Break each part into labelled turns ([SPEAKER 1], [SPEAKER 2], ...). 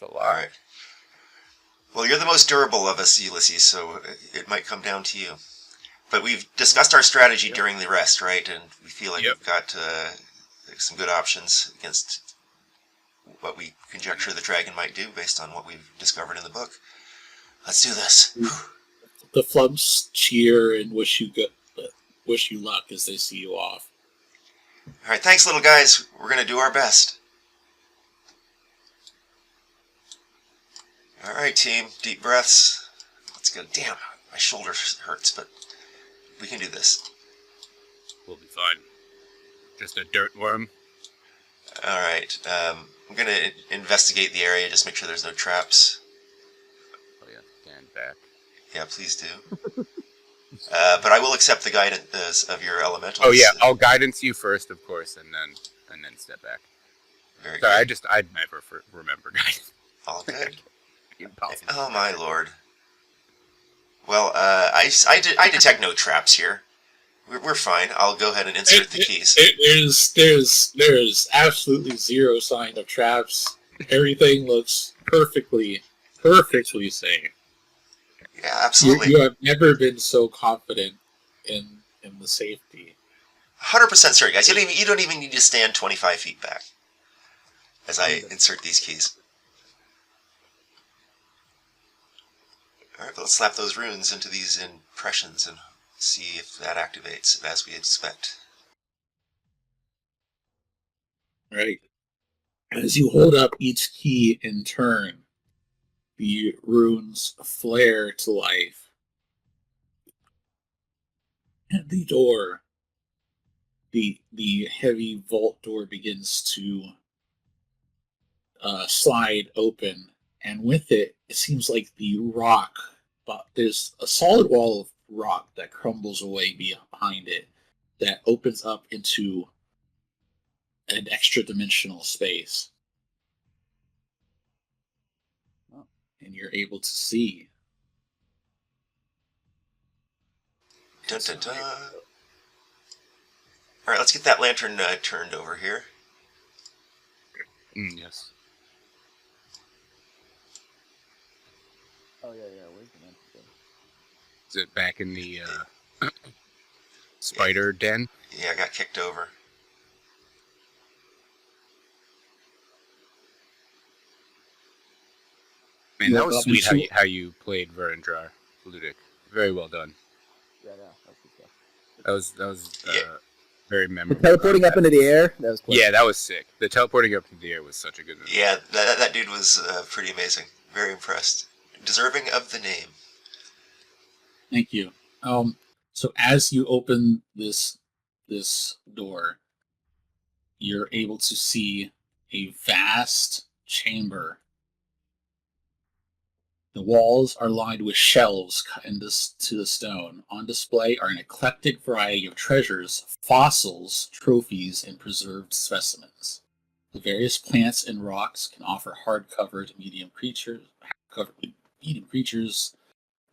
[SPEAKER 1] a lot.
[SPEAKER 2] All right. Well, you're the most durable of us, Ulysses, so it might come down to you. But we've discussed our strategy during the rest, right? And we feel like we've got some good options against what we conjecture the dragon might do based on what we've discovered in the book. Let's do this.
[SPEAKER 3] The flubs cheer and wish you luck as they see you off.
[SPEAKER 2] All right, thanks, little guys. We're going to do our best. All right, team. Deep breaths. Let's go. Damn, my shoulder hurts, but we can do this.
[SPEAKER 1] We'll be fine. Just a dirt worm.
[SPEAKER 2] All right. I'm going to investigate the area, just make sure there's no traps.
[SPEAKER 1] Oh, yeah. Stand back.
[SPEAKER 2] Yeah, please do. But I will accept the guidance of your elementals.
[SPEAKER 1] Oh, yeah. I'll guidance you first, of course, and then step back.
[SPEAKER 2] Very
[SPEAKER 1] Sorry,
[SPEAKER 2] good.
[SPEAKER 1] I'd never remember guidance.
[SPEAKER 2] All good.
[SPEAKER 1] Impossible.
[SPEAKER 2] Oh, my lord. Well, I detect no traps here. We're fine. I'll go ahead and insert the keys.
[SPEAKER 3] There's absolutely zero sign of traps. Everything looks perfectly safe.
[SPEAKER 2] Yeah, absolutely.
[SPEAKER 3] You have never been so confident in the safety.
[SPEAKER 2] 100% certain, guys. You don't even need to stand 25 feet back as I insert these keys. All right, but let's slap those runes into these impressions and see if that activates as we expect.
[SPEAKER 3] Right. As you hold up each key in turn, the runes flare to life. And the door, the heavy vault door begins to slide open. And with it, it seems like the rock, but there's a solid wall of rock that crumbles away behind it that opens up into an extra dimensional space. Oh. And you're able to see.
[SPEAKER 2] Dun, dun, dun. Alright, let's get that lantern turned over here.
[SPEAKER 1] Yes.
[SPEAKER 4] Oh, yeah, where's the lantern go?
[SPEAKER 1] Is it back in the spider den?
[SPEAKER 2] Yeah, I got kicked over.
[SPEAKER 1] Man, that was sweet how you played Verendrar, Ludic. Very well done.
[SPEAKER 4] Yeah, that's good stuff.
[SPEAKER 1] That was very memorable.
[SPEAKER 4] The teleporting up into the air, that was cool.
[SPEAKER 1] Yeah, that was sick. The teleporting up into the air was such a good one.
[SPEAKER 2] Yeah, that dude was pretty amazing. Very impressed. Deserving of the name.
[SPEAKER 3] Thank you. So as you open this door, you're able to see a vast chamber. The walls are lined with shelves cut into the stone. On display are an eclectic variety of treasures, fossils, trophies, and preserved specimens. The various plants and rocks can offer hard-covered medium creatures.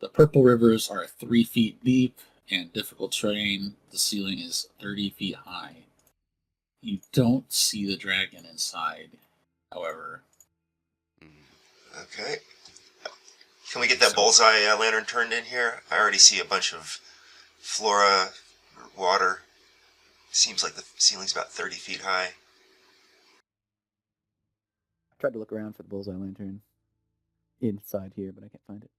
[SPEAKER 3] The purple rivers are 3 feet deep and difficult terrain. The ceiling is 30 feet high. You don't see the dragon inside, however.
[SPEAKER 2] Okay. Can we get that bullseye lantern turned in here? I already see a bunch of flora, water. Seems like the ceiling's about 30 feet high.
[SPEAKER 4] I tried to look around for the bullseye lantern inside here, but I can't find it.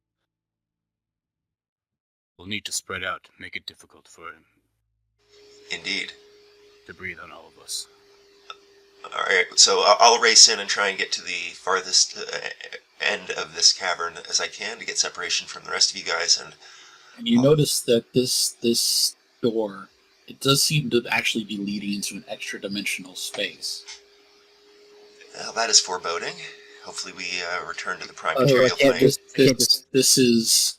[SPEAKER 1] We'll need to spread out, make it difficult for him.
[SPEAKER 2] Indeed.
[SPEAKER 1] To breathe on all of us.
[SPEAKER 2] Alright, so I'll race in and try and get to the farthest end of this cavern as I can to get separation from the rest of you guys.
[SPEAKER 3] And you notice that this door, it does seem to actually be leading into an extra dimensional space.
[SPEAKER 2] Well, that is foreboding. Hopefully we return to the prime material plane.
[SPEAKER 3] This is...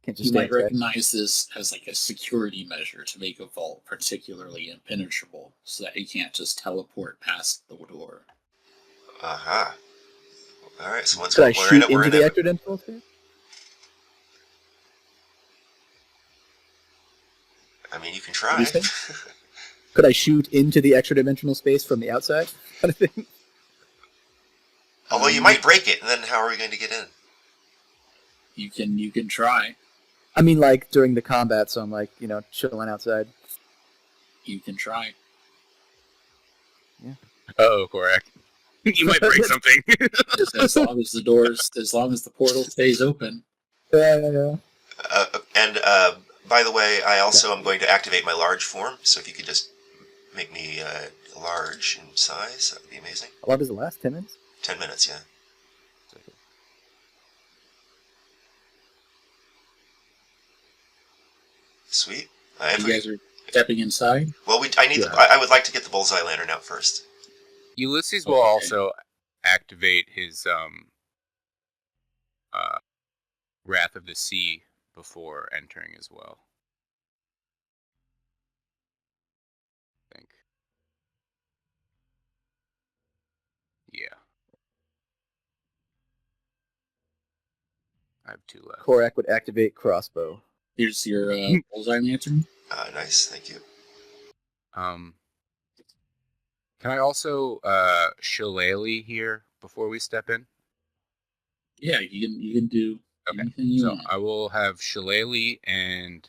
[SPEAKER 3] You might
[SPEAKER 4] stand
[SPEAKER 3] recognize this as like a security measure to make a vault particularly impenetrable, so that you can't just teleport past the door.
[SPEAKER 2] Aha. Alright, so once
[SPEAKER 4] Could I
[SPEAKER 2] we're in
[SPEAKER 4] shoot
[SPEAKER 2] it, we're
[SPEAKER 4] into
[SPEAKER 2] in
[SPEAKER 4] the
[SPEAKER 2] it.
[SPEAKER 4] extra dimensional space?
[SPEAKER 2] I mean, you can try.
[SPEAKER 4] Could I shoot into the extra dimensional space from the outside? Kind of thing.
[SPEAKER 2] Although you might break it, and then how are we going to get in?
[SPEAKER 3] You can try.
[SPEAKER 4] I mean, like, during the combat, so I'm, like, chilling outside.
[SPEAKER 3] You can try.
[SPEAKER 4] Yeah.
[SPEAKER 1] Oh, Korak. You might break something.
[SPEAKER 3] As long as the portal stays open.
[SPEAKER 4] Yeah.
[SPEAKER 2] And by the way, I also am going to activate my large form, so if you could just make me large in size, that would be amazing.
[SPEAKER 4] How long does it last? 10 minutes?
[SPEAKER 2] 10 minutes, yeah. Sweet.
[SPEAKER 3] You guys are stepping inside?
[SPEAKER 2] Well, I would like to get the bullseye lantern out first.
[SPEAKER 1] Ulysses will also activate his Wrath of the Sea before entering as well. I think. Yeah. I have 2 left.
[SPEAKER 4] Korak would activate crossbow.
[SPEAKER 3] Here's your bullseye lantern.
[SPEAKER 2] Nice, thank you.
[SPEAKER 1] Can I also shillelagh here before we step in?
[SPEAKER 3] Yeah, you can do anything you want.
[SPEAKER 1] I will have shillelagh and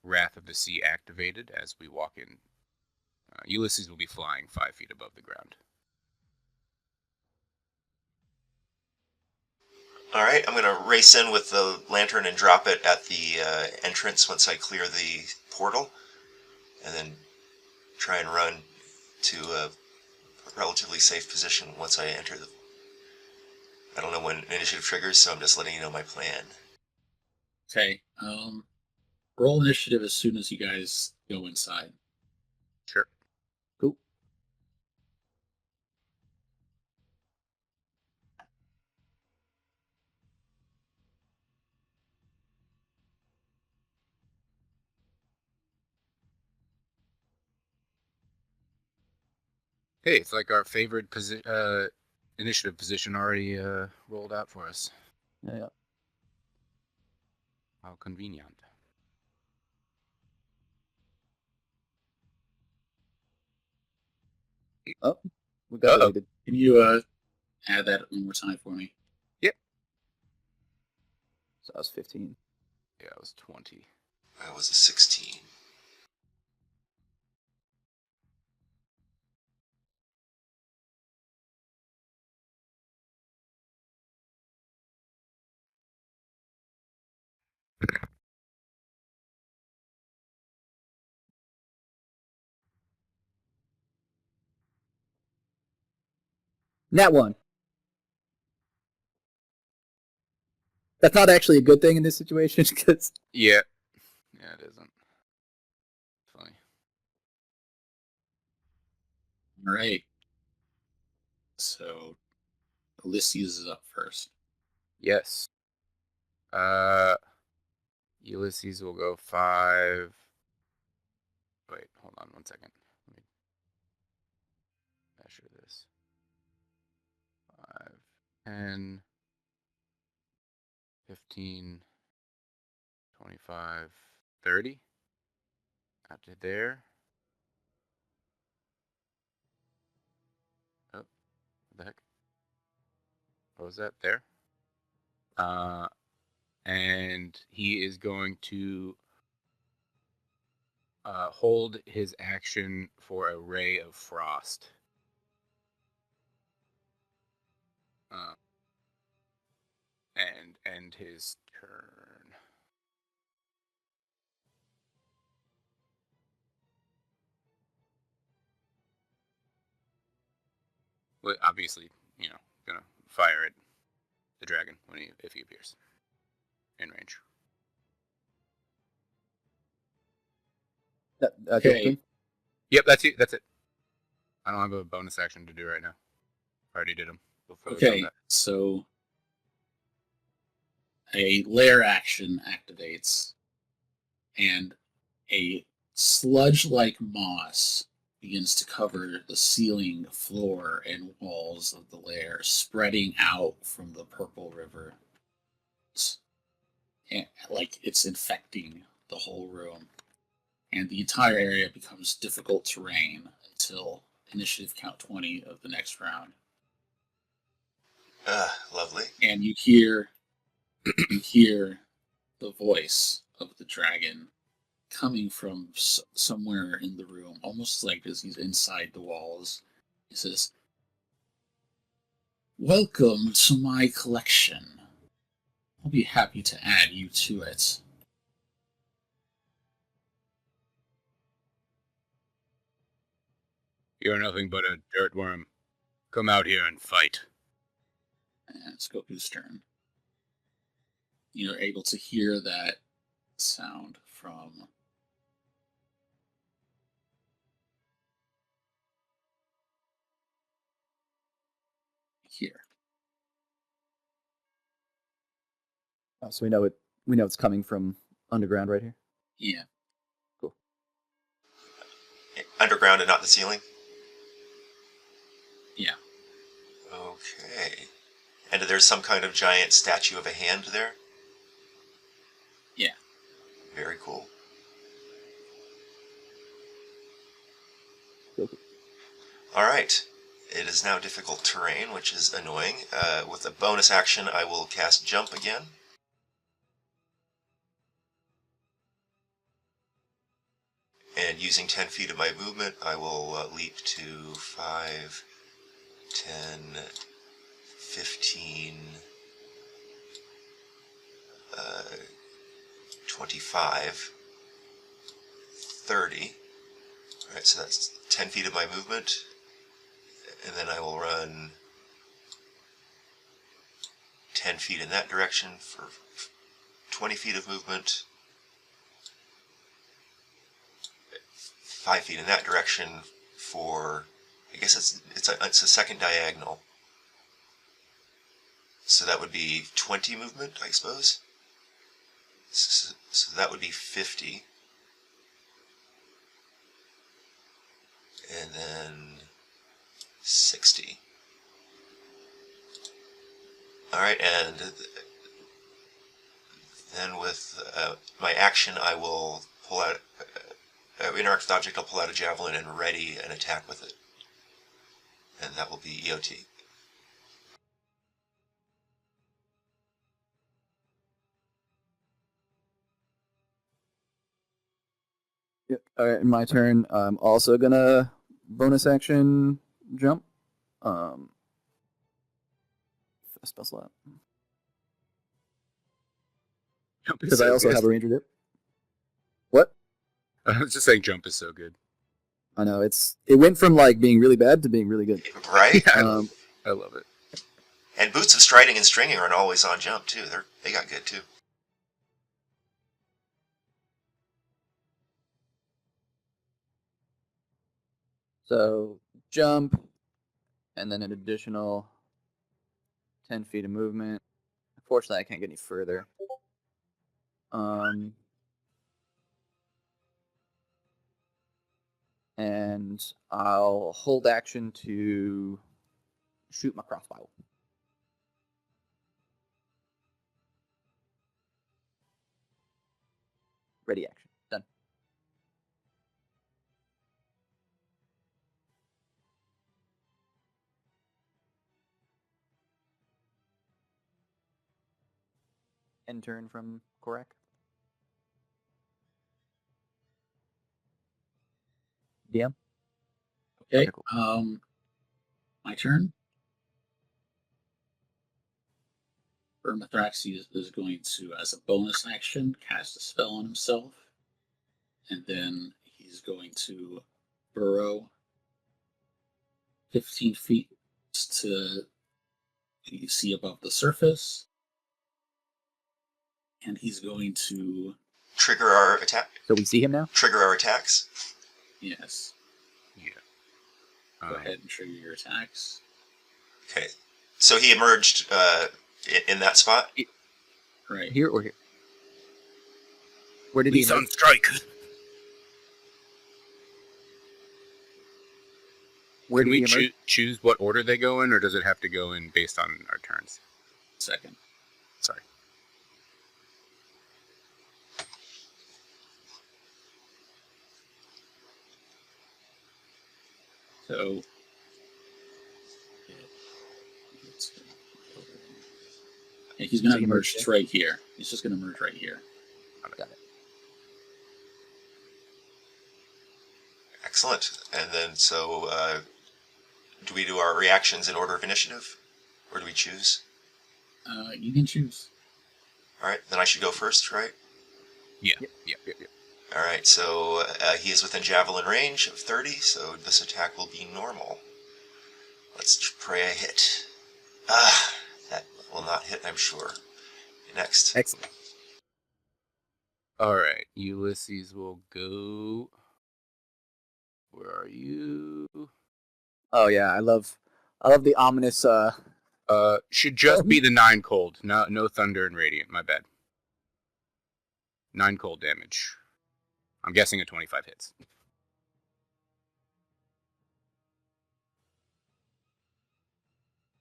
[SPEAKER 1] Wrath of the Sea activated as we walk in. Ulysses will be flying 5 feet above the ground.
[SPEAKER 2] All right, I'm going to race in with the lantern and drop it at the entrance once I clear the portal, and then try and run to a relatively safe position once I enter the... I don't know when initiative triggers, so I'm just letting you know my plan.
[SPEAKER 3] Okay. Roll initiative as soon as you guys go inside.
[SPEAKER 1] Sure.
[SPEAKER 4] Cool.
[SPEAKER 1] Hey, it's like our favorite initiative position already rolled out for us.
[SPEAKER 4] Yeah.
[SPEAKER 1] How convenient.
[SPEAKER 4] Oh, we got deleted.
[SPEAKER 3] Can you add that one more time for me?
[SPEAKER 1] Yep.
[SPEAKER 4] So I was 15.
[SPEAKER 1] Yeah, it was 20.
[SPEAKER 2] I was a 16.
[SPEAKER 4] Nat 1. That's not actually a good thing in this situation, because...
[SPEAKER 1] Yeah. Yeah, it isn't. Funny.
[SPEAKER 3] All right. So, Ulysses is up first.
[SPEAKER 1] Yes. Ulysses will go 5. Wait, hold on 1 second. Let me measure this. 5, 10, 15, 25, 30. Out to there. Oh, what the heck? What was that? There? And he is going to hold his action for a ray of frost. And end his turn. Well, obviously, gonna fire at the dragon if he appears in range.
[SPEAKER 3] Okay.
[SPEAKER 1] Yep, that's it. That's it. I don't have a bonus action to do right now. I already did them before.
[SPEAKER 3] Okay, so a lair action activates, and a sludge-like moss begins to cover the ceiling, floor, and walls of the lair, spreading out from the purple river. Like it's infecting the whole room. And the entire area becomes difficult terrain until initiative count 20 of the next round.
[SPEAKER 2] Lovely.
[SPEAKER 3] And you hear the voice of the dragon coming from somewhere in the room, almost like as he's inside the walls. He says, "Welcome to my collection. I'll be happy to add you to it."
[SPEAKER 1] You're nothing but a dirt worm. Come out here and fight.
[SPEAKER 3] And it's Goku's turn. You're able to hear that sound from here.
[SPEAKER 4] Oh, so we know it's coming from underground right here.
[SPEAKER 3] Yeah.
[SPEAKER 4] Cool.
[SPEAKER 2] Underground and not the ceiling?
[SPEAKER 3] Yeah.
[SPEAKER 2] Okay. And there's some kind of giant statue of a hand there?
[SPEAKER 3] Yeah.
[SPEAKER 2] Very cool. All right. It is now difficult terrain, which is annoying. With a bonus action, I will cast Jump again. And using 10 feet of my movement, I will leap to 5, 10, 15, 25, 30. All right, so that's 10 feet of my movement. And then I will run 10 feet in that direction for 20 feet of movement. 5 feet in that direction for, I guess it's a second diagonal. So that would be 20 movement, I suppose. So that would be 50. And then 60. Alright, and then with my action, I will pull out, interact with object, I'll pull out a javelin and ready an attack with it. And that will be EOT.
[SPEAKER 4] Yep. All right, my turn. I'm also gonna bonus action jump. Spell slot.
[SPEAKER 1] Jump is
[SPEAKER 4] Because I
[SPEAKER 1] so
[SPEAKER 4] also
[SPEAKER 1] good.
[SPEAKER 4] have a ranger dip. What?
[SPEAKER 1] I was just saying jump is so good.
[SPEAKER 4] I know it went from like being really bad to being really good.
[SPEAKER 2] Right?
[SPEAKER 1] I love it.
[SPEAKER 2] And boots of striding and stringing are an always on jump too. They got good too.
[SPEAKER 4] So jump, and then an additional 10 feet of movement. Unfortunately, I can't get any further. And I'll hold action to shoot my crossbow. Ready action. Done. End turn from Korak. DM.
[SPEAKER 3] Okay.
[SPEAKER 4] Cool.
[SPEAKER 3] My turn. Vermithrax is going to, as a bonus action, cast a spell on himself. And then he's going to burrow 15 feet to you see above the surface. And he's going to
[SPEAKER 2] Trigger our attack.
[SPEAKER 4] So we see him now?
[SPEAKER 2] Trigger our attacks.
[SPEAKER 3] yes.
[SPEAKER 1] Yeah.
[SPEAKER 3] Go ahead and trigger your attacks.
[SPEAKER 2] Okay. So he emerged in that spot?
[SPEAKER 3] Right.
[SPEAKER 4] Here or here? Where did he
[SPEAKER 1] He's on
[SPEAKER 4] emerge?
[SPEAKER 1] strike.
[SPEAKER 4] Where
[SPEAKER 1] Can
[SPEAKER 4] did he
[SPEAKER 1] we
[SPEAKER 4] emerge?
[SPEAKER 1] choose what order they go in, or does it have to go in based on our turns?
[SPEAKER 3] Second.
[SPEAKER 1] Sorry.
[SPEAKER 3] So Yeah, he's going to
[SPEAKER 4] So he
[SPEAKER 3] emerge
[SPEAKER 4] merged
[SPEAKER 3] just
[SPEAKER 4] there?
[SPEAKER 3] right here. He's just going to emerge right here.
[SPEAKER 4] Got it.
[SPEAKER 2] Excellent. And then, so, do we do our reactions in order of initiative? Or do we choose?
[SPEAKER 3] You can choose.
[SPEAKER 2] All right, then I should go first, right?
[SPEAKER 1] Yeah.
[SPEAKER 4] Yep.
[SPEAKER 1] Yep.
[SPEAKER 2] All right, so he is within javelin range of 30, so this attack will be normal. Let's pray a hit. That will not hit, I'm sure. Next.
[SPEAKER 4] Excellent.
[SPEAKER 1] All right, Ulysses will go. Where are you?
[SPEAKER 4] Oh yeah, I love the ominous.
[SPEAKER 1] Should just be the 9 cold. No thunder and radiant. My bad. 9 cold damage. I'm guessing a 25 hits.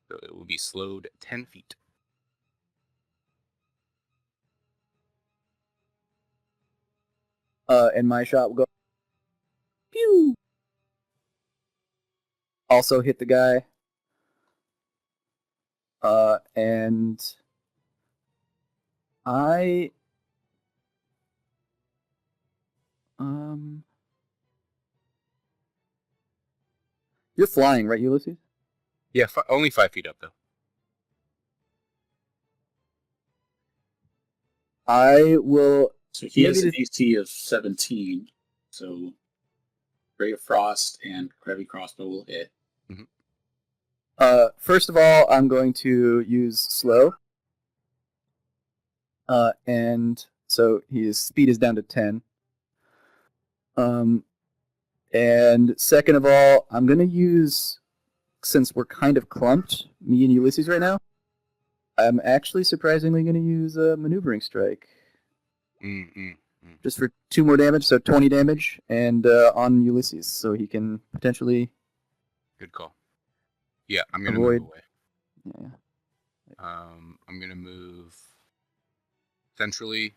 [SPEAKER 1] So it will be slowed 10 feet.
[SPEAKER 4] And my shot will go. Pew. Also hit the guy. And I you're flying, right, Ulysses?
[SPEAKER 1] Yeah, only 5 feet up though.
[SPEAKER 4] I will.
[SPEAKER 3] So he has
[SPEAKER 4] Maybe
[SPEAKER 3] an AC of 17. So Ray of Frost and Heavy Crossbow will hit.
[SPEAKER 4] First of all, I'm going to use slow. And so his speed is down to 10. And second of all, I'm going to use, since we're kind of clumped, me and Ulysses right now, I'm actually surprisingly going to use a maneuvering strike. Just for 2 more damage, so 20 damage, and on Ulysses, so he can potentially...
[SPEAKER 1] Good call. Yeah, I'm going to
[SPEAKER 4] avoid...
[SPEAKER 1] move away.
[SPEAKER 4] Yeah.
[SPEAKER 1] I'm going to move centrally,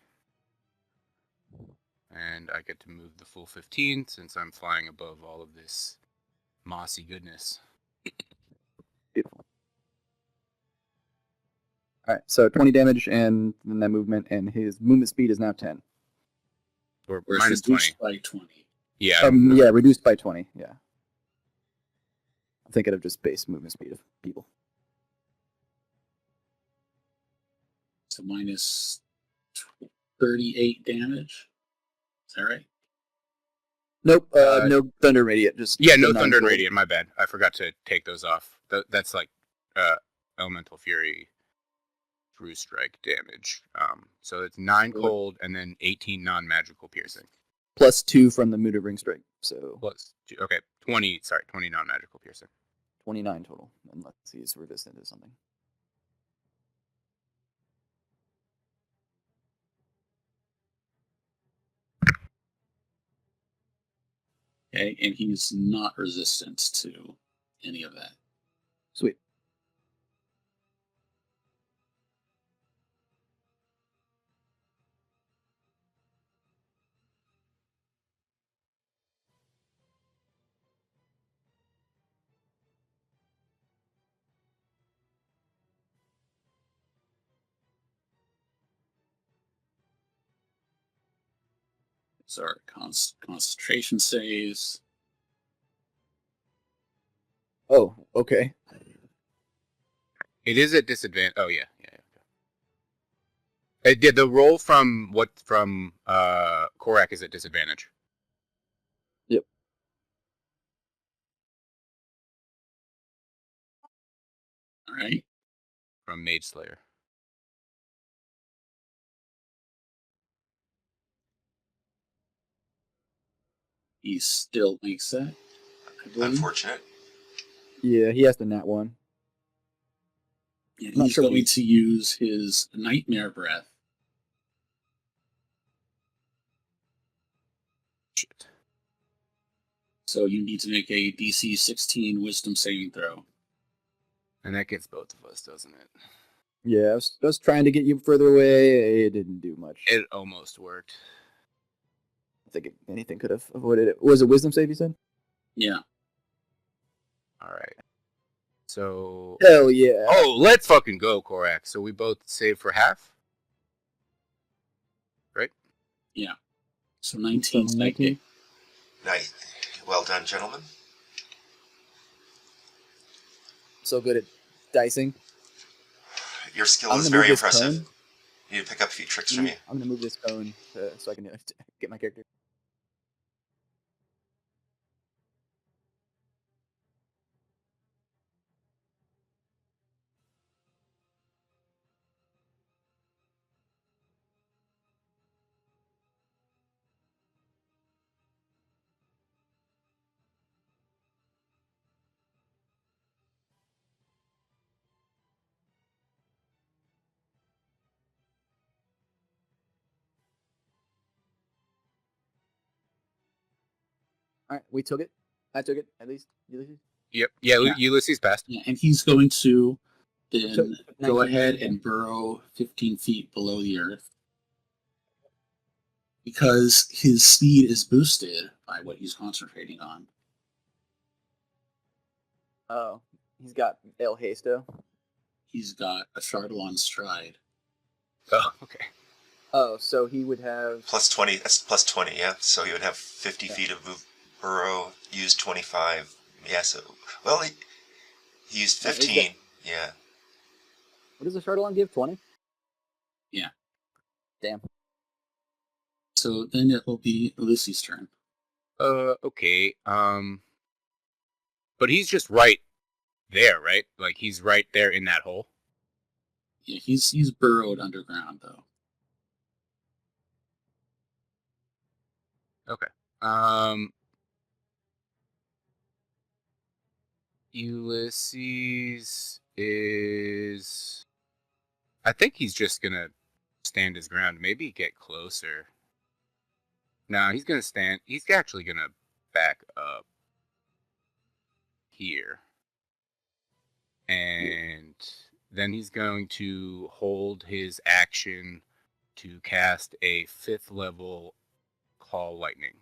[SPEAKER 1] and I get to move the full 15 since I'm flying above all of this mossy goodness.
[SPEAKER 4] Beautiful. Alright, so 20 damage and then that movement, and his movement speed is now 10.
[SPEAKER 1] Or
[SPEAKER 3] Or
[SPEAKER 1] minus 20.
[SPEAKER 3] by 20.
[SPEAKER 1] Yeah.
[SPEAKER 4] Yeah, reduced by 20, yeah. I'm thinking of just base movement speed of people.
[SPEAKER 3] So minus 38 damage. Is that right?
[SPEAKER 4] Nope, no Thunder Radiant, just...
[SPEAKER 1] Yeah, no Thunder and
[SPEAKER 4] cold.
[SPEAKER 1] Radiant, my bad. I forgot to take those off. That's like Elemental Fury True Strike damage. So it's 9 cold and then 18 non-magical piercing.
[SPEAKER 4] Plus 2 from the maneuvering strike, so...
[SPEAKER 1] Plus 2, okay, 20 non-magical piercing.
[SPEAKER 4] 29 total, unless he's resistant to something.
[SPEAKER 3] Okay, and he's not resistant to any of that.
[SPEAKER 4] Sweet.
[SPEAKER 3] So our concentration saves.
[SPEAKER 4] Oh, okay.
[SPEAKER 1] It is at disadvantage. Oh yeah. It did the roll from Korak is at disadvantage.
[SPEAKER 4] Yep.
[SPEAKER 3] All right.
[SPEAKER 1] From Mage Slayer.
[SPEAKER 3] He still makes that.
[SPEAKER 2] Unfortunate.
[SPEAKER 4] Yeah, he has the nat 1.
[SPEAKER 3] And
[SPEAKER 4] Not
[SPEAKER 3] he's
[SPEAKER 4] sure
[SPEAKER 3] going to use his Nightmare Breath.
[SPEAKER 1] Shit.
[SPEAKER 3] So you need to make a DC 16 Wisdom saving throw.
[SPEAKER 1] And that gets both of us, doesn't it?
[SPEAKER 4] Yeah, I was trying to get you further away. It didn't do much.
[SPEAKER 1] It almost worked.
[SPEAKER 4] I think anything could have avoided it. Was it wisdom save, you said?
[SPEAKER 3] Yeah.
[SPEAKER 1] All right. So
[SPEAKER 4] Hell yeah.
[SPEAKER 1] oh, let's fucking go, Korak. So we both save for half, right?
[SPEAKER 3] Yeah. So 19.
[SPEAKER 4] 19.
[SPEAKER 2] Nice. Well done, gentlemen.
[SPEAKER 4] So good at dicing.
[SPEAKER 2] Your skill
[SPEAKER 4] I'm
[SPEAKER 2] is
[SPEAKER 4] gonna move
[SPEAKER 2] very
[SPEAKER 4] this
[SPEAKER 2] impressive.
[SPEAKER 4] cone.
[SPEAKER 2] You need to pick up a few tricks from you.
[SPEAKER 4] I'm gonna move this cone so I can get my character. All right, we took it. I took it at least. Ulysses.
[SPEAKER 1] Yep. Yeah,
[SPEAKER 3] Yeah.
[SPEAKER 1] Ulysses passed.
[SPEAKER 3] Yeah, and he's going to then
[SPEAKER 4] So,
[SPEAKER 3] go
[SPEAKER 4] 19.
[SPEAKER 3] ahead and burrow 15 feet below the earth. Because his speed is boosted by what he's concentrating on.
[SPEAKER 4] Oh, he's got El Hasto.
[SPEAKER 3] He's got a Chardalon stride.
[SPEAKER 1] Oh, okay.
[SPEAKER 4] Oh, so he would have.
[SPEAKER 2] Plus 20. That's plus 20, yeah. So you would have 50
[SPEAKER 4] Yeah.
[SPEAKER 2] feet of burrow, use 25. Yeah, so. Well, he used
[SPEAKER 4] Yeah, he's
[SPEAKER 2] 15. Yeah.
[SPEAKER 4] What does the Chardalon give? 20?
[SPEAKER 3] Yeah.
[SPEAKER 4] Damn.
[SPEAKER 3] So then it will be Lucy's turn.
[SPEAKER 1] Okay. But he's just right there, right? Like he's right there in that hole.
[SPEAKER 3] Yeah, he's burrowed underground though.
[SPEAKER 1] Okay. Ulysses is. I think he's just gonna stand his ground. Maybe get closer. No, he's gonna stand. He's actually gonna back up here, and then he's going to hold his action to cast a 5th level Call Lightning.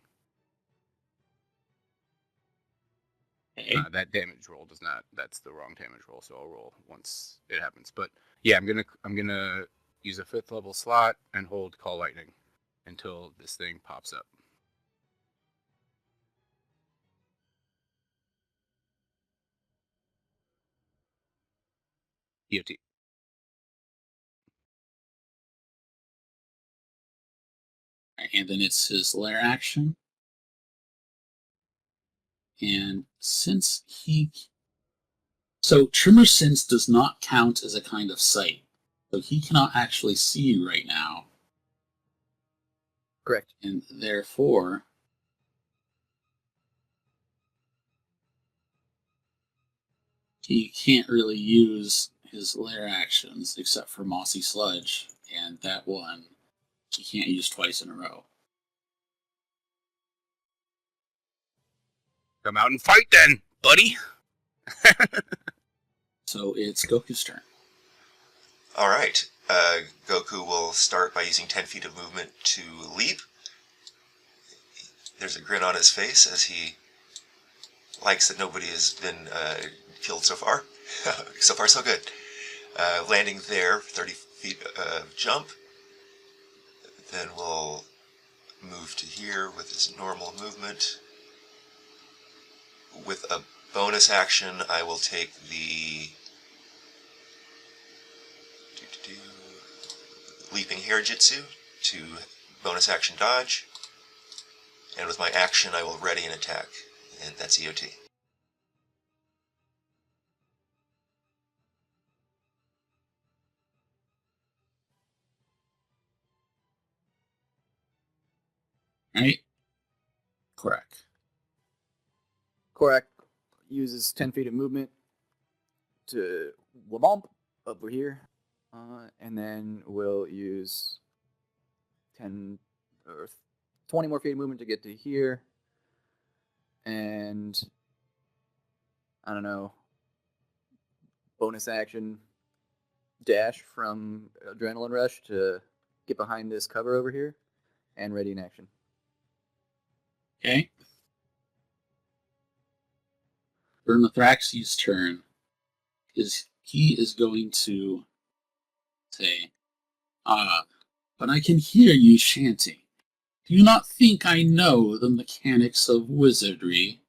[SPEAKER 3] Okay.
[SPEAKER 1] That damage roll does not. That's the wrong damage roll, so I'll roll once it happens. But yeah, I'm gonna use a 5th level slot and hold Call Lightning until this thing pops up. EOT.
[SPEAKER 3] And then it's his lair action. And since so Tremor Sense does not count as a kind of sight. So he cannot actually see you right now.
[SPEAKER 4] Correct.
[SPEAKER 3] And therefore, he can't really use his lair actions except for Mossy Sludge. And that one he can't use twice in a row.
[SPEAKER 1] Come out and fight then, buddy.
[SPEAKER 3] So it's Goku's turn.
[SPEAKER 2] All right. Goku will start by using 10 feet of movement to leap. There's a grin on his face as he likes that nobody has been killed so far. So far, so good. Landing there, 30 feet jump. Then we'll move to here with his normal movement. With a bonus action, I will take the Leaping Hair Jutsu to bonus action dodge. And with my action, I will ready an attack. And that's EOT.
[SPEAKER 3] Right? Correct.
[SPEAKER 4] Korak uses 10 feet of movement to wabomp over here. And then we'll use 10 or 20 more feet of movement to get to here. And I don't know, bonus action dash from Adrenaline Rush to get behind this cover over here and ready in action.
[SPEAKER 3] Okay. Vermithraxi's turn. is he is going to say, but I can hear you chanting. Do you not think I know the mechanics of wizardry,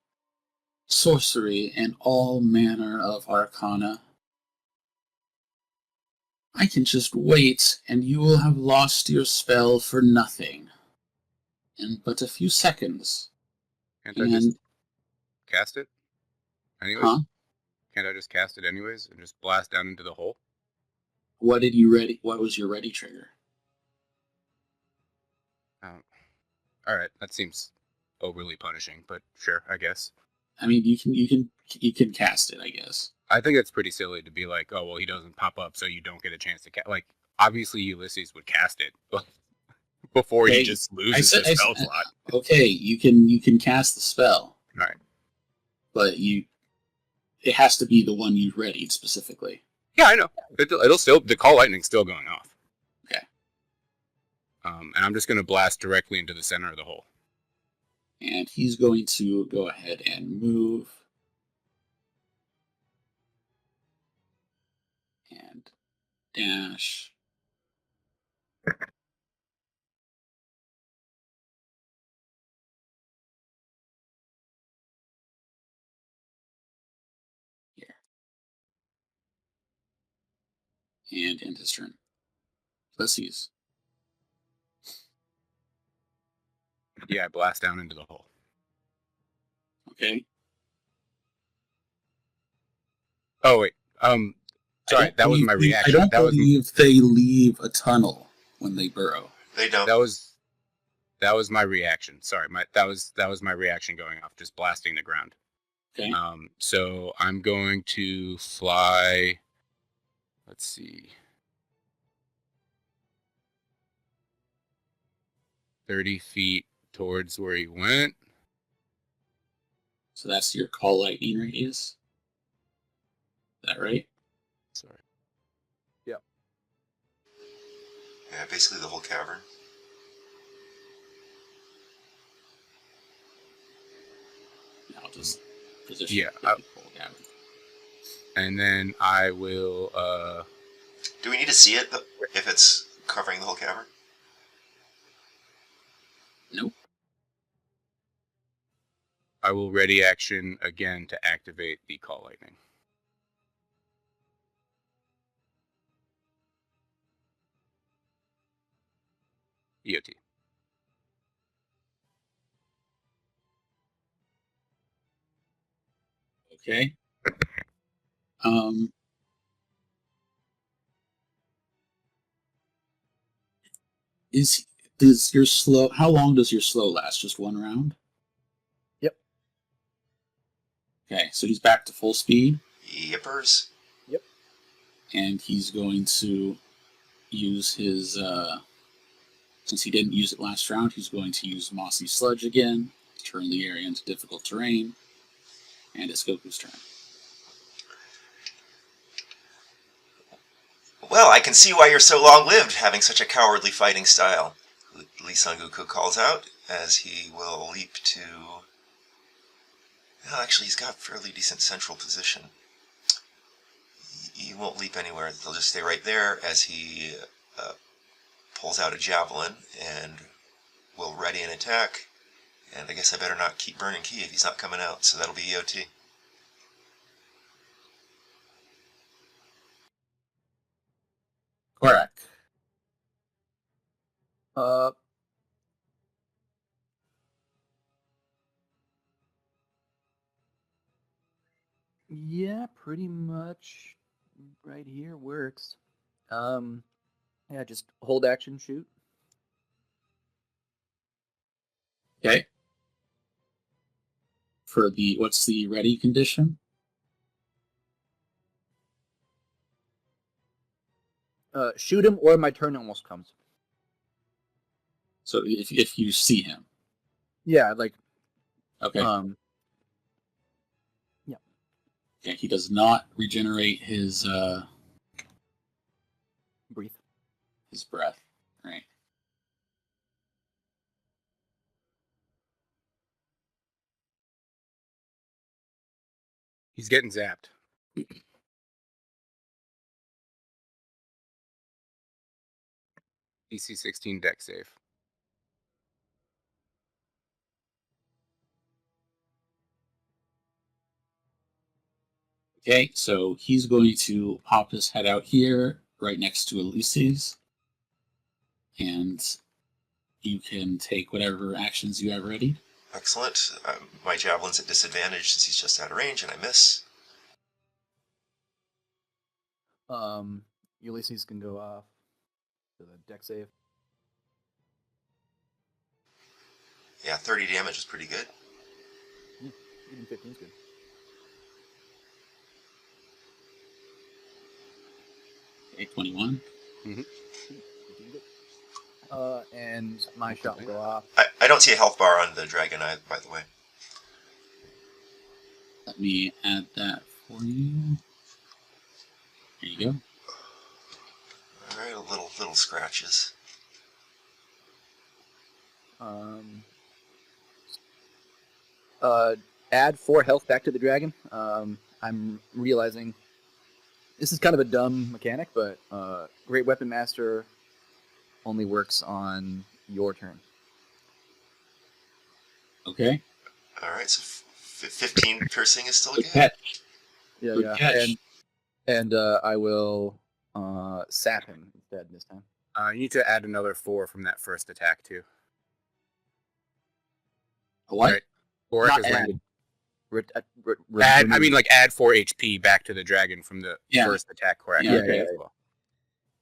[SPEAKER 3] sorcery, and all manner of arcana? I can just wait, and you will have lost your spell for nothing. In but a few seconds.
[SPEAKER 1] Can't I just cast it? Anyways?
[SPEAKER 3] Huh?
[SPEAKER 1] Can't I just cast it anyways and just blast down into the hole?
[SPEAKER 3] What did you ready? What was your ready trigger?
[SPEAKER 1] Alright, that seems overly punishing, but sure, I guess.
[SPEAKER 3] I mean, you can cast it, I guess.
[SPEAKER 1] I think it's pretty silly to be like, oh, well, he doesn't pop up, so you don't get a chance to cast. Like, obviously Ulysses would cast it before he just loses the spell slot.
[SPEAKER 3] Okay, you can cast the spell.
[SPEAKER 1] Right.
[SPEAKER 3] But it has to be the one you readied specifically.
[SPEAKER 1] Yeah, I know. It'll still, the call lightning's still going off.
[SPEAKER 3] Okay.
[SPEAKER 1] And I'm just going to blast directly into the center of the hole.
[SPEAKER 3] And he's going to go ahead and move. And dash. Here. And end his turn. Ulysses.
[SPEAKER 1] Yeah, I blast down into the hole.
[SPEAKER 3] Okay.
[SPEAKER 1] Oh, wait. Sorry, that was my reaction.
[SPEAKER 3] I don't believe they leave a tunnel when they burrow.
[SPEAKER 2] They don't.
[SPEAKER 1] That was my reaction. Sorry, that was my reaction going off, just blasting the ground.
[SPEAKER 3] Okay.
[SPEAKER 1] So I'm going to fly. Let's see. 30 feet towards where he went.
[SPEAKER 3] So that's your call lightning radius. Is that right?
[SPEAKER 1] Sorry.
[SPEAKER 4] Yep.
[SPEAKER 2] Yeah, basically the whole cavern.
[SPEAKER 3] Now I'll just position.
[SPEAKER 1] Yeah.
[SPEAKER 3] The whole cavern.
[SPEAKER 1] And then I will.
[SPEAKER 2] Do we need to see it if it's covering the whole cavern?
[SPEAKER 3] Nope.
[SPEAKER 1] I will ready action again to activate the call lightning. EOT.
[SPEAKER 3] Okay. Does your slow? How long does your slow last? Just one round?
[SPEAKER 4] Yep.
[SPEAKER 3] Okay, so he's back to full speed.
[SPEAKER 2] Yippers.
[SPEAKER 4] Yep.
[SPEAKER 3] And he's going to use his. Since he didn't use it last round, he's going to use Mossy Sludge again to turn the area into difficult terrain. And it's Goku's turn.
[SPEAKER 2] Well, I can see why you're so long-lived, having such a cowardly fighting style. Lee Sangoku calls out as he will leap to... Well, actually, he's got a fairly decent central position. He won't leap anywhere. They'll just stay right there as he pulls out a javelin and will ready an attack. And I guess I better not keep burning ki if he's not coming out, so that'll be EOT.
[SPEAKER 3] Korak.
[SPEAKER 4] Yeah, pretty much right here works. Yeah, just hold action, shoot.
[SPEAKER 3] Okay. For what's the ready condition?
[SPEAKER 4] Shoot him or my turn almost comes.
[SPEAKER 3] So if you see him.
[SPEAKER 4] Yeah, like.
[SPEAKER 3] Okay.
[SPEAKER 4] Yeah.
[SPEAKER 3] Okay, he does not regenerate his
[SPEAKER 4] Breathe.
[SPEAKER 3] His breath. Right.
[SPEAKER 1] He's getting zapped. DC 16 deck save.
[SPEAKER 3] Okay, so he's going to pop his head out here, right next to Ulysses. And you can take whatever actions you have ready.
[SPEAKER 2] Excellent. My javelin's at disadvantage since he's just out of range and I miss.
[SPEAKER 4] Ulysses can go off to the deck save.
[SPEAKER 2] Yeah, 30 damage is pretty good.
[SPEAKER 4] Even 15 is good.
[SPEAKER 3] Okay, 21.
[SPEAKER 1] Mm-hmm.
[SPEAKER 4] And my shot will go off.
[SPEAKER 2] I don't see a health bar on the dragon, by the way.
[SPEAKER 3] Let me add that for you. There you go.
[SPEAKER 2] All right, little scratches.
[SPEAKER 4] Add 4 health back to the dragon. I'm realizing this is kind of a dumb mechanic, but Great Weapon Master only works on your turn.
[SPEAKER 3] Okay.
[SPEAKER 2] All right, so 15 piercing is still
[SPEAKER 3] Good
[SPEAKER 2] good.
[SPEAKER 3] catch.
[SPEAKER 4] Yeah,
[SPEAKER 3] Good
[SPEAKER 4] yeah.
[SPEAKER 3] catch.
[SPEAKER 4] And I will sap him instead this time.
[SPEAKER 1] You need to add another 4 from that first attack too.
[SPEAKER 3] What?
[SPEAKER 1] Right. Or
[SPEAKER 4] Not
[SPEAKER 1] is
[SPEAKER 4] add.
[SPEAKER 1] landed.
[SPEAKER 4] Remove.
[SPEAKER 1] Add 4 HP back to the dragon from the
[SPEAKER 3] Yeah.
[SPEAKER 1] first attack. Correct.
[SPEAKER 3] Yeah,
[SPEAKER 1] Okay,
[SPEAKER 4] yeah,
[SPEAKER 1] as
[SPEAKER 4] yeah.
[SPEAKER 1] well.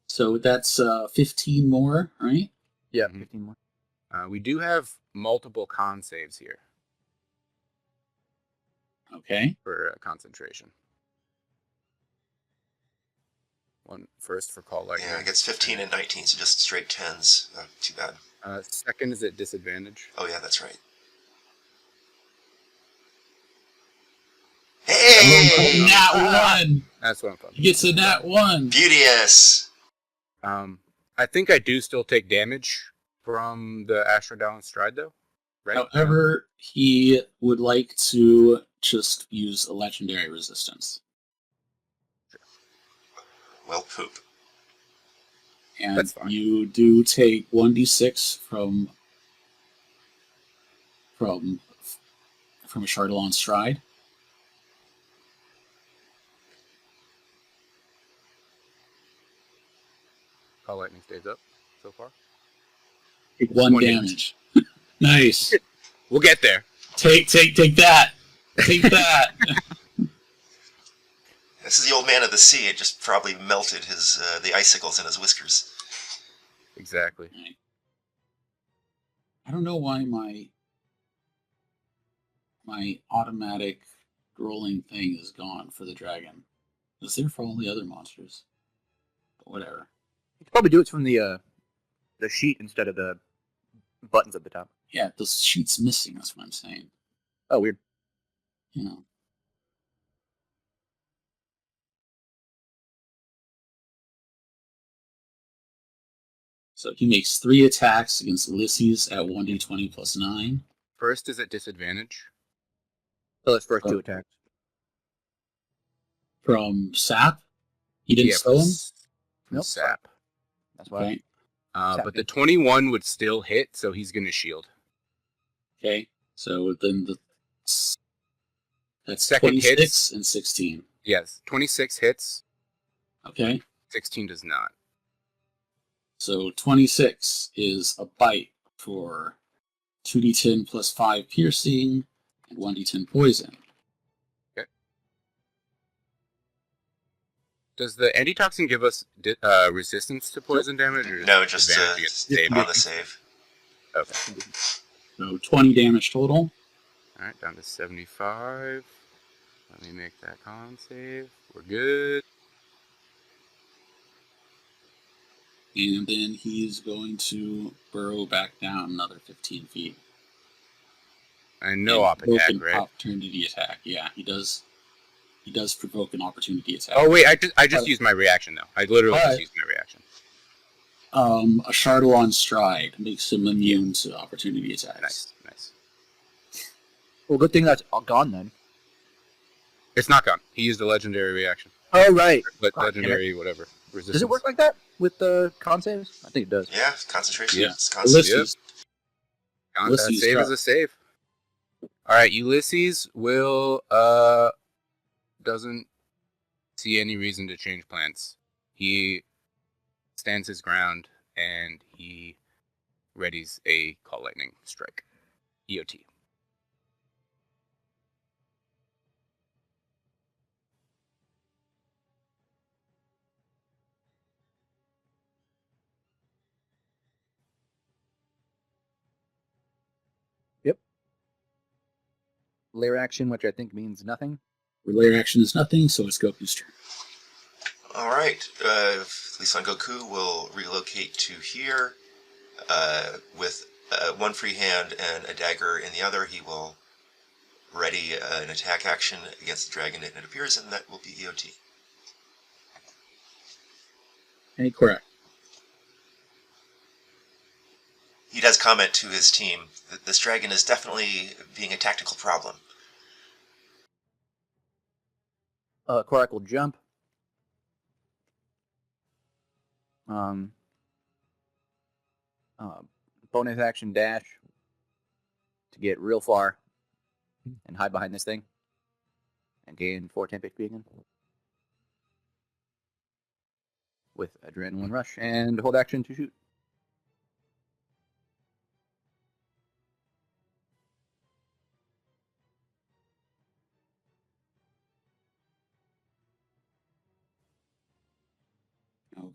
[SPEAKER 3] So that's 15 more, right?
[SPEAKER 4] Yeah,
[SPEAKER 1] Mhm.
[SPEAKER 4] 15 more.
[SPEAKER 1] We do have multiple con saves here
[SPEAKER 3] Okay.
[SPEAKER 1] for concentration. One first for call lightning.
[SPEAKER 2] Yeah, it gets 15 and 19, so just straight 10s. Too bad.
[SPEAKER 1] Second is at disadvantage.
[SPEAKER 2] Oh yeah, that's right. Hey!
[SPEAKER 3] Nat 1!
[SPEAKER 1] That's what I'm talking
[SPEAKER 3] He gets a nat 1!
[SPEAKER 2] Beauteous!
[SPEAKER 1] I think I do still take damage from the Astrodalon Stride, though. Right?
[SPEAKER 3] However, he would like to just use a legendary resistance.
[SPEAKER 2] Well, poop.
[SPEAKER 3] And
[SPEAKER 1] That's fine.
[SPEAKER 3] you do take 1d6 from a Chardalon Stride.
[SPEAKER 1] Call lightning stays up so far.
[SPEAKER 3] Take 1
[SPEAKER 1] 1 hit.
[SPEAKER 3] damage. Nice.
[SPEAKER 1] We'll get there.
[SPEAKER 3] Take that. Take that.
[SPEAKER 2] This is the old man of the sea. It just probably melted his the icicles in his whiskers.
[SPEAKER 1] Exactly.
[SPEAKER 3] I don't know why my automatic rolling thing is gone for the dragon. It's there for all the other monsters. But whatever.
[SPEAKER 4] You could probably do it from the sheet instead of the buttons at the top.
[SPEAKER 3] Yeah, the sheet's missing, that's what I'm saying.
[SPEAKER 4] Oh, weird.
[SPEAKER 3] Yeah. So he makes 3 attacks against Ulysses at 1d20 plus 9.
[SPEAKER 1] First is at disadvantage.
[SPEAKER 4] So that's first 2
[SPEAKER 3] Oh.
[SPEAKER 4] attacks.
[SPEAKER 3] From Sap. He didn't
[SPEAKER 1] Yeah,
[SPEAKER 3] slow him?
[SPEAKER 1] from
[SPEAKER 4] Nope.
[SPEAKER 1] Sap.
[SPEAKER 4] That's why.
[SPEAKER 3] Okay.
[SPEAKER 1] But the 21 would still hit, so he's going to shield.
[SPEAKER 3] Okay. So then that's
[SPEAKER 1] Second
[SPEAKER 3] 26
[SPEAKER 1] hits.
[SPEAKER 3] and 16.
[SPEAKER 1] Yes, 26 hits,
[SPEAKER 3] Okay.
[SPEAKER 1] 16 does not.
[SPEAKER 3] So 26 is a bite for 2d10 plus 5 piercing and 1d10 poison.
[SPEAKER 1] Does the antitoxin give us resistance to poison damage? Or
[SPEAKER 2] No, just
[SPEAKER 1] advantage against save?
[SPEAKER 2] on the save.
[SPEAKER 1] Okay.
[SPEAKER 3] So 20 damage total.
[SPEAKER 1] Alright, down to 75. Let me make that con save. We're good.
[SPEAKER 3] And then he's going to burrow back down another 15 feet.
[SPEAKER 1] And no
[SPEAKER 3] And
[SPEAKER 1] op
[SPEAKER 3] provoke
[SPEAKER 1] attack,
[SPEAKER 3] an
[SPEAKER 1] right?
[SPEAKER 3] Opportunity attack. Yeah, he does. He does provoke an opportunity attack.
[SPEAKER 1] Oh wait, I just used my reaction though. I literally
[SPEAKER 3] But-
[SPEAKER 1] just used my reaction.
[SPEAKER 3] A Chardalon Stride makes him immune to opportunity attacks.
[SPEAKER 1] Nice.
[SPEAKER 4] Well, good thing that's all gone then.
[SPEAKER 1] It's not gone. He used a legendary reaction.
[SPEAKER 4] Oh, right.
[SPEAKER 1] But
[SPEAKER 4] God damn it.
[SPEAKER 1] legendary, whatever. Resistance.
[SPEAKER 4] Does it work like that with the con saves? I think it does.
[SPEAKER 2] Yeah, concentration.
[SPEAKER 3] Yeah.
[SPEAKER 2] It's concentration.
[SPEAKER 3] Ulysses. Ulysses
[SPEAKER 1] Save
[SPEAKER 3] got-
[SPEAKER 1] is a save. All right, Ulysses will doesn't see any reason to change plans. He stands his ground and he readies a call lightning strike. EOT.
[SPEAKER 4] Lair action, which I think means nothing.
[SPEAKER 3] Lair action is nothing, so it's Goku's turn.
[SPEAKER 2] All right. Lee-San Goku will relocate to here with one free hand and a dagger in the other. He will ready an attack action against the dragon, and it appears, and that will be EOT.
[SPEAKER 3] Okay, correct.
[SPEAKER 2] He does comment to his team that this dragon is definitely being a tactical problem.
[SPEAKER 4] Korak will jump. Bonus action dash to get real far and hide behind this thing and gain 4 temp HP again with adrenaline rush and hold action to shoot.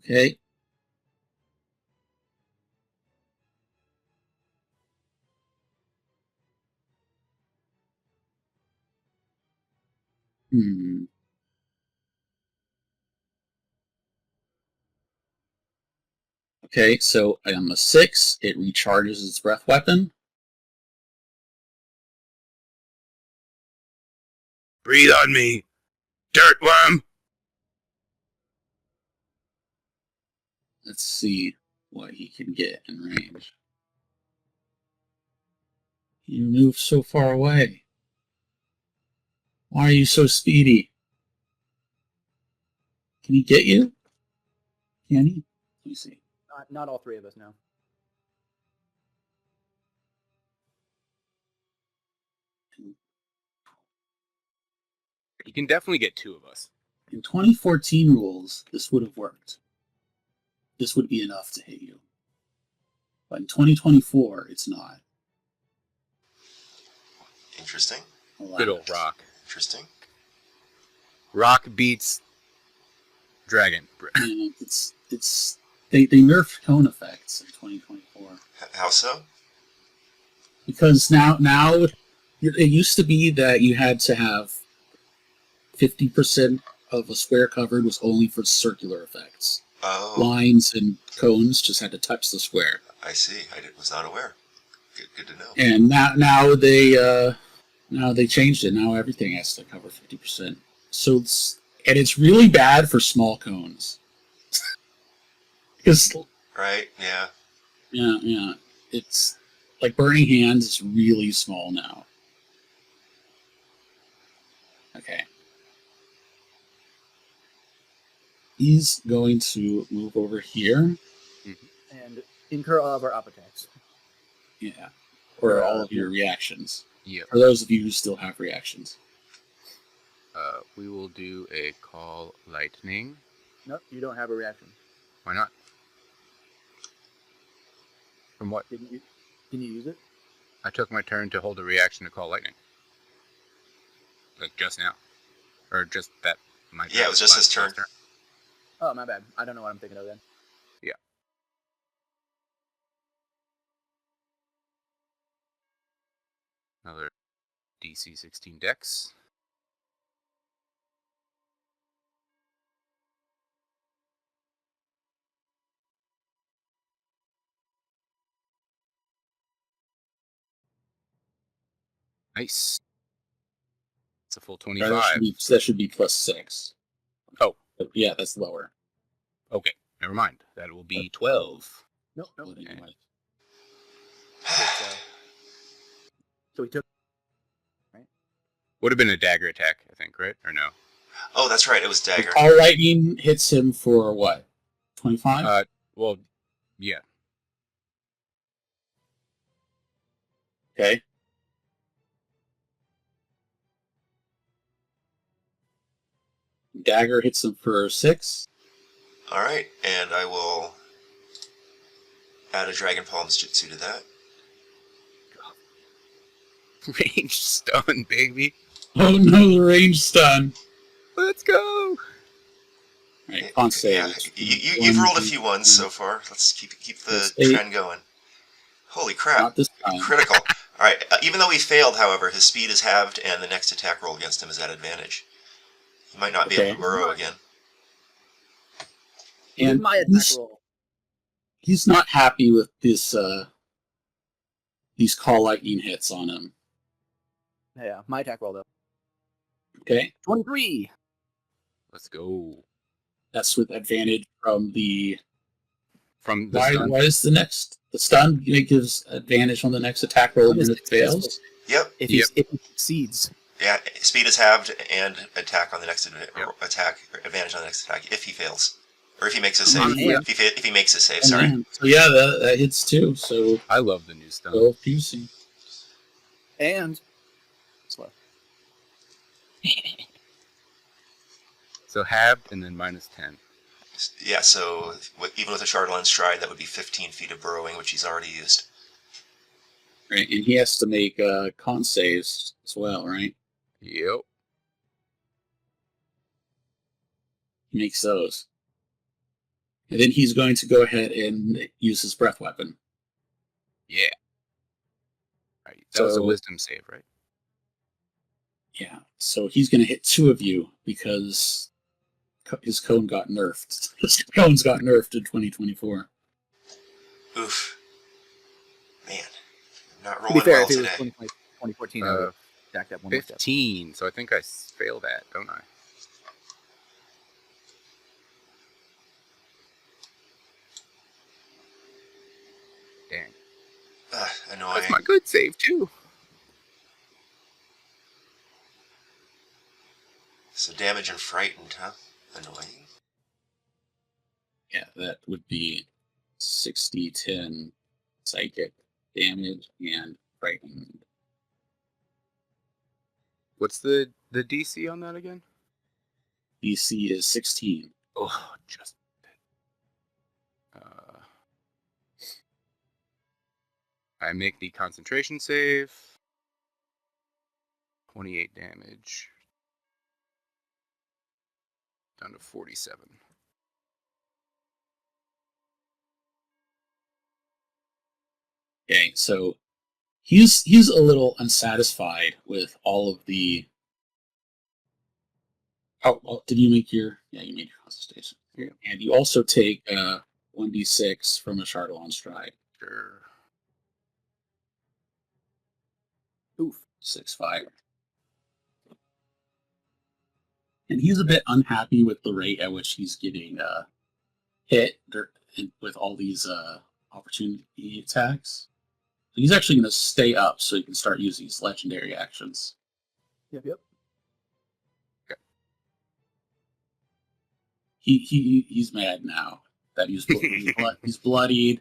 [SPEAKER 3] Okay. Okay, so on a 6, it recharges its breath weapon.
[SPEAKER 1] Breathe on me, dirtworm!
[SPEAKER 3] Let's see what he can get in range. You moved so far away. Why are you so speedy? Can he get you? Can he? Let me see.
[SPEAKER 4] Not all 3 of us, no.
[SPEAKER 1] He can definitely get 2 of us.
[SPEAKER 3] In 2014 rules, this would have worked. This would be enough to hit you. But in 2024, it's not.
[SPEAKER 2] Interesting.
[SPEAKER 1] Good old rock.
[SPEAKER 2] Interesting.
[SPEAKER 1] Rock beats dragon.
[SPEAKER 3] Yeah, they nerfed cone effects in 2024.
[SPEAKER 2] How so?
[SPEAKER 3] Because now it used to be that you had to have 50% of a square covered was only for circular effects.
[SPEAKER 2] Oh.
[SPEAKER 3] Lines and cones just had to touch the square.
[SPEAKER 2] I see. Was not aware. Good to know.
[SPEAKER 3] And now they changed it. Now everything has to cover 50%. So it's really bad for small cones. Because
[SPEAKER 2] Right. Yeah.
[SPEAKER 3] yeah, it's like Burning Hands is really small now. Okay. He's going to move over here.
[SPEAKER 4] And incur all of our up attacks.
[SPEAKER 3] Yeah. Or all of your reactions.
[SPEAKER 1] Yep.
[SPEAKER 3] For those of you who still have reactions.
[SPEAKER 1] We will do a call lightning.
[SPEAKER 4] Nope, you don't have a reaction.
[SPEAKER 1] Why not? From what?
[SPEAKER 4] Can you use it?
[SPEAKER 1] I took my turn to hold a reaction to call lightning. Like just now. Or just that.
[SPEAKER 2] Yeah, it was just his turn.
[SPEAKER 4] Oh, my bad. I don't know what I'm thinking of then.
[SPEAKER 1] Yeah. Another DC 16 dex. Nice. It's a full 25.
[SPEAKER 3] That should be +6.
[SPEAKER 1] Oh.
[SPEAKER 3] But yeah, that's lower.
[SPEAKER 1] Okay, never mind. That will be 12.
[SPEAKER 4] Nope.
[SPEAKER 3] Okay.
[SPEAKER 4] So he took.
[SPEAKER 1] Would have been a dagger attack, I think, right? Or no?
[SPEAKER 2] Oh, that's right. It was
[SPEAKER 3] The
[SPEAKER 2] dagger.
[SPEAKER 3] Call Lightning hits him for what? 25?
[SPEAKER 1] Well, yeah.
[SPEAKER 3] Okay. Dagger hits him for 6.
[SPEAKER 2] All right, and I will add a Dragon Palms Jutsu to that.
[SPEAKER 1] Range stun, baby.
[SPEAKER 3] Oh no, the range stun.
[SPEAKER 1] Let's go.
[SPEAKER 3] Right, con save.
[SPEAKER 2] Yeah, you've rolled a few ones so far. Let's keep the trend going. Holy crap!
[SPEAKER 3] Not this time.
[SPEAKER 2] Critical. All right. Even though he failed, however, his speed is halved, and the next attack roll against him is at advantage. He might not be able to burrow again.
[SPEAKER 4] And my attack roll.
[SPEAKER 3] He's not happy with this. These Call Lightning hits on him.
[SPEAKER 4] Yeah, my attack roll though.
[SPEAKER 3] Okay.
[SPEAKER 4] 23.
[SPEAKER 1] Let's go.
[SPEAKER 3] That's with advantage from the.
[SPEAKER 1] From the stun.
[SPEAKER 3] Why is the stun? It gives advantage on the next attack roll when it fails.
[SPEAKER 2] Yep.
[SPEAKER 4] If he succeeds.
[SPEAKER 2] Yeah, speed is halved and attack on the next attack, advantage on the next attack if he fails, or if he makes a save. If he makes a save, sorry.
[SPEAKER 3] So yeah, that hits too. So
[SPEAKER 1] I love the new stun.
[SPEAKER 3] Go Pusey.
[SPEAKER 4] And slow.
[SPEAKER 1] So halved and then minus 10.
[SPEAKER 2] Yeah, so even with a Chardalyn Stride, that would be 15 feet of burrowing, which he's already used.
[SPEAKER 3] Right, and he has to make con saves as well, right?
[SPEAKER 1] Yep.
[SPEAKER 3] He makes those. And then he's going to go ahead and use his breath weapon.
[SPEAKER 1] Yeah. Right. That was a wisdom save, right?
[SPEAKER 3] Yeah. So he's going to hit 2 of you because his cone got nerfed. His cones got nerfed in 2024.
[SPEAKER 2] Oof. Man. I'm not
[SPEAKER 4] To be
[SPEAKER 2] rolling
[SPEAKER 4] fair,
[SPEAKER 2] well
[SPEAKER 4] if it was
[SPEAKER 2] today.
[SPEAKER 4] 2014, I would have stacked up 1 more step.
[SPEAKER 1] 15, so I think I failed that, don't I? Dang.
[SPEAKER 2] Annoying.
[SPEAKER 1] That's my good save, too.
[SPEAKER 2] So damage and frightened, huh? Annoying.
[SPEAKER 3] Yeah, that would be 60, 10 psychic damage and frightened.
[SPEAKER 1] What's the DC on that again?
[SPEAKER 3] DC is 16.
[SPEAKER 1] Oh, just I make the concentration save. 28 damage. Down to 47.
[SPEAKER 3] Okay, so he's a little unsatisfied with all of the. Oh, did you make your? Yeah, you made your concentration.
[SPEAKER 1] Yeah.
[SPEAKER 3] And you also take 1d6 from a Chardalyn Stride.
[SPEAKER 1] Sure.
[SPEAKER 4] Oof.
[SPEAKER 3] 6 fire. And he's a bit unhappy with the rate at which he's getting hit with all these opportunity attacks. So he's actually going to stay up so he can start using his legendary actions.
[SPEAKER 4] Yep.
[SPEAKER 1] Okay.
[SPEAKER 3] He's mad now that he's bloodied.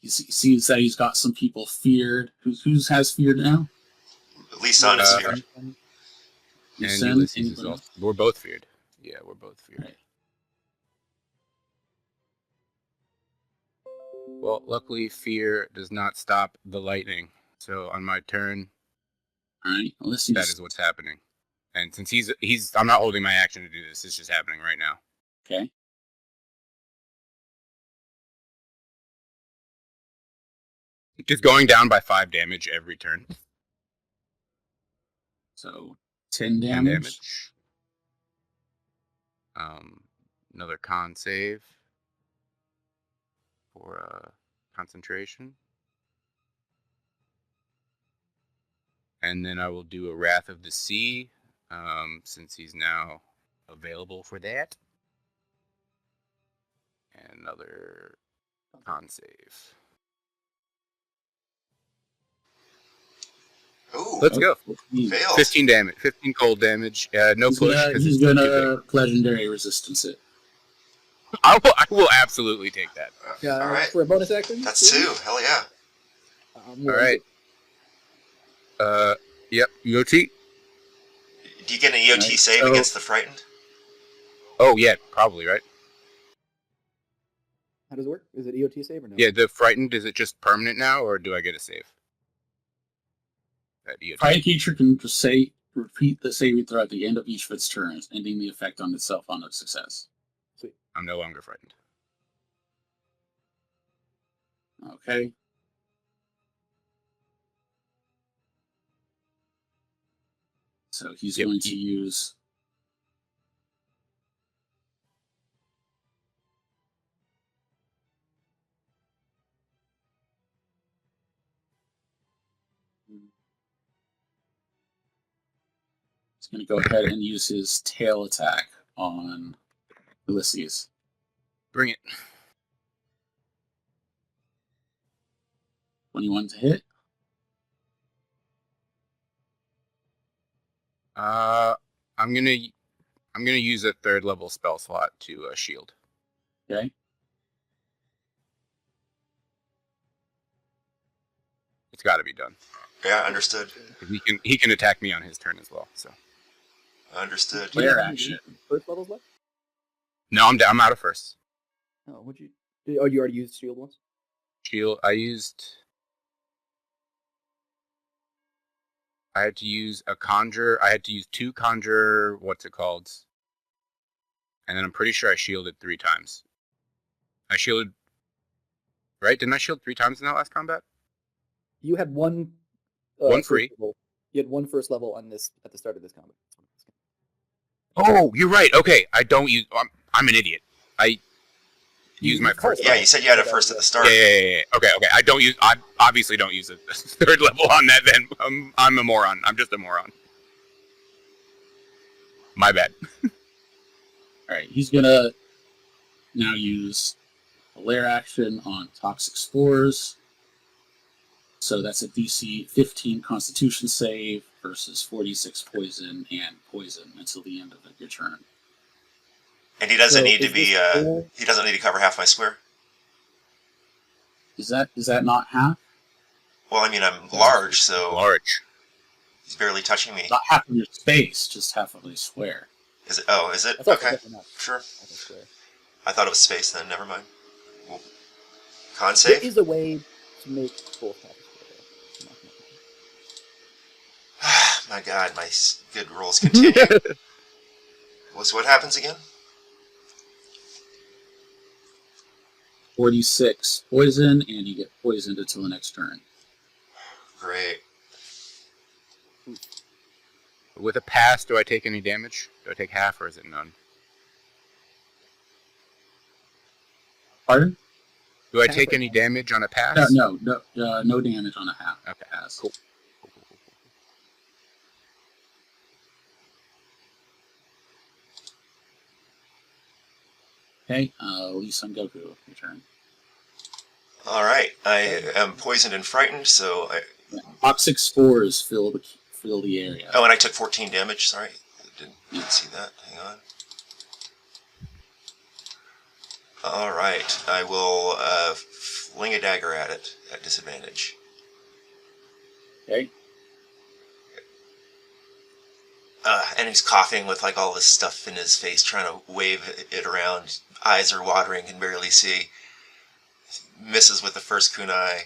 [SPEAKER 3] He sees that he's got some people feared. Who has feared now?
[SPEAKER 2] Lisan is feared.
[SPEAKER 1] And Ulysses is also. We're both feared. Yeah, we're both feared.
[SPEAKER 3] Right.
[SPEAKER 1] Well, luckily, fear does not stop the lightning. So on my turn,
[SPEAKER 3] All right.
[SPEAKER 1] that is what's happening. And since I'm not holding my action to do this. It's just happening right now.
[SPEAKER 3] Okay.
[SPEAKER 1] Just going down by 5 damage every turn.
[SPEAKER 3] So 10
[SPEAKER 1] 10
[SPEAKER 3] damage.
[SPEAKER 1] Another con save for concentration. And then I will do a Wrath of the Sea, since he's now available for that. And another con save.
[SPEAKER 2] Ooh,
[SPEAKER 1] Let's go.
[SPEAKER 2] failed.
[SPEAKER 1] 15 damage. 15 cold damage. No push. 'cause
[SPEAKER 3] He's
[SPEAKER 1] it's too
[SPEAKER 3] gonna
[SPEAKER 1] big.
[SPEAKER 3] legendary resistance it.
[SPEAKER 1] I will absolutely take that.
[SPEAKER 2] All right.
[SPEAKER 4] For a bonus action?
[SPEAKER 2] That's 2. Hell yeah.
[SPEAKER 1] All right. Yep. EOT.
[SPEAKER 2] Do you get an EOT
[SPEAKER 3] Right,
[SPEAKER 2] save
[SPEAKER 3] so-
[SPEAKER 2] against the frightened?
[SPEAKER 1] Oh yeah, probably right.
[SPEAKER 4] How does it work? Is it EOT save or no?
[SPEAKER 1] Yeah, the frightened, is it just permanent now, or do I get a save? That EOT.
[SPEAKER 3] Frightened creature can just repeat the saving throw at the end of each of its turns, ending the effect on itself on a success.
[SPEAKER 4] Sweet.
[SPEAKER 1] I'm no longer frightened.
[SPEAKER 3] Okay. So he's
[SPEAKER 1] Yep.
[SPEAKER 3] going to use he's going to go ahead and use his tail attack on Ulysses.
[SPEAKER 1] Bring it.
[SPEAKER 3] 21 to hit.
[SPEAKER 1] I'm gonna use a 3rd level spell slot to shield.
[SPEAKER 3] Okay.
[SPEAKER 1] It's got to be done.
[SPEAKER 2] Yeah, understood.
[SPEAKER 1] He can attack me on his turn as well. So
[SPEAKER 2] Understood.
[SPEAKER 3] Lair action.
[SPEAKER 4] First levels left?
[SPEAKER 1] no, I'm out of first
[SPEAKER 4] Oh, would you? Oh, you already used shield once?
[SPEAKER 1] shield. I had to use a conjure. I had to use 2 conjure. What's it called? And then I'm pretty sure I shielded 3 times. I shielded. Right? Didn't I shield 3 times in that last combat?
[SPEAKER 4] You had one.
[SPEAKER 1] One
[SPEAKER 4] first
[SPEAKER 1] free.
[SPEAKER 4] level. You had one first level on this at the start of this combat.
[SPEAKER 1] Oh, you're right. Okay, I don't use. I'm an idiot. I use my first.
[SPEAKER 2] Yeah, you said you had it first at the start.
[SPEAKER 1] Yeah. Okay. I don't use. I obviously don't use a 3rd level on that. Then I'm a moron. I'm just a moron. My bad.
[SPEAKER 3] All right. He's going to now use a lair action on toxic spores. So that's a DC 15 Constitution save versus 46 poison and poison until the end of your turn.
[SPEAKER 2] And he doesn't
[SPEAKER 4] So
[SPEAKER 2] need to
[SPEAKER 4] is
[SPEAKER 2] be.
[SPEAKER 4] this full?
[SPEAKER 2] He doesn't need to cover half my square.
[SPEAKER 3] Is that not half?
[SPEAKER 2] Well, I mean, I'm large, so
[SPEAKER 1] Large.
[SPEAKER 2] he's barely touching me.
[SPEAKER 3] Not half of your space, just half of the square.
[SPEAKER 2] Is it? Oh, is it?
[SPEAKER 4] I thought
[SPEAKER 2] Okay,
[SPEAKER 4] definitely not.
[SPEAKER 2] sure.
[SPEAKER 4] I think square.
[SPEAKER 2] I thought it was space then. Never mind. Well, con
[SPEAKER 4] There
[SPEAKER 2] save?
[SPEAKER 4] is a way to make both copies square.
[SPEAKER 2] My God, my good rolls continue. So what happens again?
[SPEAKER 3] 46 poison, and you get poisoned until the next turn.
[SPEAKER 2] Great.
[SPEAKER 1] With a pass, do I take any damage? Do I take half, or is it none?
[SPEAKER 3] Pardon?
[SPEAKER 1] Do I
[SPEAKER 4] Pass
[SPEAKER 1] take
[SPEAKER 4] or
[SPEAKER 1] any
[SPEAKER 4] none?
[SPEAKER 1] damage on a pass?
[SPEAKER 3] No damage on a half.
[SPEAKER 1] Okay.
[SPEAKER 3] Pass.
[SPEAKER 1] Cool.
[SPEAKER 3] Okay, Lee Sun Goku, your turn.
[SPEAKER 2] All right. I am poisoned and frightened, so I.
[SPEAKER 3] Toxic spores fill the area.
[SPEAKER 2] Oh, and I took 14 damage. Sorry, didn't see that. Hang on. All right. I will fling a dagger at it at disadvantage.
[SPEAKER 3] Okay.
[SPEAKER 2] And he's coughing with like all this stuff in his face, trying to wave it around. Eyes are watering, can barely see. Misses with the first kunai.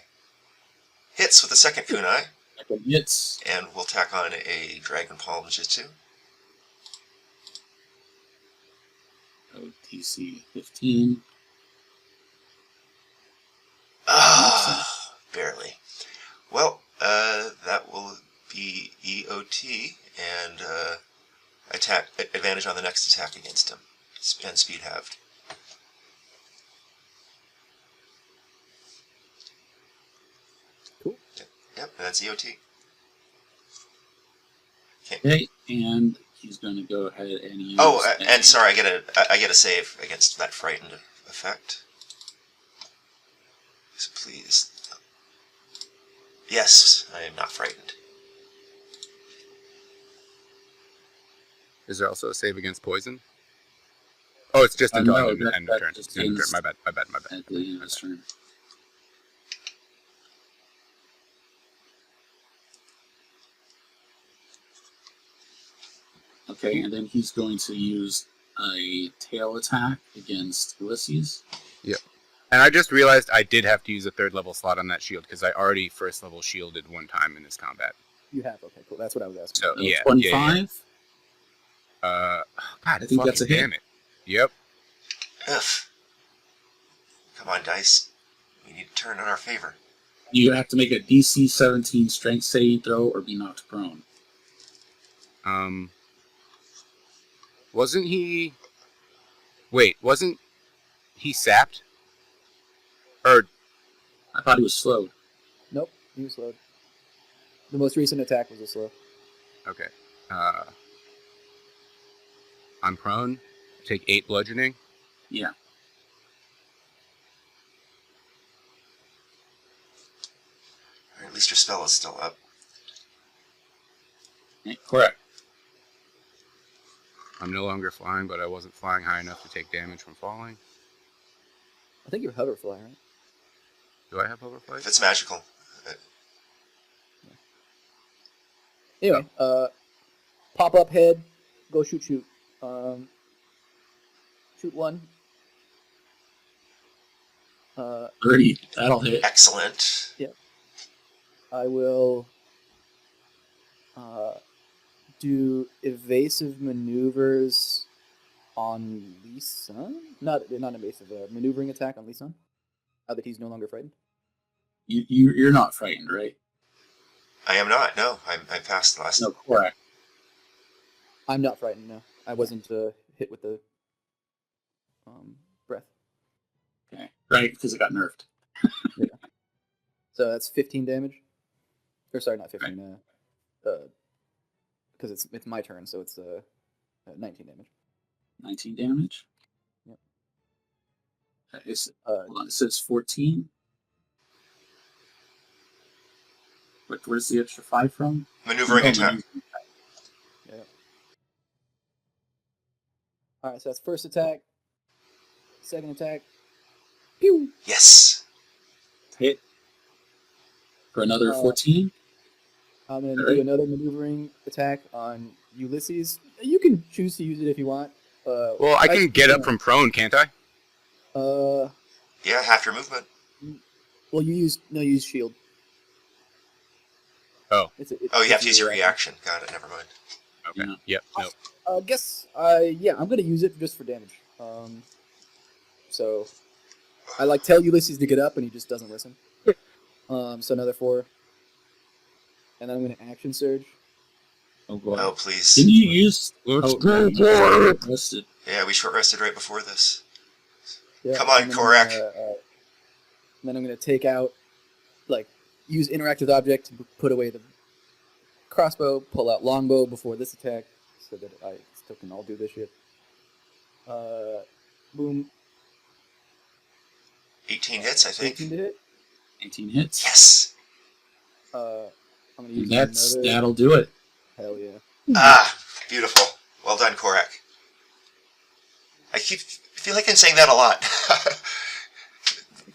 [SPEAKER 2] Hits with the second kunai.
[SPEAKER 3] Second hits.
[SPEAKER 2] And we'll tack on a Dragon Palm Jitsu.
[SPEAKER 3] DC 15.
[SPEAKER 2] Barely. Well, that will be EOT and attack advantage on the next attack against him, and speed halved.
[SPEAKER 4] Cool.
[SPEAKER 2] Yep, and that's EOT.
[SPEAKER 3] Okay, and he's going to go ahead and use.
[SPEAKER 2] Oh, and sorry, I get a save against that frightened effect. So please. Yes, I am not frightened.
[SPEAKER 1] Is there also a save against poison? Oh, it's just until
[SPEAKER 3] No,
[SPEAKER 1] end of
[SPEAKER 3] that
[SPEAKER 1] turn.
[SPEAKER 3] just
[SPEAKER 1] End of turn.
[SPEAKER 3] ends
[SPEAKER 1] My bad.
[SPEAKER 3] at the end of his turn. Okay, and then he's going to use a tail attack against Ulysses.
[SPEAKER 1] Yep. And I just realized I did have to use a 3rd level slot on that shield because I already 1st level shielded one time in this combat.
[SPEAKER 4] You have, okay, cool. That's what I was asking.
[SPEAKER 1] So yeah,
[SPEAKER 3] 25.
[SPEAKER 1] God,
[SPEAKER 3] I think that's a hit.
[SPEAKER 1] Damn it. Yep.
[SPEAKER 2] Ugh. Come on, dice. We need to turn in our favor.
[SPEAKER 3] You have to make a DC 17 strength saving throw or be knocked prone.
[SPEAKER 1] Wasn't he? Wait, wasn't he sapped? Or
[SPEAKER 3] I thought he was slowed.
[SPEAKER 4] Nope, he was slowed. The most recent attack was a slow.
[SPEAKER 1] okay. I'm prone. Take 8 bludgeoning.
[SPEAKER 3] Yeah.
[SPEAKER 2] Or at least your spell is still up.
[SPEAKER 3] Yeah, correct.
[SPEAKER 1] I'm no longer flying, but I wasn't flying high enough to take damage from falling.
[SPEAKER 4] I think you're hoverfly, right?
[SPEAKER 1] Do I have hoverflight?
[SPEAKER 2] If it's magical.
[SPEAKER 4] Anyway, pop up head, go shoot. Shoot one.
[SPEAKER 3] 30. That'll hit.
[SPEAKER 2] Excellent.
[SPEAKER 4] I will do evasive maneuvers on Lee-Sun? Not evasive, maneuvering attack on Lee-Sun. Now that he's no longer frightened.
[SPEAKER 3] You're not frightened, right?
[SPEAKER 2] I am not. No, I passed the last.
[SPEAKER 3] No, correct.
[SPEAKER 4] I'm not frightened, no. I wasn't hit with the breath.
[SPEAKER 3] Okay. Right, because it got nerfed.
[SPEAKER 4] Yeah. So that's 15 damage. Or sorry, not 15. Because it's my turn, so it's 19 damage.
[SPEAKER 3] 19 damage?
[SPEAKER 4] Yep.
[SPEAKER 3] Hold on, it says 14. Where's the extra 5 from?
[SPEAKER 2] Maneuvering attack.
[SPEAKER 4] Yeah. Alright, so that's first attack. Second attack. Pew!
[SPEAKER 2] Yes.
[SPEAKER 3] Hit. For another 14?
[SPEAKER 4] I'm going to do another maneuvering attack on Ulysses. You can choose to use it if you want.
[SPEAKER 1] Well, I can get up from prone, can't I?
[SPEAKER 2] Yeah, half your movement.
[SPEAKER 4] Well, you use shield.
[SPEAKER 1] Oh.
[SPEAKER 2] You have to use your reaction. Got it. Never mind.
[SPEAKER 1] Okay.
[SPEAKER 3] Yeah.
[SPEAKER 1] Yep. Nope.
[SPEAKER 4] I guess, I'm going to use it just for damage. So, I tell Ulysses to get up, and he just doesn't listen. So another 4. And then I'm going to action surge.
[SPEAKER 3] Oh, boy.
[SPEAKER 2] Oh, please.
[SPEAKER 3] Didn't you use...
[SPEAKER 1] Let's go for it!
[SPEAKER 3] Listed.
[SPEAKER 2] Yeah, we short rested right before this.
[SPEAKER 4] Yeah,
[SPEAKER 2] Come on, Korak.
[SPEAKER 4] Then I'm going to take out, use interact with object to put away the crossbow, pull out longbow before this attack, so that I still can all do this shit. Boom.
[SPEAKER 2] 18 hits, I think.
[SPEAKER 4] 18 to hit.
[SPEAKER 3] 18 hits.
[SPEAKER 2] Yes.
[SPEAKER 4] I'm gonna use
[SPEAKER 3] That'll do it.
[SPEAKER 4] Hell yeah.
[SPEAKER 2] Ah, beautiful. Well done, Korak. I feel like I'm saying that a lot.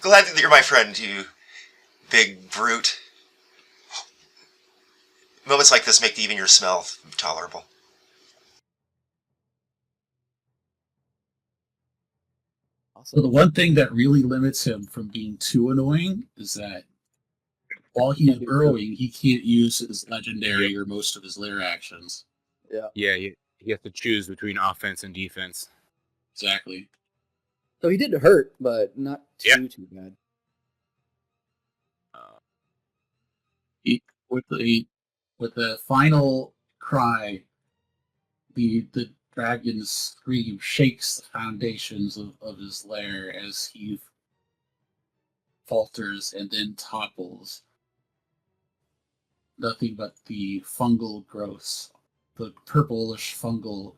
[SPEAKER 2] Glad that you're my friend, you big brute. Moments like this make even your smell tolerable.
[SPEAKER 3] So the one thing that really limits him from being too annoying is that while he's burrowing, he can't use his legendary or most of his lair actions.
[SPEAKER 4] Yeah.
[SPEAKER 1] Yeah, he has to choose between offense and defense.
[SPEAKER 3] Exactly.
[SPEAKER 4] So he did hurt, but not too bad.
[SPEAKER 3] With the final cry, the dragon's scream shakes the foundations of his lair as he falters and then topples. Nothing but the fungal growths, the purplish fungal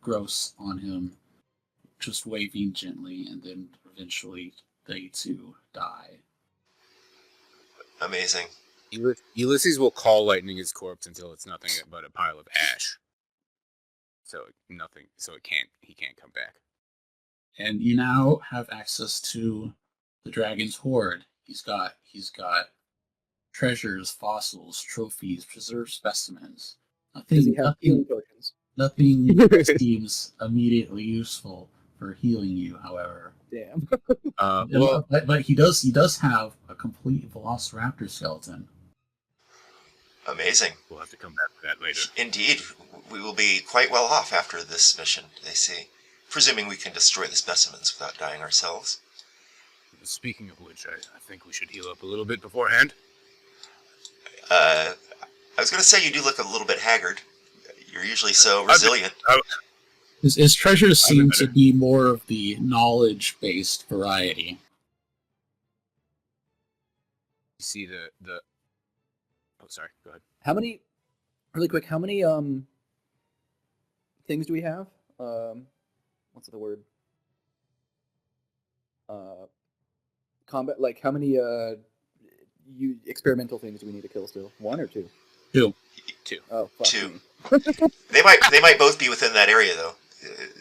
[SPEAKER 3] growths on him, just waving gently, and then eventually they too die.
[SPEAKER 2] Amazing.
[SPEAKER 1] Ulysses will call lightning his corpse until it's nothing but a pile of ash. so nothing. So he can't come back.
[SPEAKER 3] And you now have access to the dragon's hoard. He's got treasures, fossils, trophies, preserved specimens.
[SPEAKER 4] Does he have healing potions?
[SPEAKER 3] Nothing seems immediately useful for healing you, however.
[SPEAKER 4] Damn.
[SPEAKER 3] But he does have a complete Velociraptor skeleton.
[SPEAKER 2] Amazing.
[SPEAKER 1] We'll have to come back to that later.
[SPEAKER 2] Indeed, we will be quite well off after this mission, they say. Presuming we can destroy the specimens without dying ourselves.
[SPEAKER 1] Speaking of which, I think we should heal up a little bit beforehand.
[SPEAKER 2] I was going to say you do look a little bit haggard. You're usually so resilient.
[SPEAKER 3] His treasures seem to be more of the knowledge-based variety.
[SPEAKER 1] You see the. Oh, sorry. Go ahead.
[SPEAKER 4] How many things do we have? What's the word? Combat. Like how many experimental things do we need to kill still? 1 or 2?
[SPEAKER 3] 2.
[SPEAKER 4] Oh, fuck
[SPEAKER 2] 2.
[SPEAKER 4] me.
[SPEAKER 2] They might both be within that area though,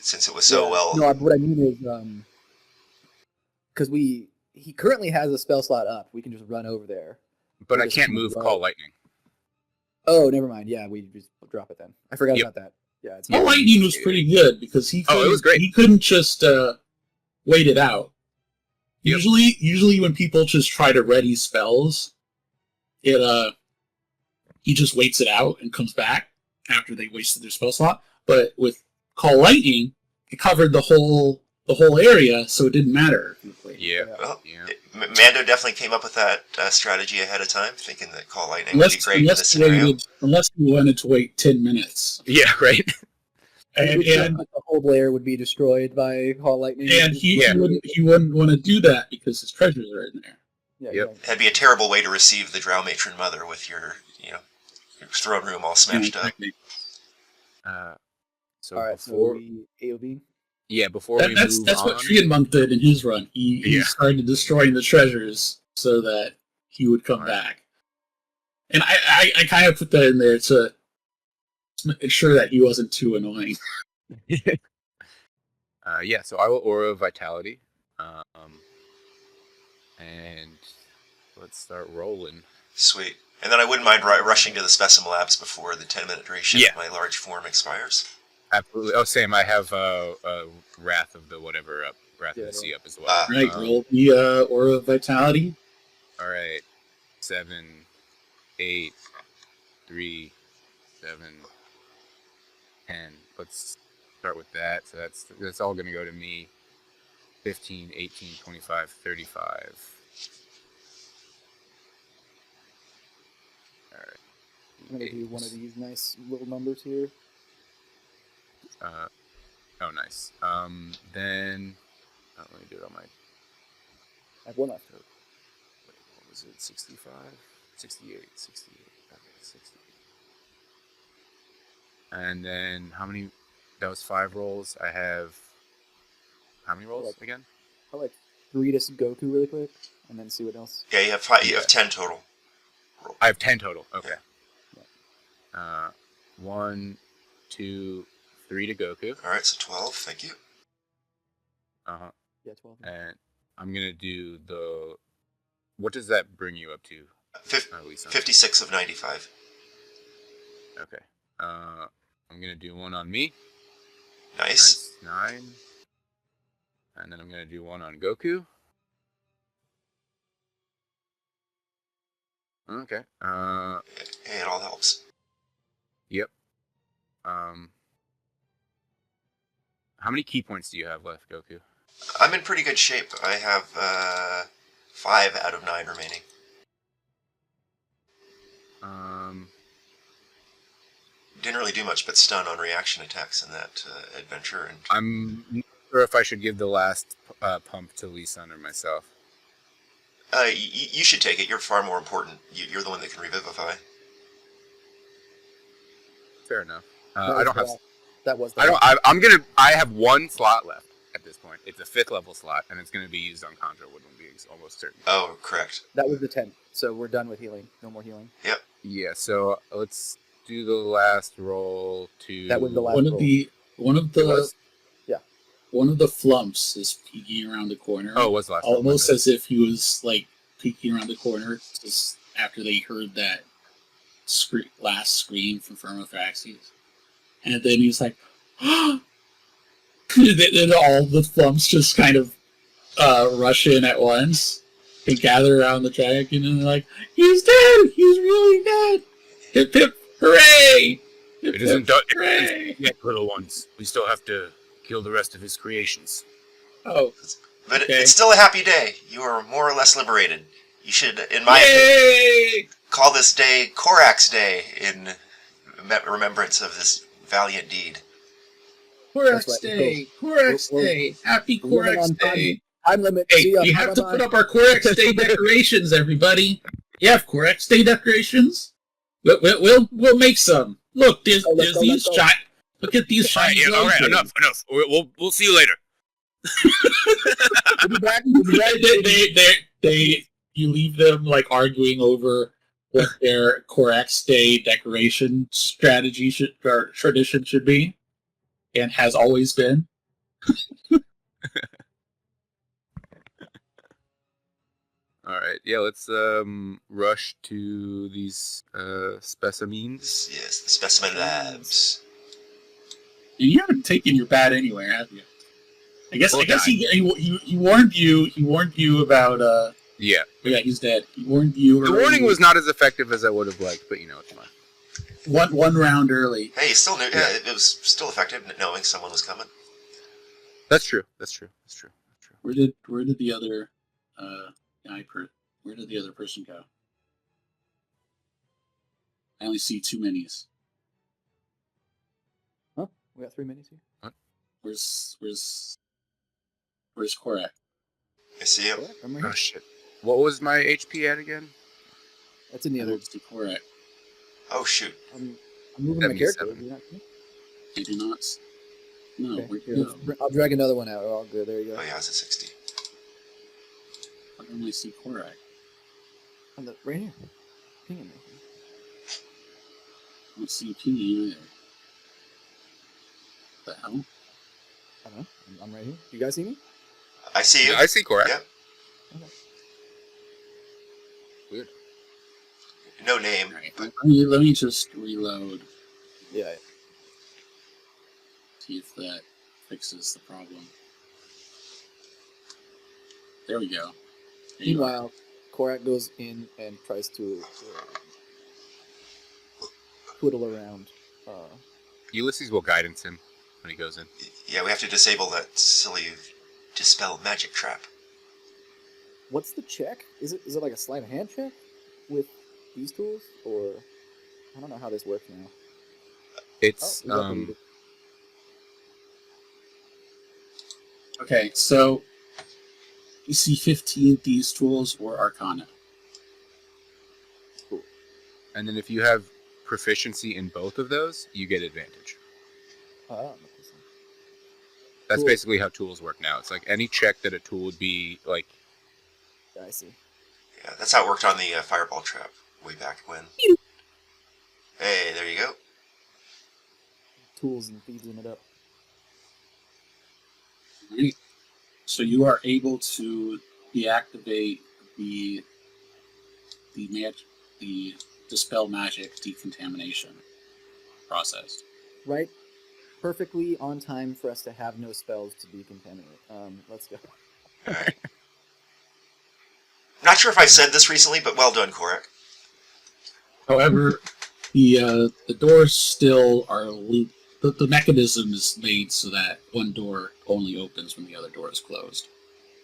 [SPEAKER 2] since it was so well.
[SPEAKER 4] No, what I mean is, because he currently has a spell slot up, we can just run over there.
[SPEAKER 1] But I can't move Call Lightning.
[SPEAKER 4] Oh, never mind. Yeah, we just drop it then. I forgot about that. Yeah, it's
[SPEAKER 3] Call Lightning was pretty good because he
[SPEAKER 1] it was great.
[SPEAKER 3] He couldn't just wait it out. Yep. Usually when people just try to ready spells, he just waits it out and comes back after they wasted their spell slot. But with Call Lightning, it covered the whole area, so it didn't matter.
[SPEAKER 1] Yeah.
[SPEAKER 2] Well, Mando definitely came up with that strategy ahead of time, thinking that Call Lightning would be great in this scenario.
[SPEAKER 3] Unless you wanted to wait 10 minutes.
[SPEAKER 1] Yeah, right.
[SPEAKER 4] and the whole lair would be destroyed by Call Lightning.
[SPEAKER 3] And he wouldn't want to do that because his treasures are in there.
[SPEAKER 4] Yeah,
[SPEAKER 1] yep.
[SPEAKER 2] That'd be a terrible way to receive the Drow Matron Mother with your throne room all smashed up.
[SPEAKER 1] So
[SPEAKER 4] all right,
[SPEAKER 1] before
[SPEAKER 4] AOB.
[SPEAKER 1] Yeah, before
[SPEAKER 3] that's what Tree and Monk did in his run. He started destroying the treasures so that he would come back. And I kind of put that in there to make sure that he wasn't too annoying.
[SPEAKER 1] So I will Aura of Vitality. And let's start rolling.
[SPEAKER 2] Sweet. And then I wouldn't mind rushing to the Specimen Labs before the 10-minute duration of my large form expires.
[SPEAKER 1] Absolutely. Oh, Sam, I have Wrath of the whatever up, Wrath of the Sea up as well.
[SPEAKER 3] Right, roll the Aura of Vitality.
[SPEAKER 1] All right, 7, 8, 3, 7, 10. Let's start with that. So that's all going to go to me. 15, 18, 25, 35. All right.
[SPEAKER 4] I'm going to do one of these nice little numbers here.
[SPEAKER 1] Nice. Then let me do it on my.
[SPEAKER 4] I have one left.
[SPEAKER 1] Wait, what was it? 65, 68, 68. Okay, 68. And then how many? That was 5 rolls. I have. How many rolls again?
[SPEAKER 4] I'll 3 to Goku really quick, and then see what else.
[SPEAKER 2] Yeah, you have 5. You have 10 total.
[SPEAKER 1] I have 10 total. Okay. Yeah. 1, 2, 3 to Goku.
[SPEAKER 2] All right, so 12. Thank you.
[SPEAKER 4] Yeah, 12.
[SPEAKER 1] And I'm gonna do the. What does that bring you up to?
[SPEAKER 2] 56 of 95.
[SPEAKER 1] Okay. I'm gonna do one on me.
[SPEAKER 2] Nice.
[SPEAKER 1] 9. And then I'm gonna do one on Goku. Okay.
[SPEAKER 2] Hey, it all helps.
[SPEAKER 1] Yep. How many key points do you have left, Goku?
[SPEAKER 2] I'm in pretty good shape. I have 5 out of 9 remaining. Didn't really do much but stun on reaction attacks in that adventure. And
[SPEAKER 1] I'm not sure if I should give the last pump to Lee-san or myself.
[SPEAKER 2] You should take it. You're far more important. You're the one that can revivify.
[SPEAKER 1] Fair enough. I don't have.
[SPEAKER 4] That was.
[SPEAKER 1] I have 1 slot left at this point. It's a 5th level slot, and it's going to be used on Conjure Wood. Will be almost certain.
[SPEAKER 2] Oh, correct.
[SPEAKER 4] That was the 10th. So we're done with healing. No more healing.
[SPEAKER 2] Yep.
[SPEAKER 1] Yeah. So let's do the last roll to.
[SPEAKER 4] That was the last
[SPEAKER 3] one
[SPEAKER 4] roll.
[SPEAKER 3] of the One of
[SPEAKER 1] It
[SPEAKER 3] the
[SPEAKER 1] was?
[SPEAKER 3] one of the flumps is peeking around the corner.
[SPEAKER 1] Oh, it was last time.
[SPEAKER 3] Almost as if he was like peeking around the corner just after they heard that last scream from Thermothraxes. And then he's like, then all the flumps just kind of rush in at once and gather around the dragon, and they're like, he's dead! He's really dead! Hip hip hooray! Hip,
[SPEAKER 1] It isn't done
[SPEAKER 3] hooray!
[SPEAKER 1] yet, little ones. We still have to kill the rest of his creations.
[SPEAKER 3] Oh,
[SPEAKER 2] But
[SPEAKER 3] okay.
[SPEAKER 2] it's still a happy day. You are more or less liberated. You should, in my opinion, call this day Korak's Day in remembrance of this valiant deed.
[SPEAKER 3] Korak's
[SPEAKER 4] That's right.
[SPEAKER 3] Day! Korak's
[SPEAKER 4] We're-
[SPEAKER 3] Day! Happy
[SPEAKER 4] we're living
[SPEAKER 3] Korak's
[SPEAKER 4] on time.
[SPEAKER 3] Day!
[SPEAKER 4] Time limit.
[SPEAKER 3] Hey,
[SPEAKER 4] See ya.
[SPEAKER 3] we have to
[SPEAKER 4] Bye-bye.
[SPEAKER 3] put up our Korak's Day decorations, everybody. You have Korak's Day decorations? We'll make some. Look, there's
[SPEAKER 4] Let's go,
[SPEAKER 3] these
[SPEAKER 4] let's go.
[SPEAKER 3] Look at these
[SPEAKER 1] All right,
[SPEAKER 3] shiny
[SPEAKER 1] all right,
[SPEAKER 3] logos.
[SPEAKER 1] enough. We'll see you later.
[SPEAKER 4] We'll be back. We'll be back.
[SPEAKER 3] You leave them like arguing over what their Korak's Day decoration strategy or tradition should be, and has always been.
[SPEAKER 1] All right, yeah, let's rush to these specimens.
[SPEAKER 2] Yes, the Specimen Labs.
[SPEAKER 3] You haven't taken your bat anywhere, have you? I guess
[SPEAKER 1] Well,
[SPEAKER 3] he warned you. He warned you about.
[SPEAKER 1] Yeah,
[SPEAKER 3] Yeah, he's dead. He warned you.
[SPEAKER 1] the warning was not as effective as I would have liked, but you know, it's fine.
[SPEAKER 3] one round early.
[SPEAKER 2] Hey, you still knew. Yeah, it was still effective knowing someone was coming.
[SPEAKER 1] That's true.
[SPEAKER 3] Where did the other guy where did the other person go? I only see 2 minis.
[SPEAKER 4] Huh? We got 3 minutes here.
[SPEAKER 3] Where's Korak?
[SPEAKER 2] I see you.
[SPEAKER 4] Correct. I'm right
[SPEAKER 1] Oh
[SPEAKER 4] here.
[SPEAKER 1] shit! What was my HP at again?
[SPEAKER 4] That's in the other.
[SPEAKER 3] Where's the Korak?
[SPEAKER 2] Oh shoot.
[SPEAKER 4] I'm moving my character.
[SPEAKER 1] 77.
[SPEAKER 4] Do you not see?
[SPEAKER 3] I do not. No,
[SPEAKER 4] Okay,
[SPEAKER 3] where'd
[SPEAKER 4] here,
[SPEAKER 3] you
[SPEAKER 4] let's
[SPEAKER 3] go?
[SPEAKER 4] I'll drag another one out. Oh, good. There you go.
[SPEAKER 2] Oh yeah, I was at 60.
[SPEAKER 3] I don't really see Korak.
[SPEAKER 4] Right here. Pinging me.
[SPEAKER 3] I don't see Pini either. What the hell?
[SPEAKER 4] I don't know. I'm right here. You guys see me?
[SPEAKER 2] I see you.
[SPEAKER 1] I see Korak.
[SPEAKER 2] Yep.
[SPEAKER 1] Weird.
[SPEAKER 2] No name.
[SPEAKER 3] Alright,
[SPEAKER 2] But
[SPEAKER 3] let me just reload.
[SPEAKER 4] Yeah.
[SPEAKER 3] See if that fixes the problem. There we go. There you are.
[SPEAKER 4] Meanwhile, Korak goes in and tries to twiddle around.
[SPEAKER 1] Ulysses will guidance him when he goes in.
[SPEAKER 2] yeah, we have to disable that silly dispel magic trap.
[SPEAKER 4] What's the check? Is it like a sleight of hand check with these tools, or I don't know how this works now.
[SPEAKER 1] It's
[SPEAKER 4] we got the-
[SPEAKER 3] Okay, so DC 15 Thieves Tools or Arcana.
[SPEAKER 1] and then if you have proficiency in both of those, you get advantage.
[SPEAKER 4] I don't know this one.
[SPEAKER 1] That's
[SPEAKER 4] Cool.
[SPEAKER 1] basically how tools work now. It's like any check that a tool would be like.
[SPEAKER 4] Yeah, I see.
[SPEAKER 2] Yeah, that's how it worked on the fireball trap way back when. Hey, there you go.
[SPEAKER 4] Tools and feeding it up.
[SPEAKER 3] Right. So you are able to deactivate the dispel magic decontamination process.
[SPEAKER 4] Right? Perfectly on time for us to have no spells to decontaminate. Let's go.
[SPEAKER 2] Alright. Not sure if I've said this recently, but well done, Korak.
[SPEAKER 3] However, the doors still are linked. The mechanism is made so that one door only opens when the other door is closed.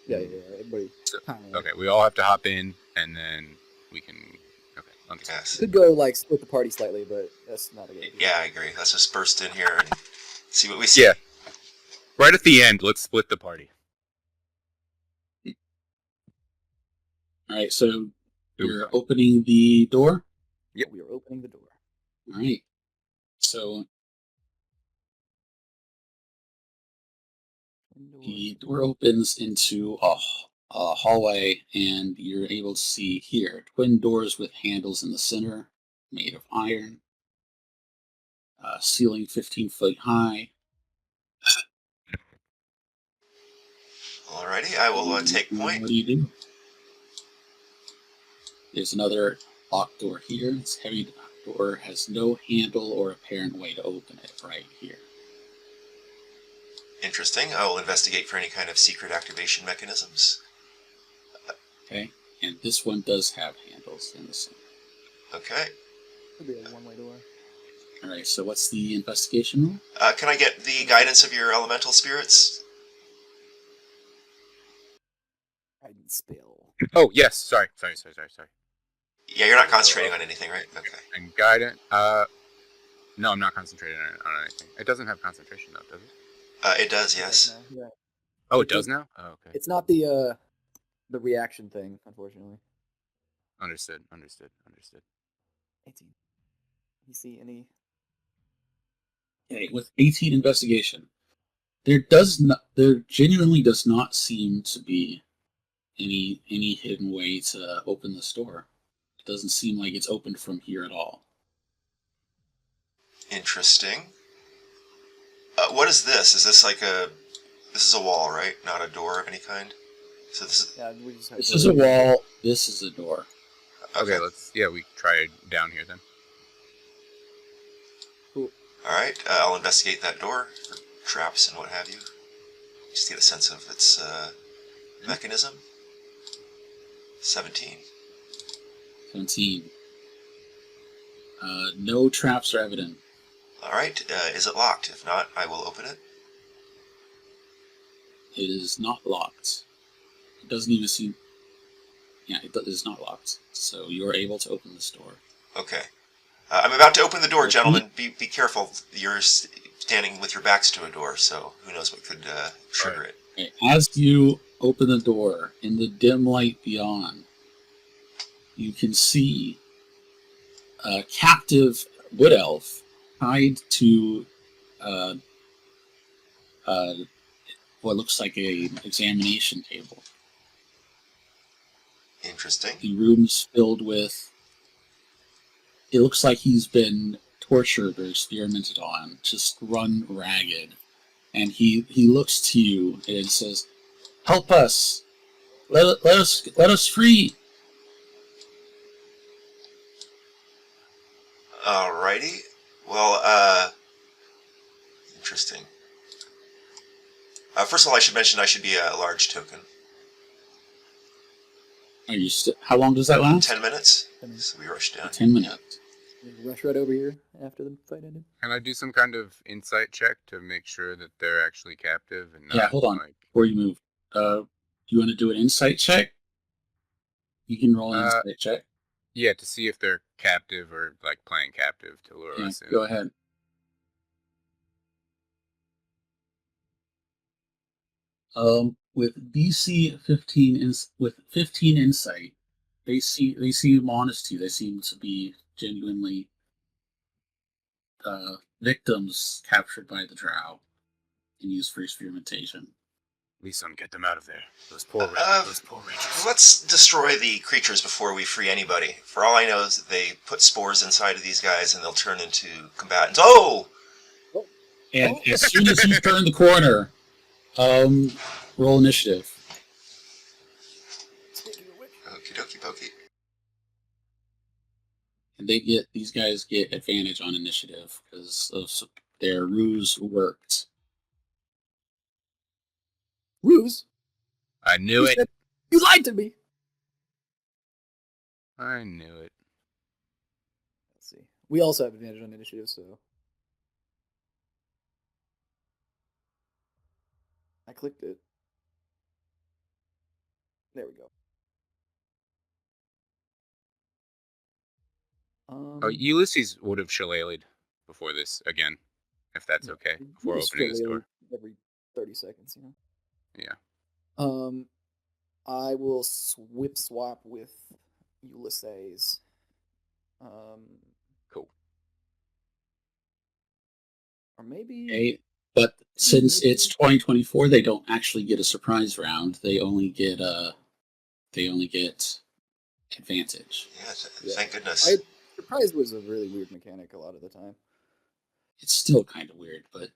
[SPEAKER 4] Yeah. Everybody.
[SPEAKER 1] So-
[SPEAKER 4] Kinda.
[SPEAKER 1] Okay, we all have to hop in, and then we can. Okay, understand.
[SPEAKER 2] Yes.
[SPEAKER 4] Could go like split the party slightly, but that's not a good idea.
[SPEAKER 2] Yeah, I agree. Let's just burst in here and see what we see.
[SPEAKER 1] Yeah. Right at the end, let's split the party.
[SPEAKER 3] All right, so you're opening the door.
[SPEAKER 1] Yep.
[SPEAKER 4] We are opening the door.
[SPEAKER 3] All right. So the door opens into a hallway, and you're able to see here twin doors with handles in the center, made of iron. Ceiling 15 foot high.
[SPEAKER 2] Alrighty, I will take point.
[SPEAKER 3] What do you do? There's another locked door here. This heavy door has no handle or apparent way to open it right here.
[SPEAKER 2] Interesting. I will investigate for any kind of secret activation mechanisms.
[SPEAKER 3] Okay, and this one does have handles in the center.
[SPEAKER 2] Okay.
[SPEAKER 4] Could be a one-way door.
[SPEAKER 3] All right, so what's the investigation roll?
[SPEAKER 2] Can I get the guidance of your elemental spirits?
[SPEAKER 4] Guidance spell.
[SPEAKER 1] Oh yes, sorry.
[SPEAKER 2] Yeah, you're not concentrating on anything, right? Okay.
[SPEAKER 1] And guidance. No, I'm not concentrating on anything. It doesn't have concentration though, does it?
[SPEAKER 2] It does, yes.
[SPEAKER 4] Yeah.
[SPEAKER 1] Oh, it does now. Oh, okay.
[SPEAKER 4] It's not the reaction thing, unfortunately.
[SPEAKER 1] Understood.
[SPEAKER 4] 18. You see any?
[SPEAKER 3] Okay, with 18 investigation, there genuinely does not seem to be any hidden way to open this door. It doesn't seem like it's opened from here at all.
[SPEAKER 2] Interesting. What is this? Is this like this is a wall, right? Not a door of any kind? So this is...
[SPEAKER 4] Yeah, we just have
[SPEAKER 3] This is a wall. This is a door.
[SPEAKER 1] Okay, we try it down here then.
[SPEAKER 4] Cool.
[SPEAKER 2] Alright, I'll investigate that door for traps and what have you. Just get a sense of its mechanism. 17.
[SPEAKER 3] 17. No traps are evident.
[SPEAKER 2] Alright, is it locked? If not, I will open it.
[SPEAKER 3] It is not locked. It doesn't even seem... Yeah, it is not locked. So you are able to open this door.
[SPEAKER 2] Okay. I'm about to open the door, gentlemen. Be careful. You're standing with your backs to a door, so who knows what could trigger it.
[SPEAKER 3] Okay. As you open the door, in the dim light beyond, you can see a captive wood elf tied to what looks like an examination table.
[SPEAKER 2] Interesting.
[SPEAKER 3] The room's filled with... It looks like he's been tortured or experimented on, just run ragged. And he looks to you and says, "Help us! Let us free!"
[SPEAKER 2] Alrighty. Well, interesting. First of all, I should mention I should be a large token.
[SPEAKER 3] Are you how long does that last?
[SPEAKER 2] 10 minutes.
[SPEAKER 4] 10 minutes.
[SPEAKER 2] So we rush down.
[SPEAKER 3] 10 minutes.
[SPEAKER 4] We rush right over here after the fight ended.
[SPEAKER 1] Can I do some kind of insight check to make sure that they're actually captive and not,
[SPEAKER 3] Yeah, hold on. Before you move, do you want to do an insight check? You can roll an insight check.
[SPEAKER 1] Yeah, to see if they're captive or like playing captive to lure us in.
[SPEAKER 3] Go ahead. With DC 15 with 15 insight, they seem honest to you. They seem to be genuinely victims captured by the drow and used for experimentation.
[SPEAKER 1] Leeson, get them out of there. Those poor wretches.
[SPEAKER 2] Let's destroy the creatures before we free anybody. For all I know is that they put spores inside of these guys and they'll turn into combatants. Oh!
[SPEAKER 3] And as soon as you turn the corner, roll initiative.
[SPEAKER 2] Okie dokie pokey.
[SPEAKER 3] And these guys get advantage on initiative because of their ruse worked.
[SPEAKER 4] Ruse?
[SPEAKER 1] I knew it.
[SPEAKER 4] You lied to me.
[SPEAKER 1] I knew it.
[SPEAKER 4] Let's see. We also have advantage on initiative, so I clicked it. There we go.
[SPEAKER 1] Ulysses would have shillelied before this again, if that's okay, before opening this door.
[SPEAKER 4] Every 30 seconds, you know.
[SPEAKER 1] Yeah.
[SPEAKER 4] I will whip swap with Ulysses.
[SPEAKER 1] Cool.
[SPEAKER 4] Or maybe.
[SPEAKER 3] Okay, but since it's 2024, they don't actually get a surprise round. They only get advantage.
[SPEAKER 2] Yeah, thank goodness.
[SPEAKER 4] Surprise was a really weird mechanic a lot of the time.
[SPEAKER 3] It's still kind of weird, but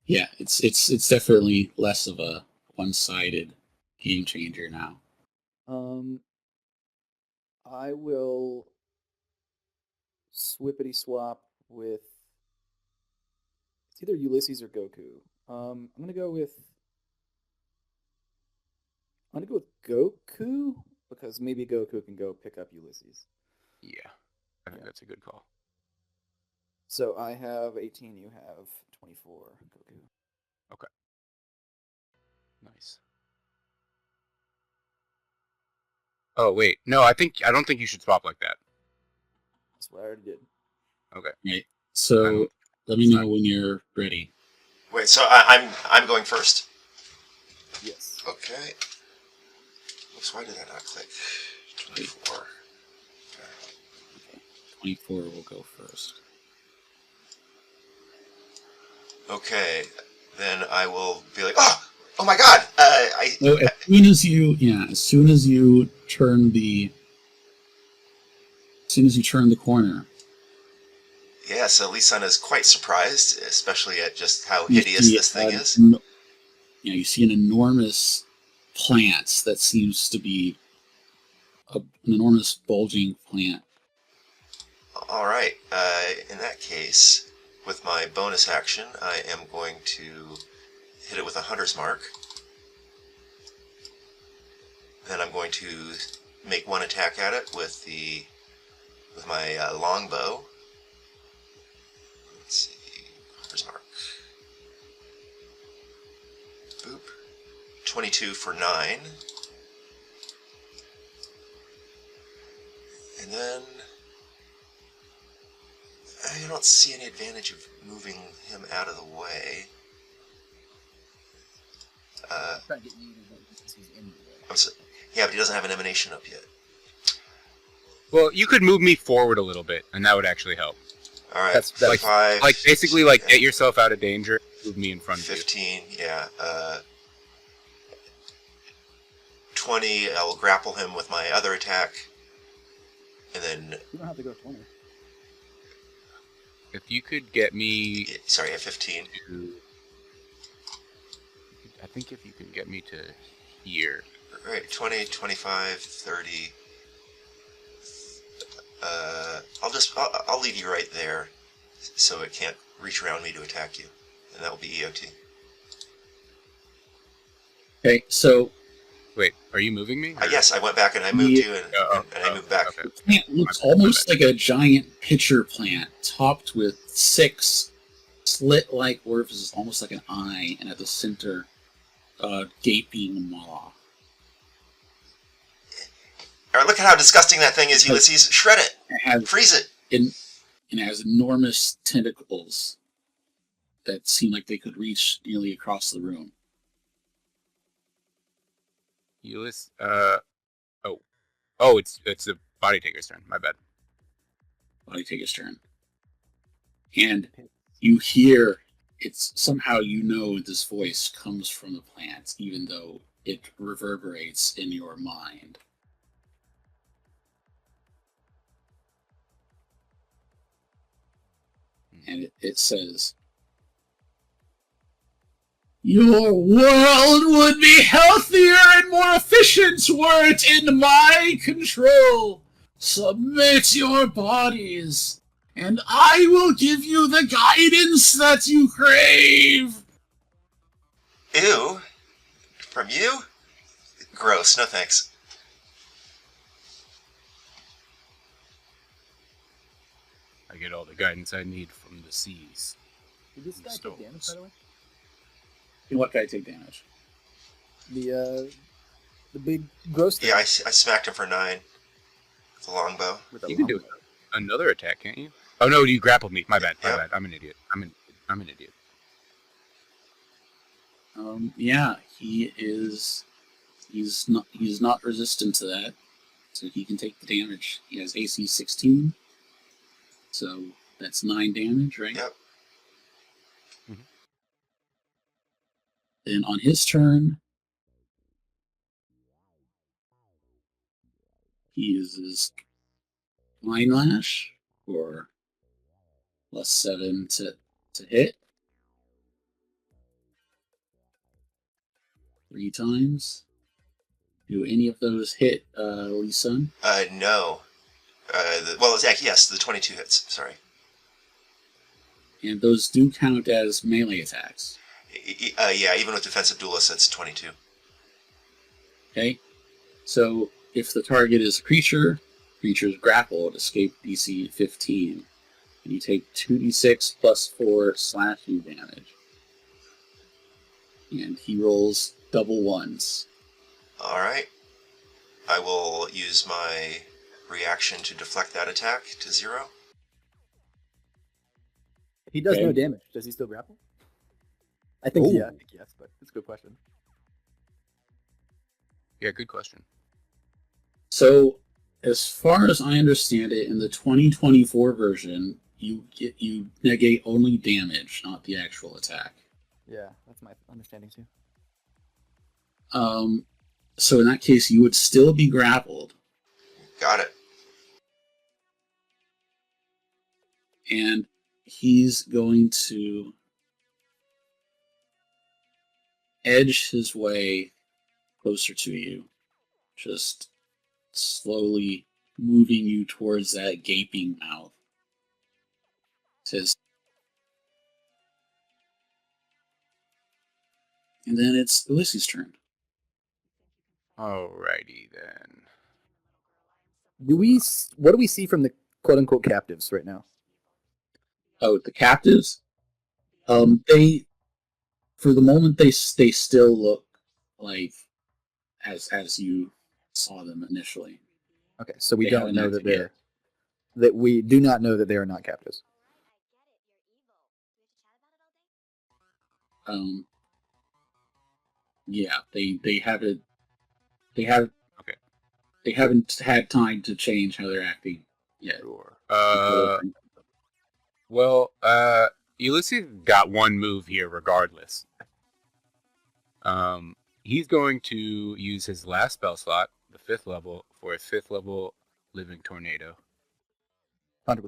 [SPEAKER 3] yeah, it's definitely less of a one-sided game changer now.
[SPEAKER 4] I will swippity swap with. It's either Ulysses or Goku. I'm gonna go with Goku because maybe Goku can go pick up Ulysses.
[SPEAKER 1] Yeah, I think that's a good call.
[SPEAKER 4] So I have 18. You have 24. Goku.
[SPEAKER 1] Okay. Nice. Oh wait, no, I don't think you should swap like that.
[SPEAKER 4] That's what I already did.
[SPEAKER 1] Okay.
[SPEAKER 3] Right. So let me know when you're ready.
[SPEAKER 2] Wait, so I'm going first?
[SPEAKER 4] Yes.
[SPEAKER 2] Okay. Oops, why did that not click? 24.
[SPEAKER 3] Okay. 24 will go first.
[SPEAKER 2] Okay, then I will be like, oh my God!
[SPEAKER 3] So as soon as you turn the corner.
[SPEAKER 2] Yeah, so Lee-san is quite surprised, especially at just how hideous this thing is.
[SPEAKER 3] You see an enormous plant that seems to be an enormous bulging plant.
[SPEAKER 2] All right, in that case, with my bonus action, I am going to hit it with a Hunter's Mark. Then I'm going to make one attack at it with my longbow. Let's see, Hunter's Mark. Boop. 22 for 9. And then I don't see any advantage of moving him out of the way. Yeah, but he doesn't have an emanation up yet.
[SPEAKER 1] Well, you could move me forward a little bit, and that would actually help.
[SPEAKER 2] All right,
[SPEAKER 4] That's
[SPEAKER 2] 5,
[SPEAKER 1] like basically, like get yourself out of danger. Move me in front of you.
[SPEAKER 2] 15, yeah. 20. I will grapple him with my other attack, and then.
[SPEAKER 4] You don't have to go 20.
[SPEAKER 1] If you could get me.
[SPEAKER 2] Sorry, at 15.
[SPEAKER 1] I think if you can get me to here.
[SPEAKER 2] Right, 20, 25, 30. I'll leave you right there, so it can't reach around me to attack you, and that will be EOT.
[SPEAKER 3] Okay, so
[SPEAKER 1] wait, are you moving me?
[SPEAKER 2] Yes, I went back and I moved you, and I moved back.
[SPEAKER 1] Okay.
[SPEAKER 3] the plant looks almost like a giant pitcher plant, topped with 6 slit-like orifices, almost like an eye, and at the center, a gaping maw.
[SPEAKER 2] All right, look at how disgusting that thing is, Ulysses. Shred it. Freeze it.
[SPEAKER 3] And it has enormous tentacles that seem like they could reach nearly across the room.
[SPEAKER 1] Ulysses. Oh, it's the body taker's turn. My bad.
[SPEAKER 3] Body Taker's turn. And you hear, it's somehow you know this voice comes from the plant, even though it reverberates in your mind. And it says, "Your world would be healthier and more efficient were it in my control. Submit your bodies, and I will give you the guidance that you crave."
[SPEAKER 2] Ew. From you? Gross. No thanks.
[SPEAKER 1] I get all the guidance I need from the seas.
[SPEAKER 4] Did this guy take damage, by the way?
[SPEAKER 3] And what guy take damage?
[SPEAKER 4] The big gross thing.
[SPEAKER 2] Yeah, I smacked him for 9 with the longbow.
[SPEAKER 1] You can do another attack, can't you? Oh no, you grappled me. My bad.
[SPEAKER 2] Yep.
[SPEAKER 1] My bad. I'm an idiot. I'm an idiot.
[SPEAKER 3] Yeah, he's not resistant to that, so he can take the damage. He has AC 16, so that's 9 damage, right?
[SPEAKER 2] Yep.
[SPEAKER 1] Mm-hmm.
[SPEAKER 3] Then on his turn, he uses Line Lash for +7 to hit. 3 times. Do any of those hit Lisa?
[SPEAKER 2] No. Yes, the 22 hits. Sorry.
[SPEAKER 3] And those do count as melee attacks.
[SPEAKER 2] Yeah, even with defensive duelists, it's 22.
[SPEAKER 3] Okay? So, if the target is a creature, creature's grappled, escape DC 15. And you take 2d6 plus 4 slashing damage. And he rolls double ones.
[SPEAKER 2] Alright. I will use my reaction to deflect that attack to 0.
[SPEAKER 4] He does
[SPEAKER 3] Okay.
[SPEAKER 4] no damage. Does he still grapple? I think
[SPEAKER 3] Ooh.
[SPEAKER 4] yeah. I think yes, but it's a good question.
[SPEAKER 1] Yeah, good question.
[SPEAKER 3] So, as far as I understand it, in the 2024 version, you negate only damage, not the actual attack.
[SPEAKER 4] Yeah, that's my understanding too.
[SPEAKER 3] So in that case, you would still be grappled,
[SPEAKER 2] Got it.
[SPEAKER 3] and he's going to edge his way closer to you, just slowly moving you towards that gaping mouth. Says, and then it's Ulysses' turn.
[SPEAKER 1] Alrighty then.
[SPEAKER 4] What do we see from the quote unquote captives right now?
[SPEAKER 3] Oh, the captives. They, for the moment, they still look like as you saw them initially.
[SPEAKER 4] Okay, so we
[SPEAKER 3] They
[SPEAKER 4] don't
[SPEAKER 3] haven't
[SPEAKER 4] know that
[SPEAKER 3] acted yet.
[SPEAKER 4] we do not know that they are not captives.
[SPEAKER 3] Yeah, they haven't
[SPEAKER 1] Okay.
[SPEAKER 3] they haven't had time to change how they're acting yet.
[SPEAKER 1] Sure. Well, Ulysses got one move here regardless. He's going to use his last spell slot, the 5th level, for a 5th level living tornado. Under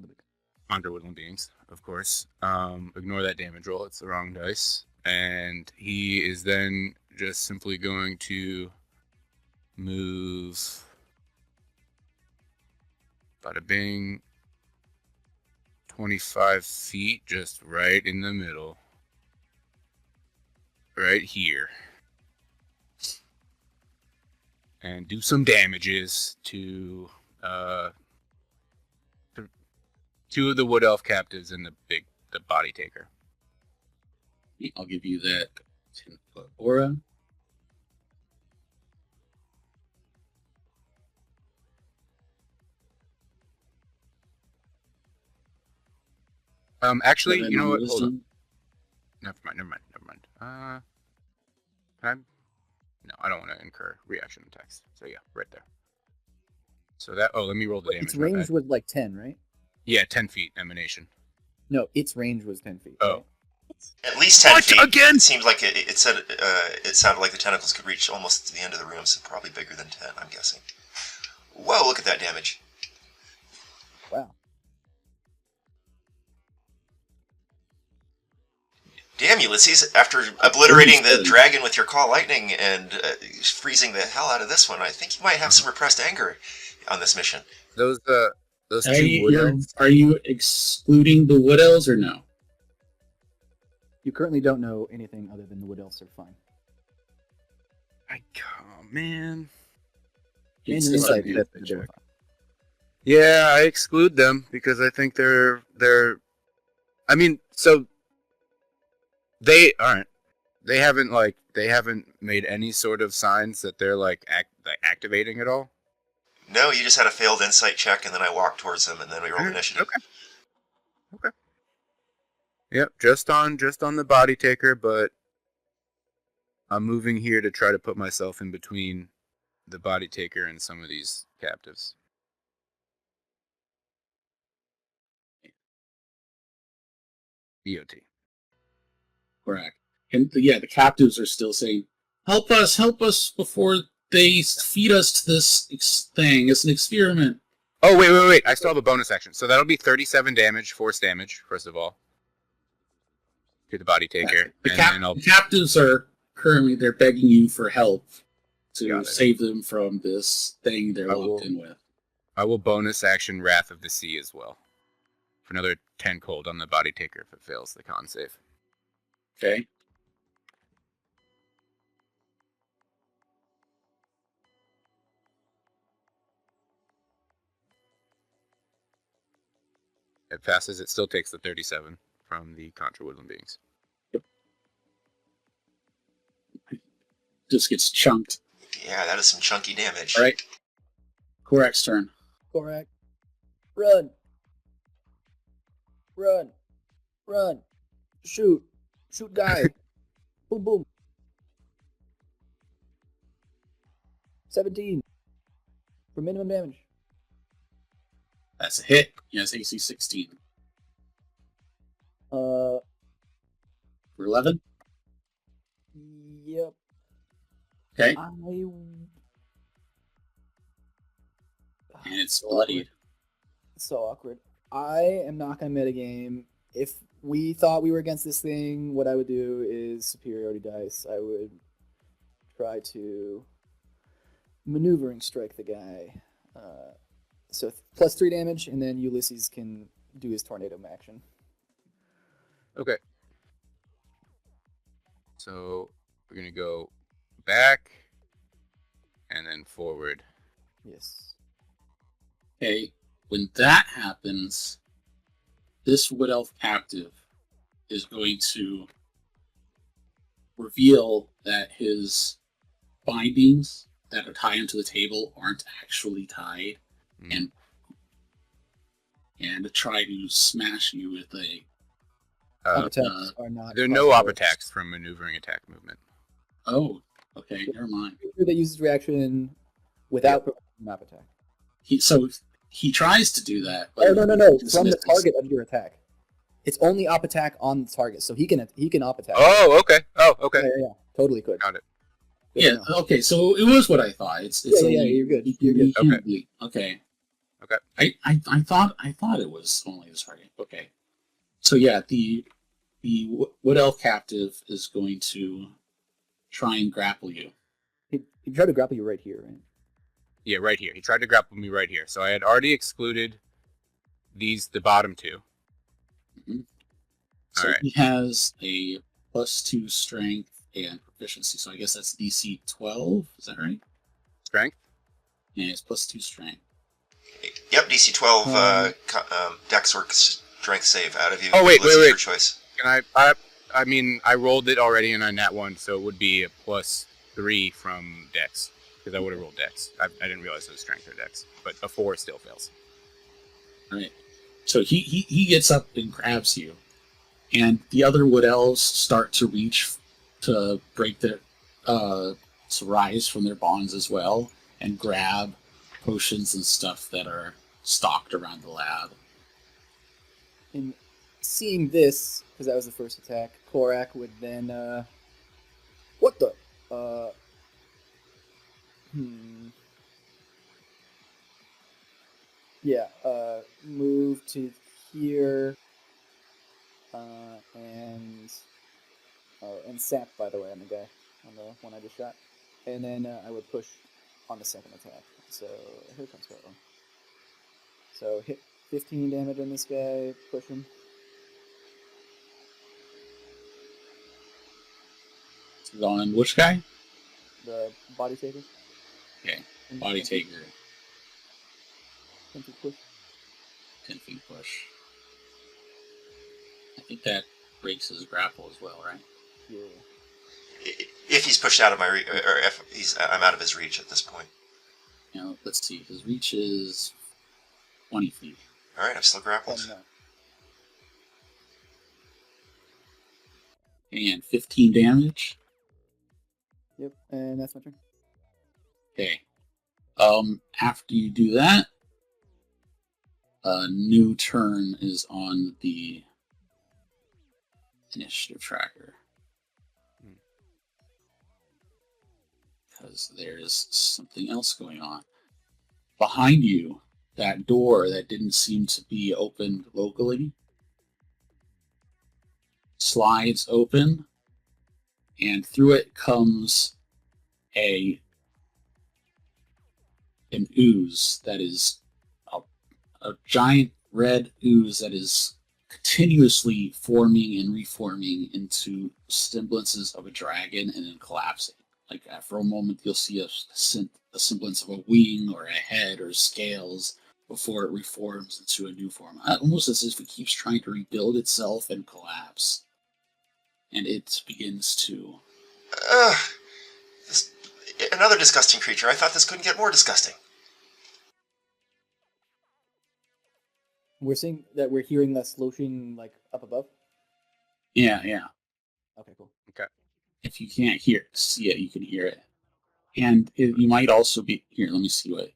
[SPEAKER 1] woodland beings, of course. Ignore that damage roll, it's the wrong dice. And he is then just simply going to move, bada bing, 25 feet, just right in the middle. Right here. And do some damages to 2 of the wood elf captives and the body taker.
[SPEAKER 3] I'll give you that 10-foot aura.
[SPEAKER 1] Actually,
[SPEAKER 3] Seven
[SPEAKER 1] you know
[SPEAKER 3] on
[SPEAKER 1] what? Hold on.
[SPEAKER 3] wisdom.
[SPEAKER 1] Never mind. Can I? No, I don't want to incur reaction text. So yeah, right there. So that. Oh, let me roll the damage.
[SPEAKER 4] Its
[SPEAKER 1] my
[SPEAKER 4] range
[SPEAKER 1] bad.
[SPEAKER 4] was like 10, right?
[SPEAKER 1] Yeah, 10 feet emanation.
[SPEAKER 4] No, its range was 10 feet.
[SPEAKER 1] Oh.
[SPEAKER 4] Right?
[SPEAKER 2] At least 10
[SPEAKER 1] What?
[SPEAKER 2] feet.
[SPEAKER 1] Again?
[SPEAKER 2] It seemed like it said it sounded like the tentacles could reach almost to the end of the room, so probably bigger than 10, I'm guessing. Whoa, look at that damage.
[SPEAKER 4] Wow.
[SPEAKER 2] Damn, Ulysses, after obliterating the dragon with your call lightning and freezing the hell out of this one, I think you might have some repressed anger on this mission.
[SPEAKER 1] Those 2 wood elves.
[SPEAKER 3] Are you excluding the wood elves or no?
[SPEAKER 4] You currently don't know anything other than the wood elves are fine.
[SPEAKER 1] Oh man.
[SPEAKER 4] And
[SPEAKER 3] It's
[SPEAKER 4] your insight
[SPEAKER 3] just-
[SPEAKER 4] says that they were fine.
[SPEAKER 1] Yeah, I exclude them because I think they're. I mean, so they aren't. They haven't made any sort of signs that they're activating at all.
[SPEAKER 2] No, you just had a failed insight check, and then I walked towards them, and then we rolled initiative.
[SPEAKER 1] Okay. Yep, just on the body taker, but I'm moving here to try to put myself in between the body taker and some of these captives. BOT.
[SPEAKER 3] Correct. And the captives are still saying, help us before they feed us to this thing. It's an experiment.
[SPEAKER 1] Oh, wait. I still have a bonus action. So that'll be 37 damage, force damage, first of all. To the body taker.
[SPEAKER 3] The
[SPEAKER 1] and then I'll...
[SPEAKER 3] captives are currently they're begging you for help to
[SPEAKER 1] Got it.
[SPEAKER 3] save them from this thing they're locked in with.
[SPEAKER 1] I will bonus action Wrath of the Sea as well. For another 10 cold on the body taker if it fails the con save.
[SPEAKER 3] Okay.
[SPEAKER 1] It passes, it still takes the 37 from the Contra Woodland Beings.
[SPEAKER 3] Just gets chunked.
[SPEAKER 2] Yeah, that is some chunky damage.
[SPEAKER 3] All right. Korak's turn.
[SPEAKER 4] Korak. Run. Run. Run. Shoot. Shoot guy. Boom, boom. 17. For minimum damage.
[SPEAKER 3] That's a hit. He has AC 16.
[SPEAKER 4] Uh,
[SPEAKER 3] For 11.
[SPEAKER 4] Yep.
[SPEAKER 3] Okay.
[SPEAKER 4] And
[SPEAKER 3] And it's bloodied.
[SPEAKER 4] So awkward. I am not going to metagame. If we thought we were against this thing, what I would do is superiority dice. I would try to maneuvering strike the guy. So plus 3 damage, and then Ulysses can do his tornado action.
[SPEAKER 1] Okay. So we're going to go back and then forward.
[SPEAKER 4] Yes.
[SPEAKER 3] Okay. When that happens, this Wood Elf captive is going to reveal that his bindings that are tied him to the table aren't actually tied, and try to smash you with a.
[SPEAKER 4] Attacks are not.
[SPEAKER 1] There are no op attacks from maneuvering attack movement.
[SPEAKER 3] Oh, okay, never mind.
[SPEAKER 4] That uses reaction without an op attack.
[SPEAKER 3] He tries to do that.
[SPEAKER 4] Oh no! From the
[SPEAKER 3] dismisses.
[SPEAKER 4] target of your attack. It's only op attack on the target, so he can op attack.
[SPEAKER 1] Oh, okay. Oh, okay.
[SPEAKER 4] Yeah. Totally could.
[SPEAKER 1] Got it.
[SPEAKER 4] Good
[SPEAKER 3] Yeah.
[SPEAKER 4] to know.
[SPEAKER 3] Okay. So it was what I thought. It's
[SPEAKER 4] Yeah, you're good. You're good.
[SPEAKER 3] Okay.
[SPEAKER 1] Okay.
[SPEAKER 3] I thought it was only the target. Okay. So yeah, the Wood Elf captive is going to try and grapple you.
[SPEAKER 4] He tried to grapple you right here, right?
[SPEAKER 1] Yeah, right here. He tried to grapple me right here. So I had already excluded the bottom two.
[SPEAKER 3] Mm-hmm. So
[SPEAKER 1] Alright.
[SPEAKER 3] he has a +2 strength and proficiency. So I guess that's DC 12. Is that right?
[SPEAKER 1] Strength?
[SPEAKER 3] Yeah, it's +2 strength.
[SPEAKER 2] Yep, DC 12 Dex or strength save out of you.
[SPEAKER 1] Oh, wait.
[SPEAKER 2] Your choice.
[SPEAKER 1] Can I mean, I rolled it already and I nat 1, so it would be a +3 from Dex. Because I would have rolled Dex. I didn't realize it was strength or Dex. But a 4 still fails.
[SPEAKER 3] All right. So he gets up and grabs you. And the other Wood Elves start to reach to break their to rise from their bonds as well and grab potions and stuff that are stocked around the lab.
[SPEAKER 4] And seeing this, because that was the first attack, Korak would then what the Yeah, move to here, and sap, by the way, on the guy, on the one I just shot. And then I would push on the second attack. So here comes that one. So hit 15 damage on this guy, push him.
[SPEAKER 3] On which guy?
[SPEAKER 4] The body taker.
[SPEAKER 3] Okay, body taker.
[SPEAKER 4] 10 feet push.
[SPEAKER 3] 10 feet push. I think that breaks his grapple as well, right?
[SPEAKER 4] Yeah.
[SPEAKER 2] If he's pushed out of my reach, or if I'm out of his reach at this point.
[SPEAKER 3] Now, let's see. His reach is 20 feet.
[SPEAKER 2] All right, I'm still grappled.
[SPEAKER 3] And 15 damage.
[SPEAKER 4] Yep, and that's my turn.
[SPEAKER 3] Okay. After you do that, a new turn is on the initiative tracker. Because there's something else going on. Behind you, that door that didn't seem to be opened locally slides open, and through it comes an ooze that is a giant red ooze that is continuously forming and reforming into semblances of a dragon and then collapsing. Like for a moment, you'll see a semblance of a wing or a head or scales before it reforms into a new form. Almost as if it keeps trying to rebuild itself and collapse. And it begins to...
[SPEAKER 2] Another disgusting creature. I thought this couldn't get more disgusting.
[SPEAKER 4] We're seeing that we're hearing that sloshing like up above.
[SPEAKER 3] Yeah.
[SPEAKER 4] Okay, cool.
[SPEAKER 1] Okay.
[SPEAKER 3] If you can't see it, you can hear it. And you might also be... Here, let me see what...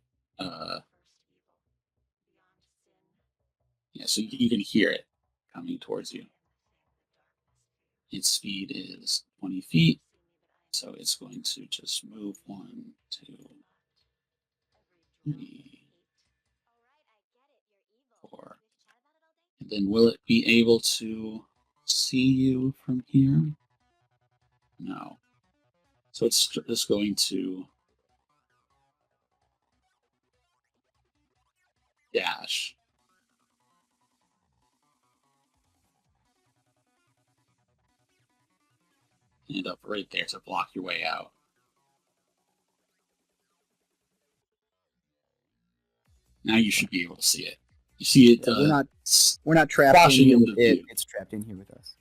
[SPEAKER 3] Yeah, so you can hear it coming towards you. Its speed is 20 feet, so it's going to just move 1, 2, 3, 4. And then will it be able to see you from here? No. So it's just going to dash. End up right there to block your way out. Now you should be able to see it. You see it.
[SPEAKER 4] Yeah, we're not trapped in here with it. It's trapped in here with us.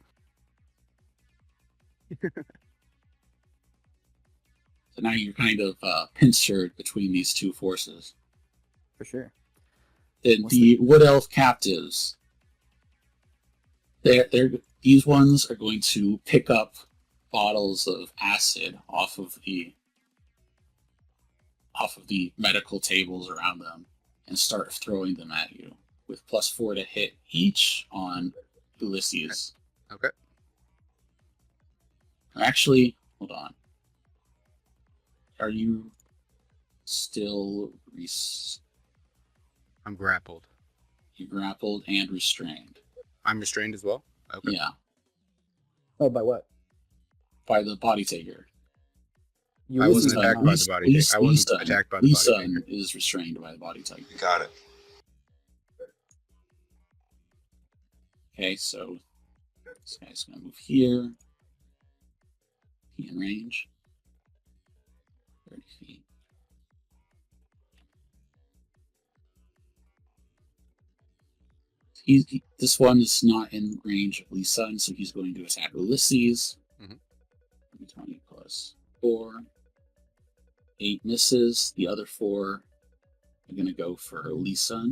[SPEAKER 3] So now you're kind of pincered between these two forces.
[SPEAKER 4] For sure.
[SPEAKER 3] Then the Wood Elf captives. These ones are going to pick up bottles of acid off of the medical tables around them and start throwing them at you with +4 to hit each on Ulysses.
[SPEAKER 1] Okay.
[SPEAKER 3] Actually, hold on. Are you still
[SPEAKER 1] I'm grappled.
[SPEAKER 3] You're grappled and restrained.
[SPEAKER 1] I'm restrained as well? Okay.
[SPEAKER 3] Yeah.
[SPEAKER 4] Oh, by what?
[SPEAKER 3] By the body taker.
[SPEAKER 1] I wasn't attacked by the body taker. I wasn't attacked by the body taker.
[SPEAKER 3] Lisa is restrained by the body taker.
[SPEAKER 2] Got it.
[SPEAKER 3] Okay, so this guy's going to move here. He in range. 30 feet. This one is not in range of Lisa, and so he's going to attack Ulysses. 20 plus 4. 8 misses. The other 4 are going to go for Lisa.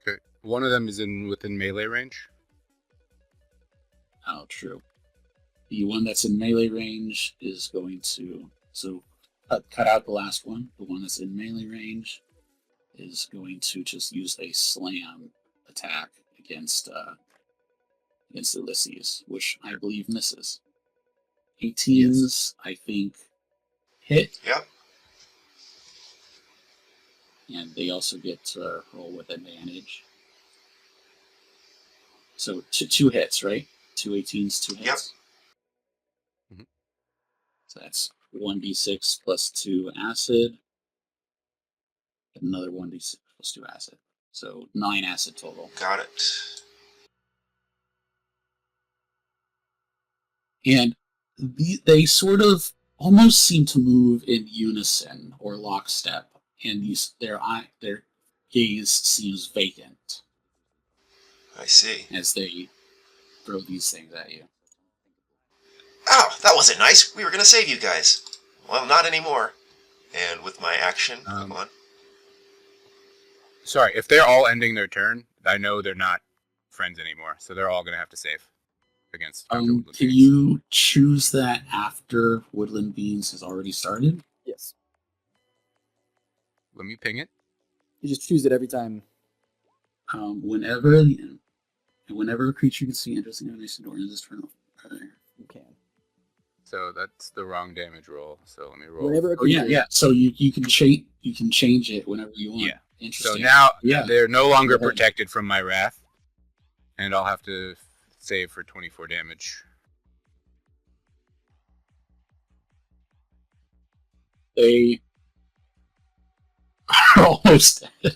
[SPEAKER 1] Okay. One of them is within melee range.
[SPEAKER 3] Oh, true. The one that's in melee range is going to... So cut out the last one. The one that's in melee range is going to just use a slam attack against Ulysses, which I believe misses. 18s, yes. I think, hit.
[SPEAKER 2] Yep.
[SPEAKER 3] And they also get to roll with advantage. So 2 hits, right? 2 18s, 2 hits.
[SPEAKER 2] Yep.
[SPEAKER 1] Mm-hmm.
[SPEAKER 3] So that's 1d6 plus 2 acid. And another 1d6 plus 2 acid. So 9 acid total.
[SPEAKER 2] Got it.
[SPEAKER 3] And they sort of almost seem to move in unison or lockstep, and their gaze seems vacant.
[SPEAKER 2] I see.
[SPEAKER 3] As they throw these things at you.
[SPEAKER 2] Oh, that wasn't nice. We were going to save you guys. Well, not anymore. And with my action, come on.
[SPEAKER 1] Sorry, if they're all ending their turn, I know they're not friends anymore, so they're all going to have to save against Dr. Woodland
[SPEAKER 3] Can
[SPEAKER 1] Beans.
[SPEAKER 3] you choose that after Woodland Beans has already started?
[SPEAKER 4] Yes.
[SPEAKER 1] Let me ping it.
[SPEAKER 4] You just choose it every time.
[SPEAKER 3] Whenever a creature can see interesting animation or in this turn,
[SPEAKER 4] you can.
[SPEAKER 1] So that's the wrong damage roll. So let me roll.
[SPEAKER 4] Whenever a creature,
[SPEAKER 3] yeah. So you can change it whenever you want.
[SPEAKER 1] Yeah.
[SPEAKER 3] Interesting.
[SPEAKER 1] So now they're no longer protected from my wrath, and I'll have to save for 24 damage.
[SPEAKER 3] They are almost dead.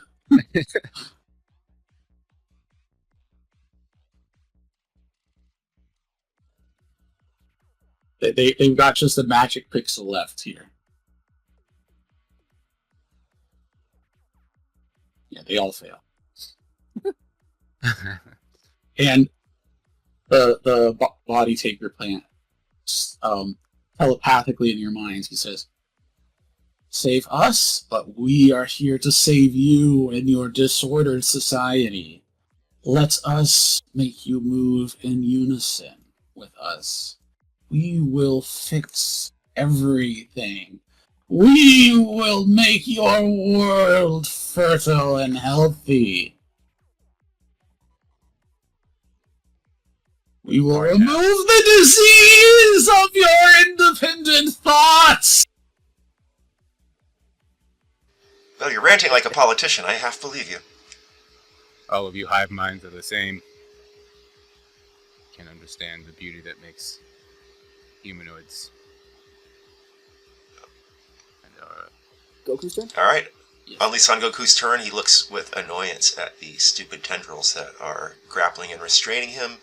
[SPEAKER 3] They've got just a magic pixel left here. Yeah, they all fail. And the body taker plant, telepathically in your minds, he says, "Save us, but we are here to save you and your disordered society. Let us make you move in unison with us. We will fix everything. We will make your world fertile and healthy. We will remove the disease of your independent thoughts."
[SPEAKER 2] Well, you're ranting like a politician. I half believe you.
[SPEAKER 1] All of you hive minds are the same. Can understand the beauty that makes humanoids. And
[SPEAKER 4] Goku's turn?
[SPEAKER 2] All right.
[SPEAKER 3] Yes.
[SPEAKER 2] On Son Goku's turn, he looks with annoyance at the stupid tendrils that are grappling and restraining him.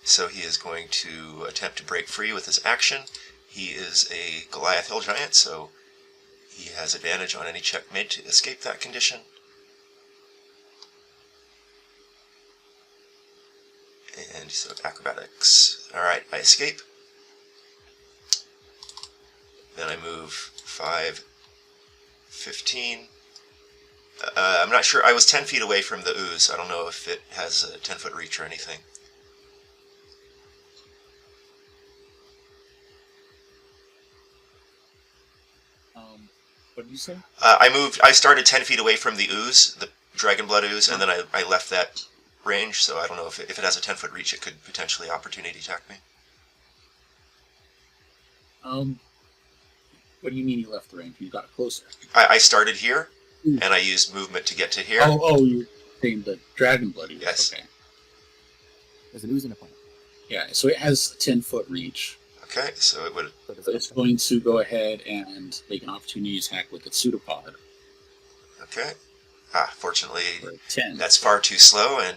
[SPEAKER 2] So he is going to attempt to break free with his action. He is a Goliath Hill Giant, so he has advantage on any check made to escape that condition. And so acrobatics. Alright, I escape. Then I move 5, 15. I'm not sure. I was 10 feet away from the ooze. I don't know if it has a 10-foot reach or anything.
[SPEAKER 3] What did you say?
[SPEAKER 2] I started 10 feet away from the ooze, the dragon blood ooze, and then I left that range, so I don't know if it has a 10-foot reach, it could potentially opportunity attack me.
[SPEAKER 3] What do you mean you left the range? You got closer.
[SPEAKER 2] I started here, and I used movement to get to here.
[SPEAKER 3] Oh, you're saying the dragon blood ooze.
[SPEAKER 2] Yes.
[SPEAKER 3] Okay.
[SPEAKER 4] There's an ooze in the plant.
[SPEAKER 3] Yeah, so it has a 10-foot reach.
[SPEAKER 2] Okay, so it would...
[SPEAKER 3] So it's going to go ahead and make an opportunity attack with its pseudopod.
[SPEAKER 2] Okay. Fortunately,
[SPEAKER 3] For 10.
[SPEAKER 2] that's far too slow, and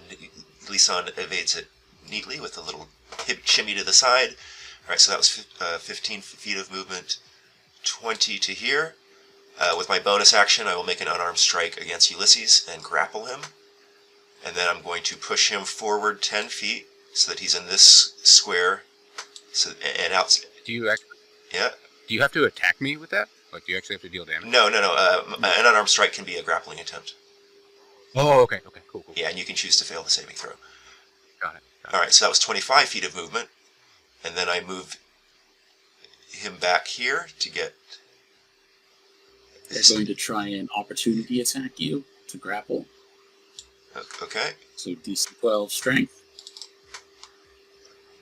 [SPEAKER 2] Lisan evades it neatly with a little hip shimmy to the side. Alright, so that was 15 feet of movement, 20 to here. With my bonus action, I will make an unarmed strike against Ulysses and grapple him. And then I'm going to push him forward 10 feet so that he's in this square. So, and out.
[SPEAKER 1] do you actually?
[SPEAKER 2] Yeah.
[SPEAKER 1] Do you have to attack me with that? Like, do you actually have to deal damage?
[SPEAKER 2] No. An unarmed strike can be a grappling attempt.
[SPEAKER 1] Oh, okay, cool.
[SPEAKER 2] Yeah, and you can choose to fail the saving throw.
[SPEAKER 1] Got it.
[SPEAKER 2] Alright, so that was 25 feet of movement. And then I move him back here to get...
[SPEAKER 3] They're going to try and opportunity attack you to grapple.
[SPEAKER 2] Okay.
[SPEAKER 3] So DC 12 strength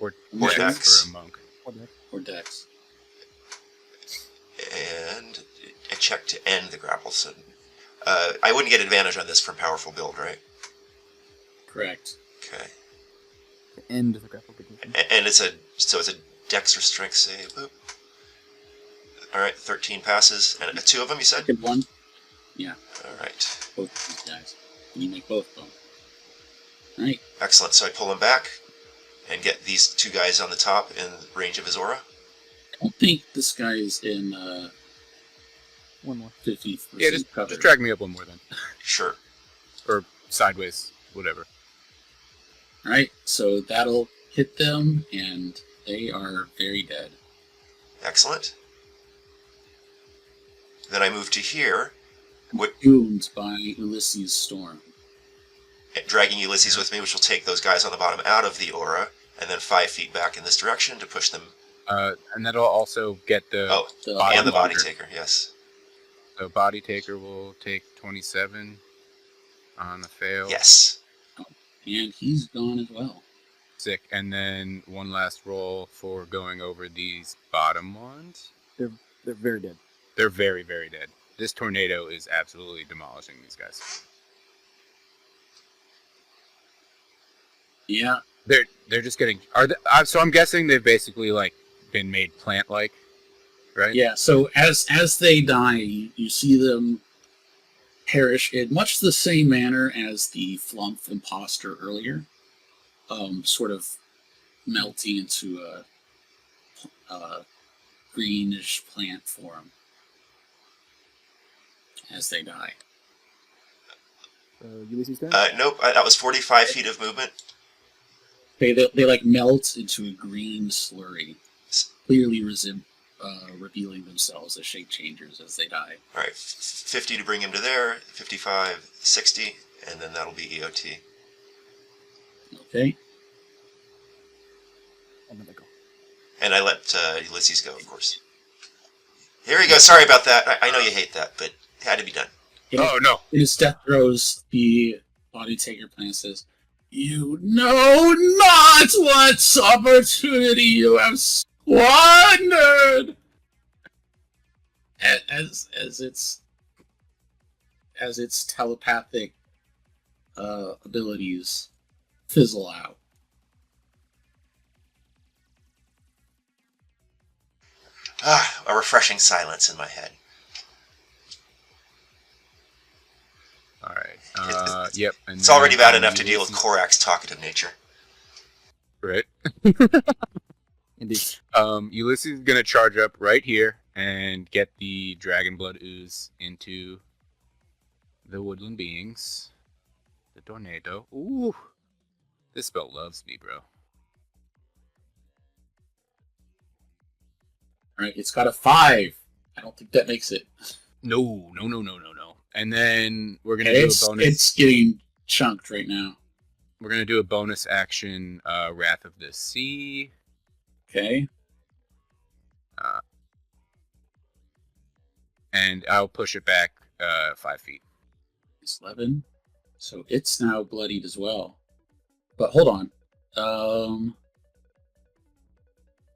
[SPEAKER 1] Or
[SPEAKER 2] Dex.
[SPEAKER 1] dex for a monk.
[SPEAKER 3] or dex.
[SPEAKER 2] And a check to end the grapple. So, I wouldn't get advantage on this from powerful build, right?
[SPEAKER 3] Correct.
[SPEAKER 2] Okay.
[SPEAKER 4] The end of the grapple condition.
[SPEAKER 2] And it's a dex or strength save. Boop. Alright, 13 passes. And 2 of them, you said?
[SPEAKER 3] Second one. Yeah,
[SPEAKER 2] Alright.
[SPEAKER 3] both of these guys. Can you make both of them? Alright.
[SPEAKER 2] Excellent. So I pull him back and get these 2 guys on the top in range of his aura.
[SPEAKER 3] I don't think this guy is in
[SPEAKER 4] One more.
[SPEAKER 3] 50%
[SPEAKER 1] Yeah,
[SPEAKER 3] cover.
[SPEAKER 1] just drag me up one more then.
[SPEAKER 2] Sure.
[SPEAKER 1] Or sideways, whatever.
[SPEAKER 3] Alright, so that'll hit them, and they are very dead.
[SPEAKER 2] Excellent. Then I move to here,
[SPEAKER 3] Doomed by Ulysses' storm.
[SPEAKER 2] dragging Ulysses with me, which will take those guys on the bottom out of the aura, and then 5 feet back in this direction to push them.
[SPEAKER 1] And that'll also get the
[SPEAKER 2] And the body
[SPEAKER 1] taker.
[SPEAKER 2] taker, yes.
[SPEAKER 1] So body taker will take 27 on a fail.
[SPEAKER 2] Yes.
[SPEAKER 3] And he's gone as well.
[SPEAKER 1] Sick. And then one last roll for going over these bottom ones.
[SPEAKER 4] They're very dead.
[SPEAKER 1] They're very, very dead. This tornado is absolutely demolishing these guys.
[SPEAKER 3] Yeah.
[SPEAKER 1] They're just getting. So I'm guessing they've basically like been made plant-like. right?
[SPEAKER 3] Yeah, so as they die, you see them perish in much the same manner as the Flump imposter earlier, sort of melting into a greenish plant as they die.
[SPEAKER 4] Ulysses turn?
[SPEAKER 2] Nope, that was 45 feet of movement.
[SPEAKER 3] They like melt into a green slurry, clearly revealing themselves as shape changers as they die.
[SPEAKER 2] All right, 50 to bring him to there, 55, 60, and then that'll be EOT.
[SPEAKER 3] Okay.
[SPEAKER 4] And then they go.
[SPEAKER 2] And I let Ulysses go, of course. Here we go. Sorry about that. I know you hate that, but it had to be done.
[SPEAKER 1] Oh, no.
[SPEAKER 3] In his death throes, the body taker plant says, "You know not what opportunity you have squandered." As its telepathic abilities fizzle out.
[SPEAKER 2] A refreshing silence in my head.
[SPEAKER 1] All right. Yep. And
[SPEAKER 2] It's already
[SPEAKER 1] then,
[SPEAKER 2] bad enough to deal with Korak's talkative nature.
[SPEAKER 1] Right.
[SPEAKER 4] Indeed.
[SPEAKER 1] Ulysses is gonna charge up right here and get the dragon blood ooze into the woodland beings. The tornado. Ooh, this spell loves me, bro.
[SPEAKER 3] All right, it's got a 5. I don't think that makes it.
[SPEAKER 1] No. And then we're gonna do a bonus.
[SPEAKER 3] It's getting chunked right now.
[SPEAKER 1] We're gonna do a bonus action, Wrath of the Sea.
[SPEAKER 3] Okay.
[SPEAKER 1] And I'll push it back 5 feet.
[SPEAKER 3] It's 11. So it's now bloodied as well. But hold on.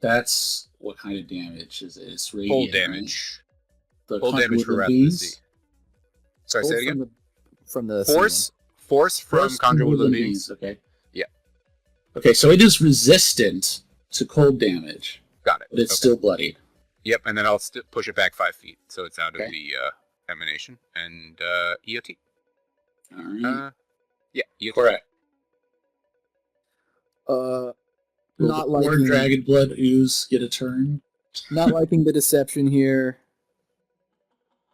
[SPEAKER 3] That's what kind of damage is it? It's radiant,
[SPEAKER 1] Full damage.
[SPEAKER 3] Right?
[SPEAKER 1] Full damage for Wrath of the Sea. Sorry, say it again.
[SPEAKER 4] From the
[SPEAKER 1] Force from Conjure Woodland Beings.
[SPEAKER 3] Okay.
[SPEAKER 1] Yeah.
[SPEAKER 3] Okay, so it is resistant to cold damage.
[SPEAKER 1] Got it.
[SPEAKER 3] But it's still bloodied.
[SPEAKER 1] Yep, and then I'll push it back 5 feet, so it's out
[SPEAKER 3] Okay.
[SPEAKER 1] of the emanation and EOT.
[SPEAKER 3] All right.
[SPEAKER 1] Yeah, EOT.
[SPEAKER 3] Correct.
[SPEAKER 4] Not
[SPEAKER 3] Will the
[SPEAKER 4] liking
[SPEAKER 3] dragon blood ooze get a turn?
[SPEAKER 4] not liking the deception here.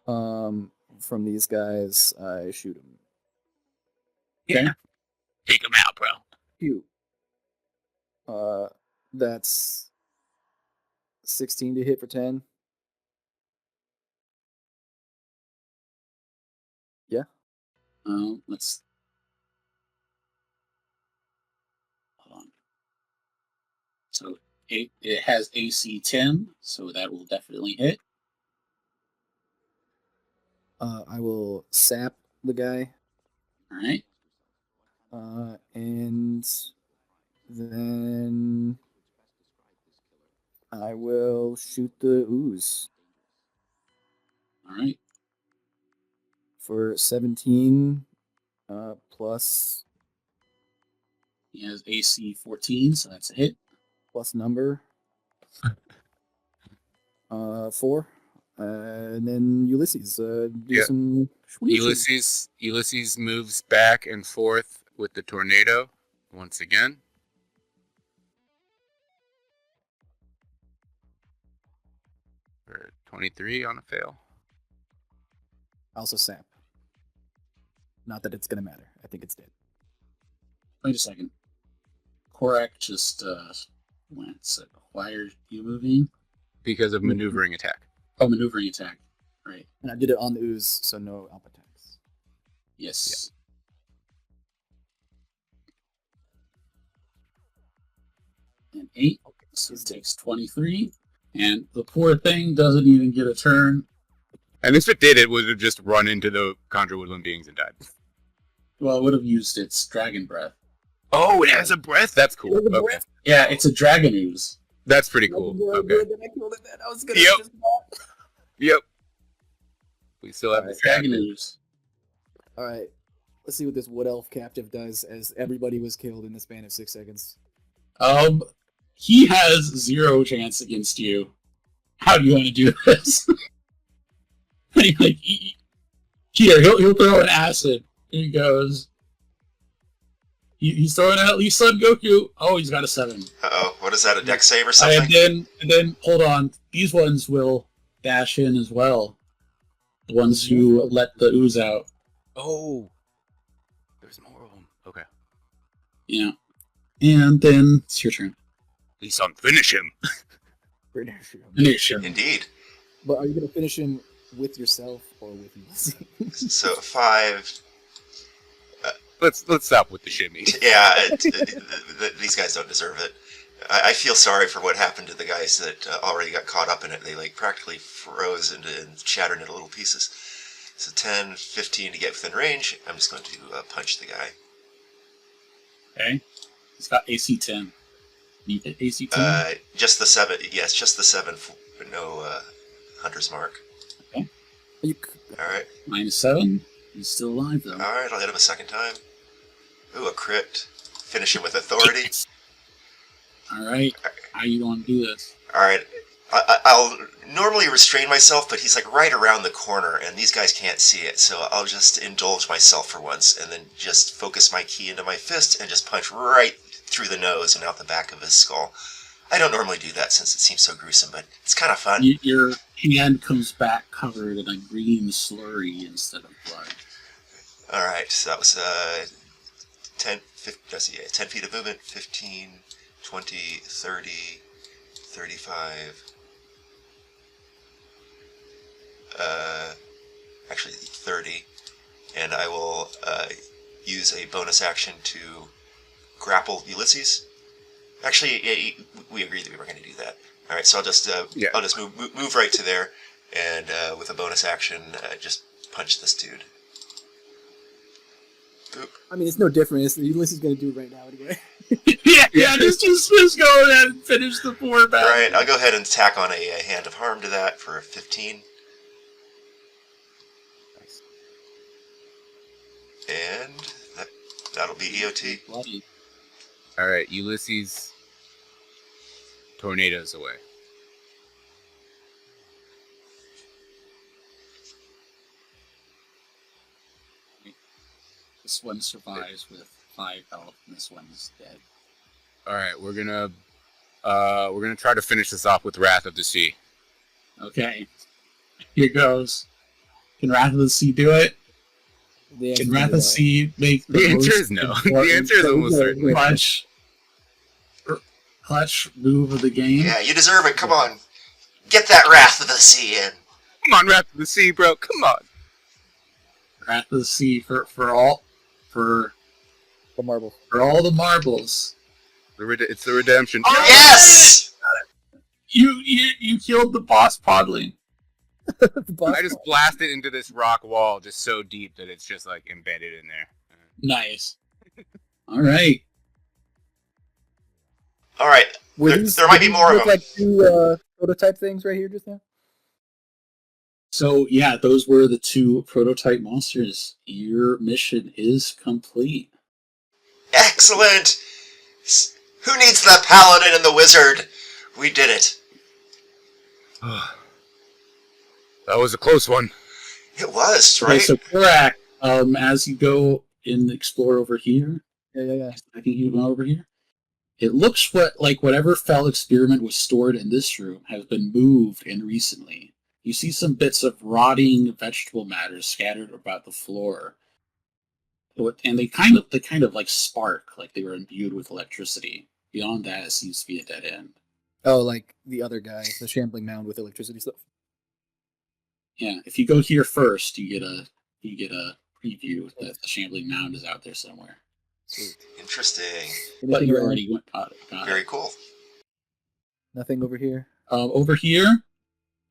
[SPEAKER 4] From these guys, I shoot him.
[SPEAKER 3] Okay.
[SPEAKER 1] Take him out, bro.
[SPEAKER 4] Pew. That's 16 to hit for 10. Yeah.
[SPEAKER 3] Let's. Hold on. So it has AC 10, so that will definitely hit.
[SPEAKER 4] I will sap the guy.
[SPEAKER 3] All right.
[SPEAKER 4] And then I will shoot the ooze
[SPEAKER 3] All right.
[SPEAKER 4] for 17 plus
[SPEAKER 3] He has AC 14, so that's a hit.
[SPEAKER 4] plus number 4. And then Ulysses do some
[SPEAKER 1] Ulysses moves back and forth with the tornado once again. For 23 on a fail.
[SPEAKER 4] Also sap. Not that it's gonna matter. I think it's dead.
[SPEAKER 3] Wait a second. Korak just went. So why are you moving?
[SPEAKER 1] Because of maneuvering attack.
[SPEAKER 3] Oh, maneuvering attack. Right.
[SPEAKER 4] And I did it on the ooze, so no alp attacks.
[SPEAKER 3] Yes. And 8. So it takes 23. And the poor thing doesn't even get a turn.
[SPEAKER 1] And if it did, it would have just run into the Conjure Woodland Beings and died.
[SPEAKER 3] Well, it would have used its dragon breath.
[SPEAKER 1] Oh, it has a breath? That's cool. Okay.
[SPEAKER 3] Yeah, it's a dragon ooze.
[SPEAKER 1] That's pretty cool. Okay.
[SPEAKER 4] I was gonna
[SPEAKER 1] Yep. Yep. We still have
[SPEAKER 4] Alright,
[SPEAKER 1] the
[SPEAKER 3] Dragon
[SPEAKER 1] dragon.
[SPEAKER 3] ooze.
[SPEAKER 4] Alright. Let's see what this wood elf captive does as everybody was killed in the span of 6 seconds.
[SPEAKER 3] He has 0 chance against you. how do you want to do this? Like, here, he'll throw an acid. Here he goes. He's throwing at least Son Goku. Oh, he's got a 7.
[SPEAKER 2] Uh-oh. What is that, a deck save or something?
[SPEAKER 3] And then, hold on. These ones will dash in as well. The ones who let the ooze out.
[SPEAKER 1] Oh, there's more of them. Okay.
[SPEAKER 3] Yeah. And then it's your turn.
[SPEAKER 1] Lee-san, finish him.
[SPEAKER 3] Finish him.
[SPEAKER 2] Indeed.
[SPEAKER 4] But are you going to finish him with yourself or with me?
[SPEAKER 2] So 5.
[SPEAKER 1] Let's stop with the shimmy.
[SPEAKER 2] Yeah, these guys don't deserve it. I feel sorry for what happened to the guys that already got caught up in it. They like practically froze and shattered into little pieces. So 10, 15 to get within range. I'm just going to punch the guy.
[SPEAKER 3] Okay. He's got AC 10. You hit AC 10?
[SPEAKER 2] Just the 7. Yes, just the 7. No Hunter's Mark.
[SPEAKER 3] Okay.
[SPEAKER 2] All right.
[SPEAKER 3] -7. He's still alive, though.
[SPEAKER 2] All right, I'll hit him a second time. Ooh, a crit. Finish him with authority.
[SPEAKER 3] All right. How you want to do this?
[SPEAKER 2] All right. I'll normally restrain myself, but he's like right around the corner, and these guys can't see it, so I'll just indulge myself for once, and then just focus my ki into my fist and just punch right through the nose and out the back of his skull. I don't normally do that since it seems so gruesome, but it's kind of fun.
[SPEAKER 3] Your hand comes back covered in a green slurry instead of blood.
[SPEAKER 2] All right, so that was 10 feet of movement, 15, 20, 30, 35. Actually 30. And I will use a bonus action to grapple Ulysses. Actually, we agreed that we were going to do that. All right, so I'll just move right to there, and with a bonus action, just punch this dude. Boop.
[SPEAKER 4] I mean, it's no different. Ulysses is going to do it right now anyway.
[SPEAKER 3] just go ahead and finish the 4 battle.
[SPEAKER 2] All right, I'll go ahead and tack on a Hand of Harm to that for 15.
[SPEAKER 1] Nice.
[SPEAKER 2] And that'll be EOT.
[SPEAKER 3] Bloody.
[SPEAKER 1] All right, Ulysses tornadoes away.
[SPEAKER 3] This one survives with 5 health, and this one's dead.
[SPEAKER 1] All right, we're gonna try to finish this off with Wrath of the Sea.
[SPEAKER 3] Okay. Here goes. Can Wrath of the Sea do it? Can Wrath of the Sea make
[SPEAKER 1] The answer is no. The answer is almost certainly
[SPEAKER 3] clutch move of the game?
[SPEAKER 2] Yeah, you deserve it. Come on. Get that Wrath of the Sea in.
[SPEAKER 1] Come on, Wrath of the Sea, bro. Come on.
[SPEAKER 3] Wrath of the Sea for all
[SPEAKER 4] The marble.
[SPEAKER 3] for all the marbles.
[SPEAKER 1] It's the redemption.
[SPEAKER 3] Oh,
[SPEAKER 2] Yes!
[SPEAKER 3] You killed the boss podling.
[SPEAKER 1] I just blasted into this rock wall just so deep that it's just like embedded in there.
[SPEAKER 3] Nice. All right.
[SPEAKER 2] All right. There might be more of them.
[SPEAKER 4] Like 2 prototype things right here just now.
[SPEAKER 3] So yeah, those were the 2 prototype monsters. Your mission is complete.
[SPEAKER 2] Excellent! Who needs the paladin and the wizard? We did it.
[SPEAKER 1] That was a close one.
[SPEAKER 2] It was,
[SPEAKER 3] Okay,
[SPEAKER 2] right?
[SPEAKER 3] so Korak, as you go and explore over here,
[SPEAKER 4] Yeah.
[SPEAKER 3] I think you went over here. It looks like whatever fell experiment was stored in this room has been moved in recently. You see some bits of rotting vegetable matter scattered about the floor, and they kind of like spark, like they were imbued with electricity. Beyond that, it seems to be a dead end.
[SPEAKER 4] Oh, like the other guy, the shambling mound with electricity stuff.
[SPEAKER 3] Yeah, if you go here first, you get a preview that the shambling mound is out there somewhere.
[SPEAKER 4] Sweet.
[SPEAKER 2] Interesting.
[SPEAKER 3] But
[SPEAKER 4] Anything
[SPEAKER 3] you
[SPEAKER 4] around?
[SPEAKER 3] already got it.
[SPEAKER 2] Very cool.
[SPEAKER 4] Nothing over here.
[SPEAKER 3] Over here,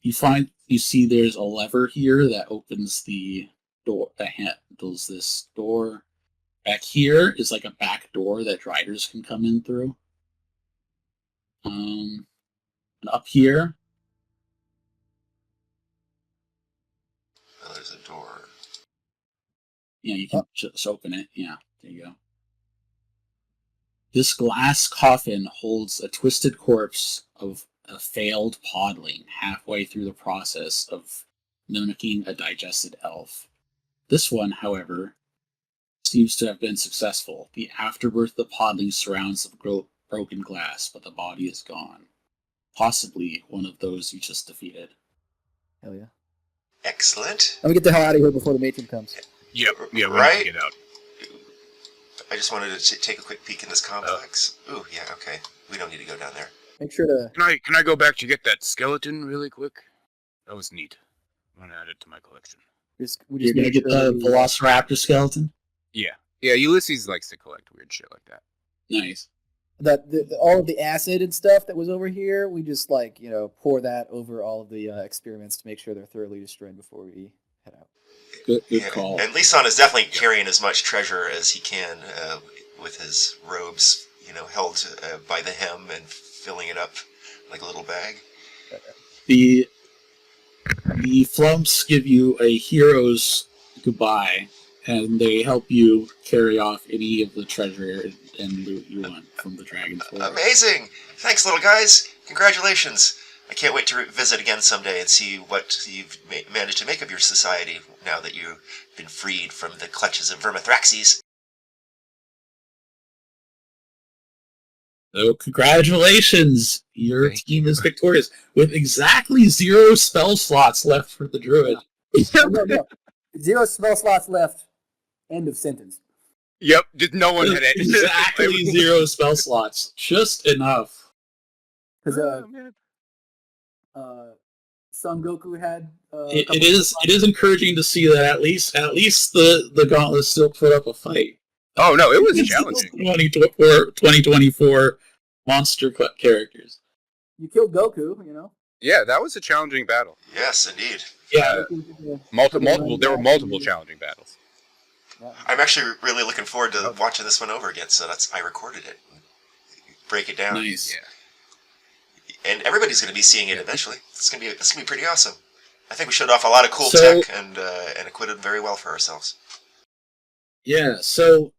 [SPEAKER 3] you see there's a lever here that opens the door, that handles this door. Back here is like a back door that riders can come in through. And up here,
[SPEAKER 2] Oh, there's a door.
[SPEAKER 3] yeah, you can just open it. Yeah, there you go. This glass coffin holds a twisted corpse of a failed podling halfway through the process of mimicking a digested elf. This one, however, seems to have been successful. The afterbirth of the podling surrounds the broken glass, but the body is gone. Possibly one of those you just defeated.
[SPEAKER 4] Hell yeah.
[SPEAKER 2] Excellent.
[SPEAKER 4] Let me get the hell out of here before the matron comes.
[SPEAKER 1] Yep. Yeah, we
[SPEAKER 2] Right?
[SPEAKER 1] need to get out.
[SPEAKER 2] I just wanted to take a quick peek in this complex. Ooh, yeah, okay. We don't need to go down there.
[SPEAKER 4] Make sure to...
[SPEAKER 1] Can I go back to get that skeleton really quick? That was neat. I'm gonna add it to my collection.
[SPEAKER 3] You're gonna get the Velociraptor skeleton?
[SPEAKER 1] Yeah. Yeah, Ulysses likes to collect weird shit like that.
[SPEAKER 3] Nice.
[SPEAKER 4] All of the acid and stuff that was over here, we just pour that over all of the experiments to make sure they're thoroughly destroyed before we head out.
[SPEAKER 3] Good call.
[SPEAKER 2] And Lisan is definitely carrying as much treasure as he can with his robes, held by the hem and filling it up like a little bag.
[SPEAKER 3] The Flumps give you a hero's goodbye, and they help you carry off any of the treasure and loot you want from the Dragon's Forge.
[SPEAKER 2] Amazing! Thanks, little guys. Congratulations. I can't wait to visit again someday and see what you've managed to make of your society now that you've been freed from the clutches of Vermithraxes.
[SPEAKER 3] So, congratulations! Your team is victorious with exactly 0 spell slots left for the Druid.
[SPEAKER 4] No. 0 spell slots left. End of sentence.
[SPEAKER 1] Yep, just no one had it.
[SPEAKER 3] Exactly 0 spell slots. Just enough.
[SPEAKER 4] Because Son Goku had.
[SPEAKER 3] It is encouraging to see that at least the Gauntlet still put up a fight.
[SPEAKER 1] Oh no, it was challenging.
[SPEAKER 3] 2024 monster characters.
[SPEAKER 4] You killed Goku,
[SPEAKER 1] Yeah, that was a challenging battle.
[SPEAKER 2] Yes, indeed.
[SPEAKER 3] Yeah,
[SPEAKER 1] multiple. There were multiple challenging battles.
[SPEAKER 2] I'm actually really looking forward to watching this one over again. So I recorded it. Break it down.
[SPEAKER 3] Nice.
[SPEAKER 2] Yeah. And everybody's going to be seeing it eventually. It's going to be pretty awesome. I think we showed off a lot of cool tech and acquitted very well for ourselves.
[SPEAKER 3] Yeah. So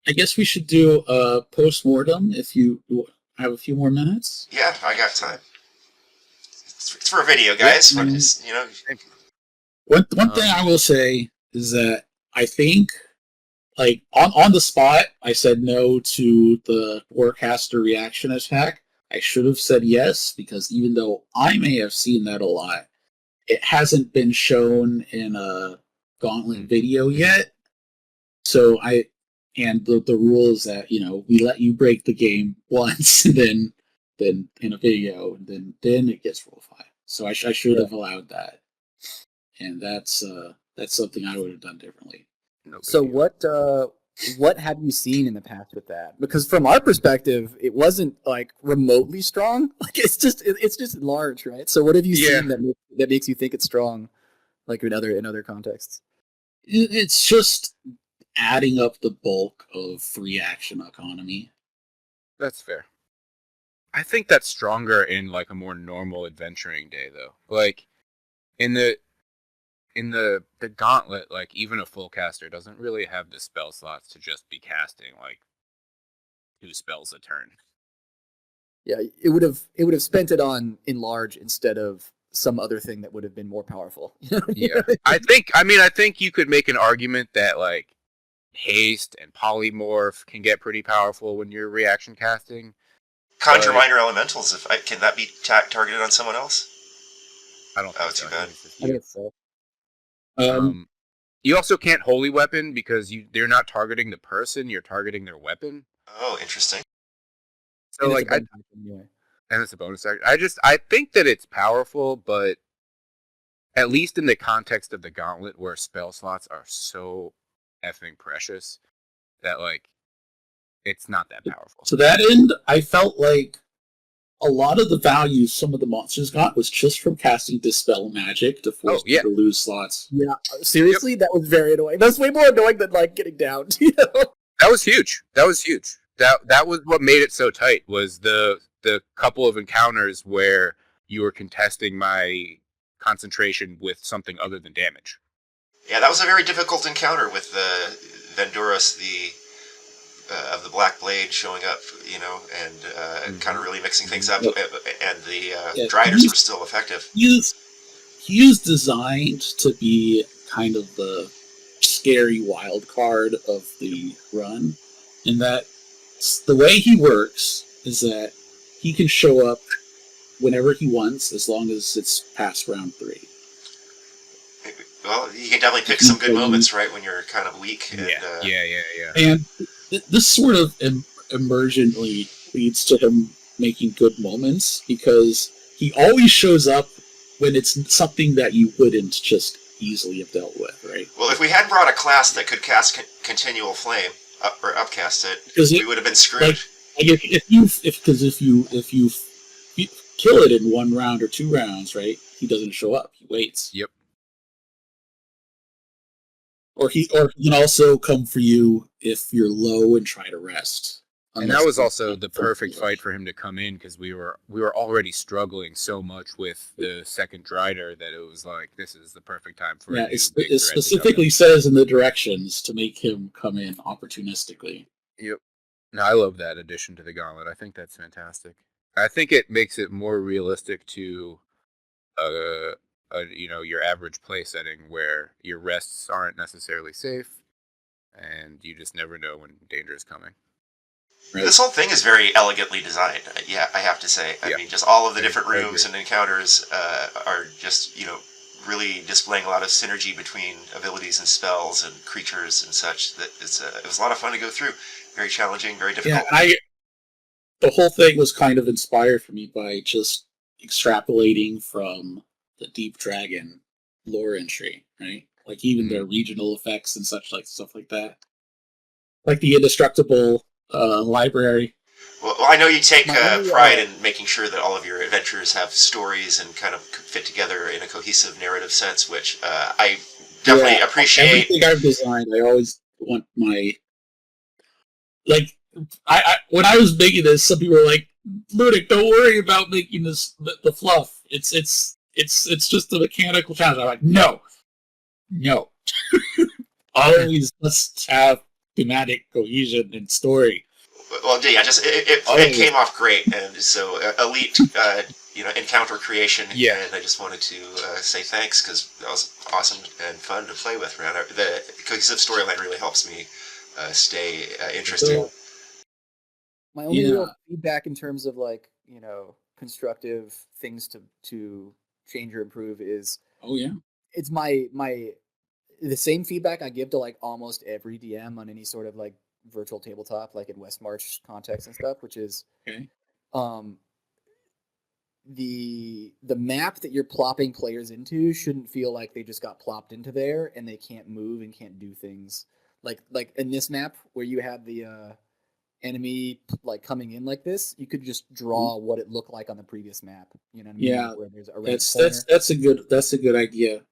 [SPEAKER 3] I guess we should do a post-mortem if you have a few more minutes.
[SPEAKER 2] Yeah, I got time. It's for a video, guys.
[SPEAKER 3] Yeah,
[SPEAKER 2] just,
[SPEAKER 3] One thing I will say is that I think, on the spot, I said no to the Warcaster reaction attack. I should have said yes, because even though I may have seen that a lot, it hasn't been shown in a Gauntlet video yet. So the rule is that, we let you break the game once, and then in a video, and then it gets roll 5. So I should have allowed that. And that's something I would have done differently.
[SPEAKER 4] So what have you seen in the past with that? Because from our perspective, it wasn't remotely strong. It's just large, right? So what have you seen that makes you think it's strong, in other contexts?
[SPEAKER 3] It's just adding up the bulk of 3 action economy.
[SPEAKER 1] That's fair. I think that's stronger in a more normal adventuring day, though. In the Gauntlet, even a full caster doesn't really have the spell slots to just be casting 2 spells a turn.
[SPEAKER 4] Yeah, it would have spent it on enlarge instead of some other thing that would have been more powerful.
[SPEAKER 1] Yeah, I think you could make an argument that haste and polymorph can get pretty powerful when you're reaction casting.
[SPEAKER 2] Conjure minor elementals. Can that be targeted on someone else?
[SPEAKER 1] I don't think
[SPEAKER 2] too
[SPEAKER 1] so.
[SPEAKER 2] bad.
[SPEAKER 4] I think so.
[SPEAKER 1] You also can't holy weapon because they're not targeting the person; you're targeting their weapon.
[SPEAKER 2] Oh, interesting.
[SPEAKER 1] So and it's a bonus action. I think that it's powerful, but at least in the context of the Gauntlet, where spell slots are so effing precious, that it's not that powerful.
[SPEAKER 3] To that end, I felt like a lot of the value some of the monsters got was just from casting Dispel Magic to force them to lose slots.
[SPEAKER 4] Yeah, seriously, That was very annoying. That's way more annoying than getting down.
[SPEAKER 1] That was huge. That was what made it so tight. Was the couple of encounters where you were contesting my concentration with something other than damage.
[SPEAKER 2] Yeah, that was a very difficult encounter with Venduros, the of the Black Blade showing up, and kind of really mixing things up, and the Driders were still effective.
[SPEAKER 3] He is designed to be kind of the scary wild card of the run, in that the way he works is that he can show up whenever he wants, as long as it's past round 3.
[SPEAKER 2] Well, you can definitely pick some good moments, right, when you're kind of weak. And,
[SPEAKER 3] And this sort of emergently leads to him making good moments, because he always shows up when it's something that you wouldn't just easily have dealt with, right?
[SPEAKER 2] Well, if we had brought a class that could cast Continual Flame, or upcast it, we would have been screwed.
[SPEAKER 3] Like if you kill it in 1 round or 2 rounds, right? He doesn't show up. He waits.
[SPEAKER 1] Yep.
[SPEAKER 3] Or he can also come for you if you're low and try to rest.
[SPEAKER 1] And that was also the perfect fight for him to come in, because we were already struggling so much with the second Drider that it was like, this is the perfect time for
[SPEAKER 3] it specifically says in the directions to make him come in opportunistically.
[SPEAKER 1] Yep. No, I love that addition to the Gauntlet. I think that's fantastic. I think it makes it more realistic to your average play setting, where your rests aren't necessarily safe and you just never know when danger is coming.
[SPEAKER 2] Right. This whole thing is very elegantly designed. Yeah, I have to say. I mean, just all of the different rooms and encounters are just, really displaying a lot of synergy between abilities and spells and creatures and such. That it was a lot of fun to go through. Very challenging, very difficult.
[SPEAKER 3] Yeah, the whole thing was kind of inspired for me by just extrapolating from the Deep Dragon lore entry, right? Like even their regional effects and such, like stuff like that. Like the indestructible library.
[SPEAKER 2] Well, I know you take pride in making sure that all of your adventures have stories and kind of fit together in a cohesive narrative sense, which I definitely appreciate.
[SPEAKER 3] Everything I've designed, I always want my... Like, I when I was making this, some people were like, Ludic, don't worry about making this the fluff. It's just a mechanical challenge. I'm like, no. Always let's have thematic cohesion and story.
[SPEAKER 2] Well, yeah, it came off great, and so elite, encounter creation.
[SPEAKER 1] Yeah,
[SPEAKER 2] and I just wanted to say thanks, because that was awesome and fun to play with. The cohesive storyline really helps me stay interested.
[SPEAKER 4] My only real feedback in terms of constructive things to change or improve is it's the same feedback I give to almost every DM on any sort of virtual tabletop, like in Westmarch context and stuff, which is the map that you're plopping players into shouldn't feel like they just got plopped into there and they can't move and can't do things. Like in this map where you had the enemy coming in like this, you could just draw what it looked like on the previous map. You know what I mean?
[SPEAKER 3] Yeah,
[SPEAKER 4] where there's a red corner.
[SPEAKER 3] That's a good idea.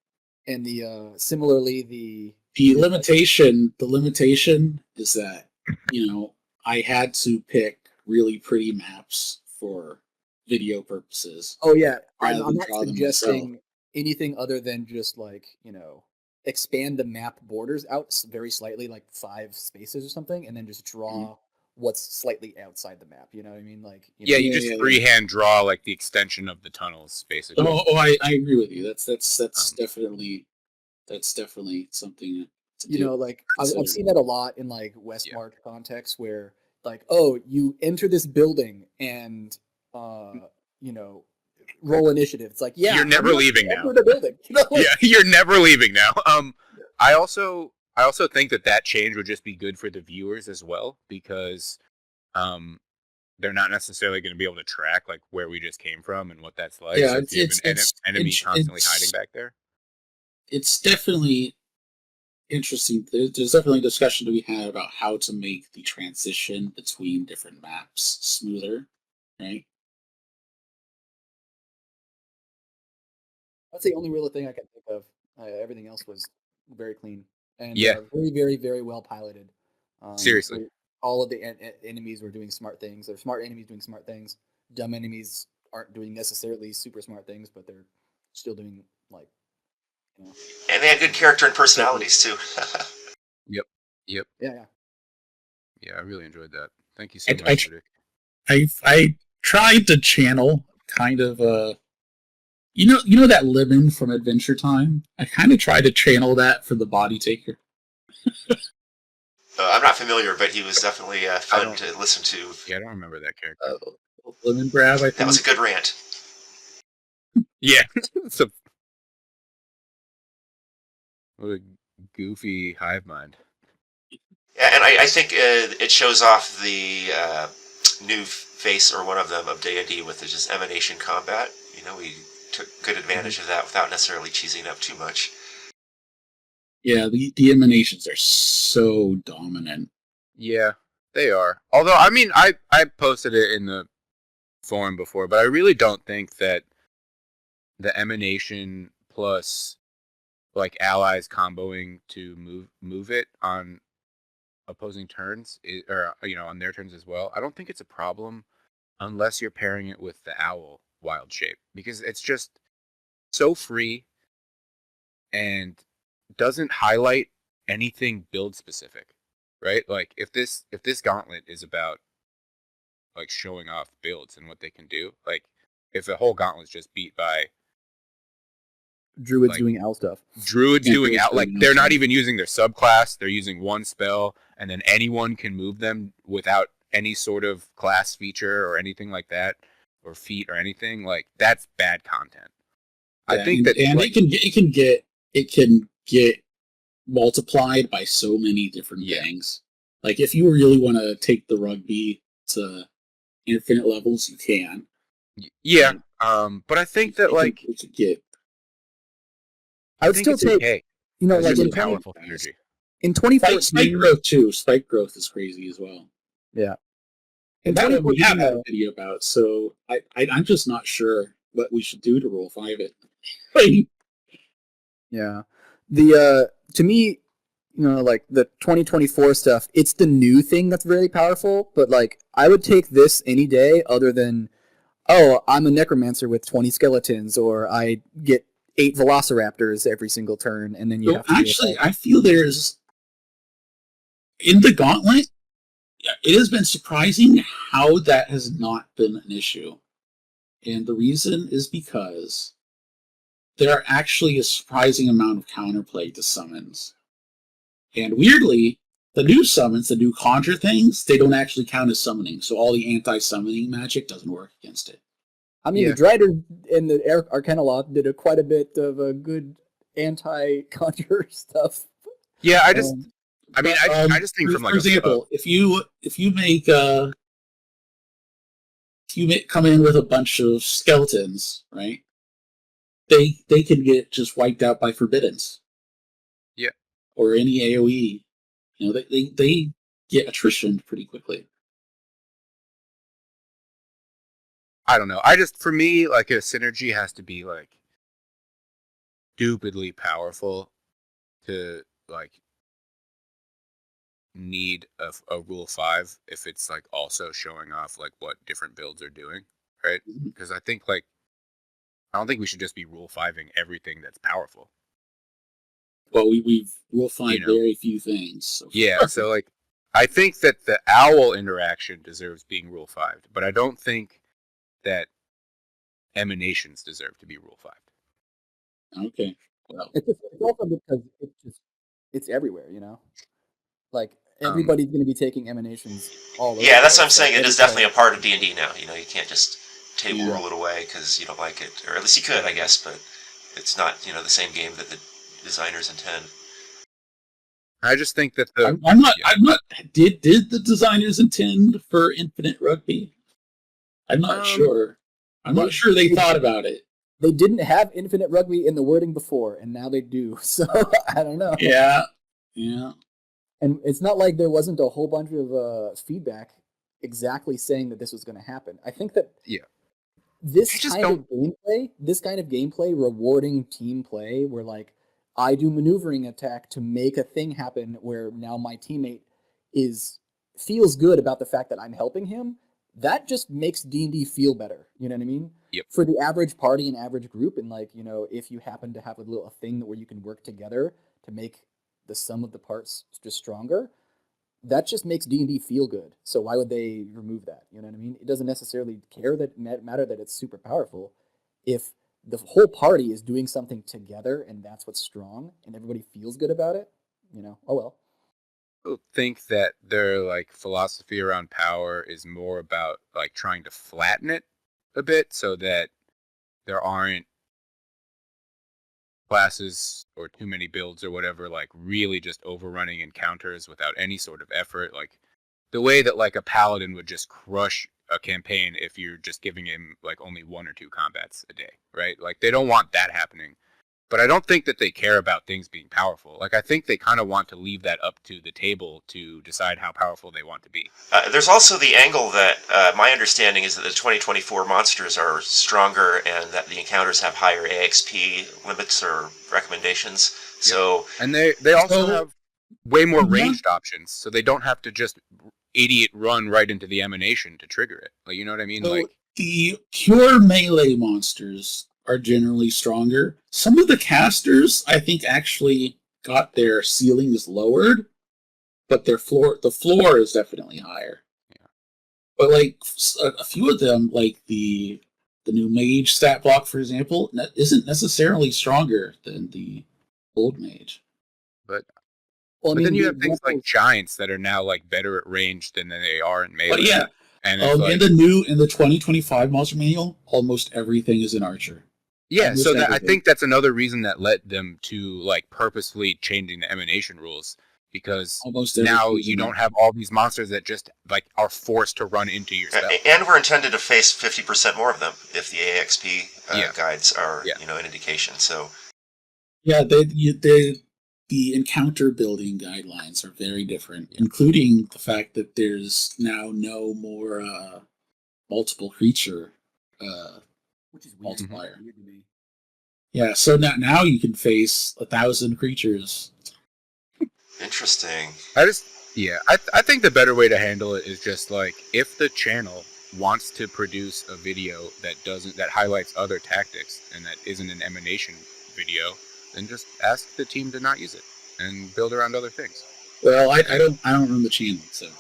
[SPEAKER 4] And the similarly the
[SPEAKER 3] limitation is that I had to pick really pretty maps for video purposes.
[SPEAKER 4] Oh yeah, I'm not suggesting anything other than just expand the map borders out very slightly, 5 spaces or something, and then just draw what's slightly outside the map. You know what I mean?
[SPEAKER 1] You just freehand draw the extension of the tunnels, basically.
[SPEAKER 3] I agree with you. That's definitely something.
[SPEAKER 4] I've seen that a lot in Westmarch context, where you enter this building and roll initiative. It's
[SPEAKER 1] you're never leaving now.
[SPEAKER 4] The building.
[SPEAKER 1] You're never leaving now. I also think that change would just be good for the viewers as well, because they're not necessarily going to be able to track where we just came from and what that's like.
[SPEAKER 3] Yeah,
[SPEAKER 1] so if you have an enemy constantly hiding back there.
[SPEAKER 3] It's definitely interesting. There's definitely a discussion to be had about how to make the transition between different maps smoother, right?
[SPEAKER 4] That's the only real thing I can think of. Everything else was very clean and very, very, very well piloted.
[SPEAKER 1] Seriously,
[SPEAKER 4] all of the enemies were doing smart things. They're smart enemies doing smart things. Dumb enemies aren't doing necessarily super smart things, but they're still doing
[SPEAKER 2] And they had good character and personalities too.
[SPEAKER 1] Yep.
[SPEAKER 4] Yeah.
[SPEAKER 1] Yeah, I really enjoyed that. Thank you so
[SPEAKER 3] I,
[SPEAKER 1] much, Ludic.
[SPEAKER 3] I tried to channel kind of you know that Lemon from Adventure Time. I kind of tried to channel that for the Body Taker.
[SPEAKER 2] I'm not familiar, but he was definitely fun to listen to.
[SPEAKER 1] Yeah, I don't remember that character.
[SPEAKER 3] Lemon Grab, I think.
[SPEAKER 2] That was a good rant.
[SPEAKER 1] Yeah. What a goofy hive mind.
[SPEAKER 2] Yeah, and I think it shows off the new face, or one of them, of D&D with the just emanation combat. You know, we took good advantage of that without necessarily cheesing up too much.
[SPEAKER 3] Yeah, the emanations are so dominant.
[SPEAKER 1] Yeah, they are. Although, I mean, I posted it in the forum before, but I really don't think that the emanation plus like allies comboing to move it on opposing turns or on their turns as well. I don't think it's a problem unless you're pairing it with the owl wild shape, because it's just so free and doesn't highlight anything build specific, right? Like if this gauntlet is about like showing off builds and what they can do, like if the whole gauntlet's just beat by
[SPEAKER 4] Druids
[SPEAKER 1] like,
[SPEAKER 4] doing owl stuff.
[SPEAKER 1] Druids doing out, like they're
[SPEAKER 3] stuff.
[SPEAKER 1] not even using their subclass, they're using one spell and then anyone can move them without any sort of class feature or anything like that, or feat or anything, like that's bad content.
[SPEAKER 3] Yeah,
[SPEAKER 1] I think that
[SPEAKER 3] and it can get multiplied by so many different things. Like if you really want to take the rugby to infinite levels, you can.
[SPEAKER 1] Yeah, but I think that like
[SPEAKER 3] it could get.
[SPEAKER 4] I would still take
[SPEAKER 1] okay.
[SPEAKER 4] Like in
[SPEAKER 1] powerful energy.
[SPEAKER 4] In 2014,
[SPEAKER 3] spike growth too. Spike growth is crazy as well.
[SPEAKER 4] Yeah,
[SPEAKER 3] and that we have a video about. So I'm just not sure what we should do to roll 5 it.
[SPEAKER 4] Yeah, the to me, like the 2024 stuff, it's the new thing that's very powerful. But like, I would take this any day, other than, oh, I'm a necromancer with 20 skeletons, or I get 8 velociraptors every single turn, and then you have to
[SPEAKER 3] actually, I feel there's in the gauntlet. It has been surprising how that has not been an issue, and the reason is because there are actually a surprising amount of counterplay to summons. And weirdly, the new summons, the new conjure things, they don't actually count as summoning. So all the anti-summoning magic doesn't work against it.
[SPEAKER 4] I mean, the Drider and the Arcana Law did quite a bit of a good anti-conjure stuff.
[SPEAKER 1] Yeah, I just think from like,
[SPEAKER 3] for example, if you come in with a bunch of skeletons, right? They can get just wiped out by forbiddance.
[SPEAKER 1] Yeah.
[SPEAKER 3] Or any AoE. They get attrition pretty quickly.
[SPEAKER 1] I don't know. For me, like a synergy has to be like stupidly powerful to like need a rule 5 if it's like also showing off like what different builds are doing, right? Because I don't think we should just be rule 5ing everything that's powerful.
[SPEAKER 3] Well, we've rule 5 very few things. So.
[SPEAKER 1] Yeah, so like I think that the owl interaction deserves being rule 5, but I don't think that emanations deserve to be rule 5.
[SPEAKER 3] Okay. Well,
[SPEAKER 4] it's also because it's everywhere, like everybody's going to be taking emanations all over.
[SPEAKER 2] Yeah, that's what I'm saying. It is definitely a part of D&D now. You can't just table rule it away because you don't like it, or at least you could, I guess, but it's not the same game that the designers intend.
[SPEAKER 1] I just think that
[SPEAKER 3] I'm not. Did the designers intend for infinite rugby? I'm not sure. I'm not sure they thought about it.
[SPEAKER 4] They didn't have infinite rugby in the wording before, and now they do. So I don't know.
[SPEAKER 3] Yeah.
[SPEAKER 4] And it's not like there wasn't a whole bunch of feedback exactly saying that this was going to happen. I think that this kind of gameplay, rewarding team play, where like I do maneuvering attack to make a thing happen, where now my teammate feels good about the fact that I'm helping him. That just makes D&D feel better. You know what I mean?
[SPEAKER 1] Yep.
[SPEAKER 4] For the average party and average group, and like if you happen to have a thing where you can work together to make the sum of the parts just stronger, that just makes D&D feel good. So why would they remove that? You know what I mean? It doesn't necessarily matter that it's super powerful. If the whole party is doing something together and that's what's strong and everybody feels good about it, oh well.
[SPEAKER 1] I think that their like philosophy around power is more about like trying to flatten it a bit so that there aren't classes or too many builds or whatever like really just overrunning encounters without any sort of effort, like the way that like a paladin would just crush a campaign if you're just giving him like only 1 or 2 combats a day, right? Like they don't want that happening. But I don't think that they care about things being powerful. Like, I think they kind of want to leave that up to the table to decide how powerful they want to be.
[SPEAKER 2] There's also the angle that my understanding is that the 2024 monsters are stronger and that the encounters have higher AXP limits or recommendations. Yep. So,
[SPEAKER 1] and they also have way more ranged options, so they don't have to just idiot run right into the emanation to trigger it. Like, you know what I mean?
[SPEAKER 3] So
[SPEAKER 1] like
[SPEAKER 3] the pure melee monsters are generally stronger. Some of the casters, I think, actually got their ceilings lowered, but the floor is definitely higher.
[SPEAKER 1] Yeah.
[SPEAKER 3] But like a few of them, like the new mage stat block, for example, isn't necessarily stronger than the old mage.
[SPEAKER 1] But then you have things like giants that are now like better at range than they are in melee.
[SPEAKER 3] But yeah,
[SPEAKER 2] and
[SPEAKER 3] in the 2025 monster manual, almost everything is an archer.
[SPEAKER 1] Yeah, so I think that's another reason that led them to like purposefully changing the emanation rules, because now you don't have all these monsters that just like are forced to run into your spell.
[SPEAKER 2] And we're intended to face 50% more of them if the AXP guides are an indication. So
[SPEAKER 3] yeah, the encounter building guidelines are very different, including the fact that there's now no more multiple creature
[SPEAKER 4] which is
[SPEAKER 3] multiplier.
[SPEAKER 4] Weird to me.
[SPEAKER 3] Yeah, so now you can face 1,000 creatures.
[SPEAKER 2] Interesting.
[SPEAKER 1] I think the better way to handle it is just like if the channel wants to produce a video that highlights other tactics and that isn't an emanation video, then just ask the team to not use it and build around other things.
[SPEAKER 3] Well, I don't run the channel, so.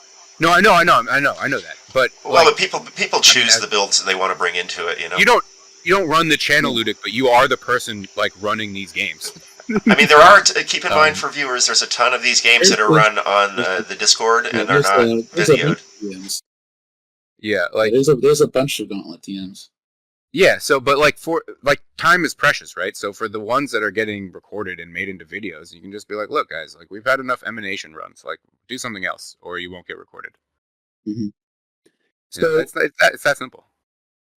[SPEAKER 1] No, I know that. But
[SPEAKER 2] but people choose the builds that they want to bring into it.
[SPEAKER 1] You don't run the channel, Ludic, but you are the person like running these games.
[SPEAKER 2] I mean, there are. Keep in mind for viewers, there's a ton of these games that are run on the Discord and they're not videoed.
[SPEAKER 1] Yeah, like
[SPEAKER 3] there's a bunch of Gauntlet DMs.
[SPEAKER 1] Yeah, so but like time is precious, right? So for the ones that are getting recorded and made into videos, you can just be like, look, guys, like we've had enough emanation runs. Like, do something else, or you won't get recorded.
[SPEAKER 3] Mm-hmm.
[SPEAKER 1] So it's that simple.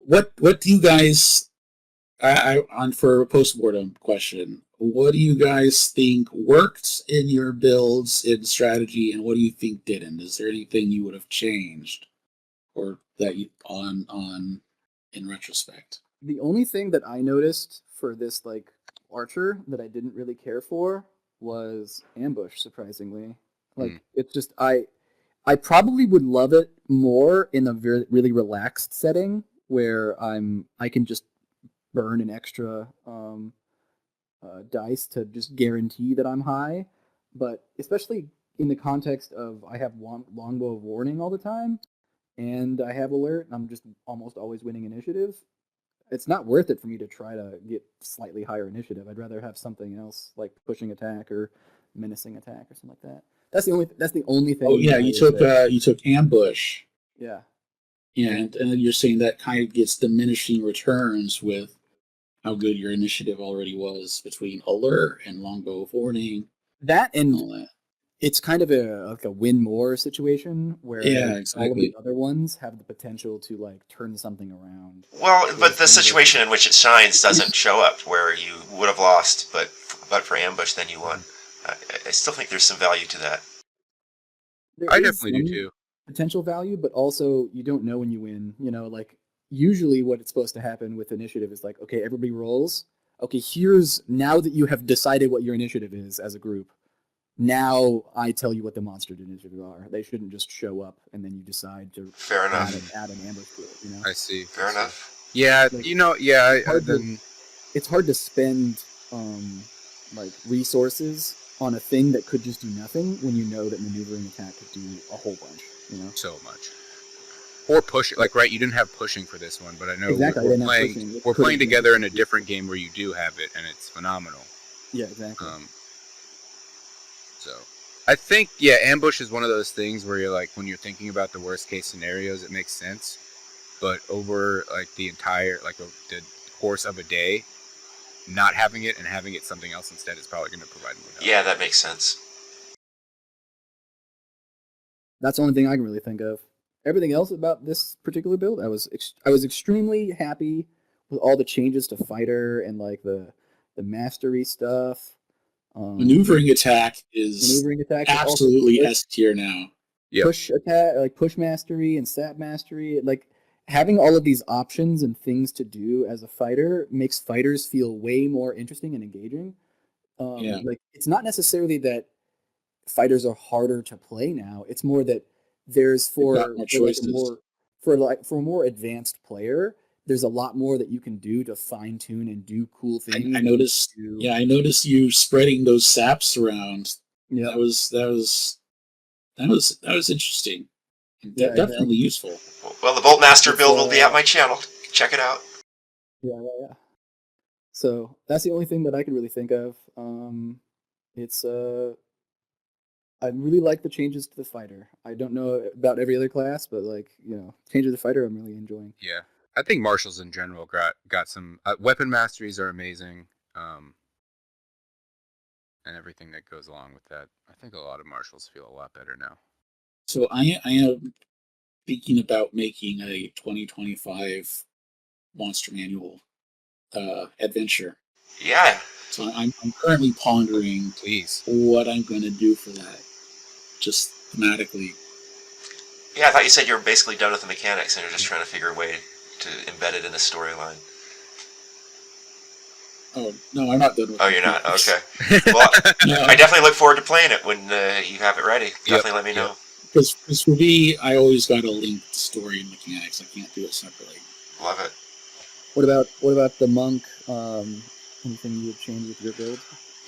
[SPEAKER 3] What do you guys? For a postmortem question, what do you guys think worked in your builds in strategy, and what do you think didn't? Is there anything you would have changed, or that you on in retrospect?
[SPEAKER 4] The only thing that I noticed for this like archer that I didn't really care for was ambush. Surprisingly, like it's just I probably would love it more in a really relaxed setting where I can just burn an extra dice to just guarantee that I'm high. But especially in the context of I have longbow of warning all the time, and I have alert, and I'm just almost always winning initiative. It's not worth it for me to try to get slightly higher initiative. I'd rather have something else like pushing attack or menacing attack or something like that. That's the only thing.
[SPEAKER 3] Oh yeah, you took ambush.
[SPEAKER 4] Yeah.
[SPEAKER 3] Yeah, and you're saying that kind of gets diminishing returns with how good your initiative already was between alert and longbow of warning.
[SPEAKER 4] That and all that. It's kind of a win more situation where all of the other ones have the potential to like turn something around.
[SPEAKER 2] Well, but the situation in which it shines doesn't show up where you would have lost, but for ambush, then you won. I still think there's some value to that.
[SPEAKER 1] I definitely do too.
[SPEAKER 4] Potential value, but also you don't know when you win. Like usually what it's supposed to happen with initiative is like, okay, everybody rolls. Okay, now that you have decided what your initiative is as a group, now I tell you what the monster initiatives are. They shouldn't just show up and then you decide to add an ambush to it.
[SPEAKER 1] I see.
[SPEAKER 2] Fair enough.
[SPEAKER 1] Yeah,
[SPEAKER 4] like,
[SPEAKER 1] it's
[SPEAKER 4] hard to spend like resources on a thing that could just do nothing when you know that maneuvering attack could do a whole bunch, you know?
[SPEAKER 1] So much. Or push, like, right, you didn't have pushing for this one, but I know
[SPEAKER 4] Exactly,
[SPEAKER 1] we're playing together in a different game where you do have it, and it's phenomenal.
[SPEAKER 4] Yeah, exactly.
[SPEAKER 1] So, I think, yeah, ambush is one of those things where you're like, when you're thinking about the worst case scenarios, it makes sense. But over, like, the entire, like, the course of a day, not having it and having it something else instead is probably going to provide more help.
[SPEAKER 2] Yeah, that makes sense.
[SPEAKER 4] That's the only thing I can really think of. Everything else about this particular build, I was extremely happy with all the changes to fighter and like the mastery stuff.
[SPEAKER 3] Maneuvering attack is absolutely S tier now.
[SPEAKER 1] Yep.
[SPEAKER 4] Push attack, like push mastery and stat mastery, like having all of these options and things to do as a fighter makes fighters feel way more interesting and engaging. Like it's not necessarily that fighters are harder to play now. It's more that there's for a more advanced player, there's a lot more that you can do to fine tune and do cool things.
[SPEAKER 3] I noticed. Yeah, I noticed you spreading those saps around. Yeah, that was interesting. Yeah, definitely useful.
[SPEAKER 2] Well, the Boltmaster build will be at my channel. Check it out.
[SPEAKER 4] Yeah. So that's the only thing that I could really think of. I really like the changes to the fighter. I don't know about every other class, but like, you know, change of the fighter I'm really enjoying.
[SPEAKER 1] Yeah. I think marshals in general got some weapon masteries are amazing. And everything that goes along with that. I think a lot of marshals feel a lot better now.
[SPEAKER 3] So I am thinking about making a 2025 Monster Manual adventure.
[SPEAKER 2] Yeah.
[SPEAKER 3] So I'm currently pondering what I'm going to do for that, just thematically.
[SPEAKER 2] Yeah, I thought you said you were basically done with the mechanics and you're just trying to figure a way to embed it in the storyline.
[SPEAKER 3] Oh, no, I'm not done with it.
[SPEAKER 2] Oh, you're not? Okay. Well, no. I definitely look forward to playing it when you have it ready. Definitely let me know.
[SPEAKER 3] Because for me, I always got to link the story and mechanics. I can't do it separately.
[SPEAKER 2] Love it.
[SPEAKER 4] What about the monk? Anything you would change with your build?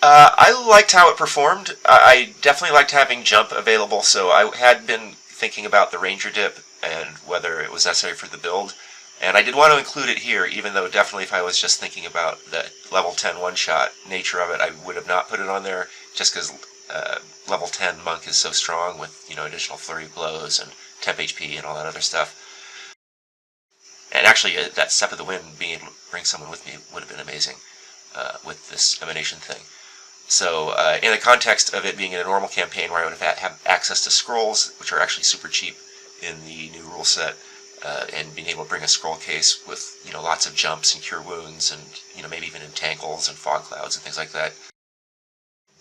[SPEAKER 2] I liked how it performed. I definitely liked having jump available, so I had been thinking about the ranger dip and whether it was necessary for the build. And I did want to include it here, even though definitely if I was just thinking about the level 10 one-shot nature of it, I would have not put it on there, just because level 10 monk is so strong with, you know, additional flurry blows and temp HP and all that other stuff. And actually, that Step of the Wind, being able to bring someone with me would have been amazing with this emanation thing. So in the context of it being in a normal campaign where I would have access to scrolls, which are actually super cheap in the new rule set, and being able to bring a scroll case with, you know, lots of jumps and cure wounds and, you know, maybe even entangles and fog clouds and things like that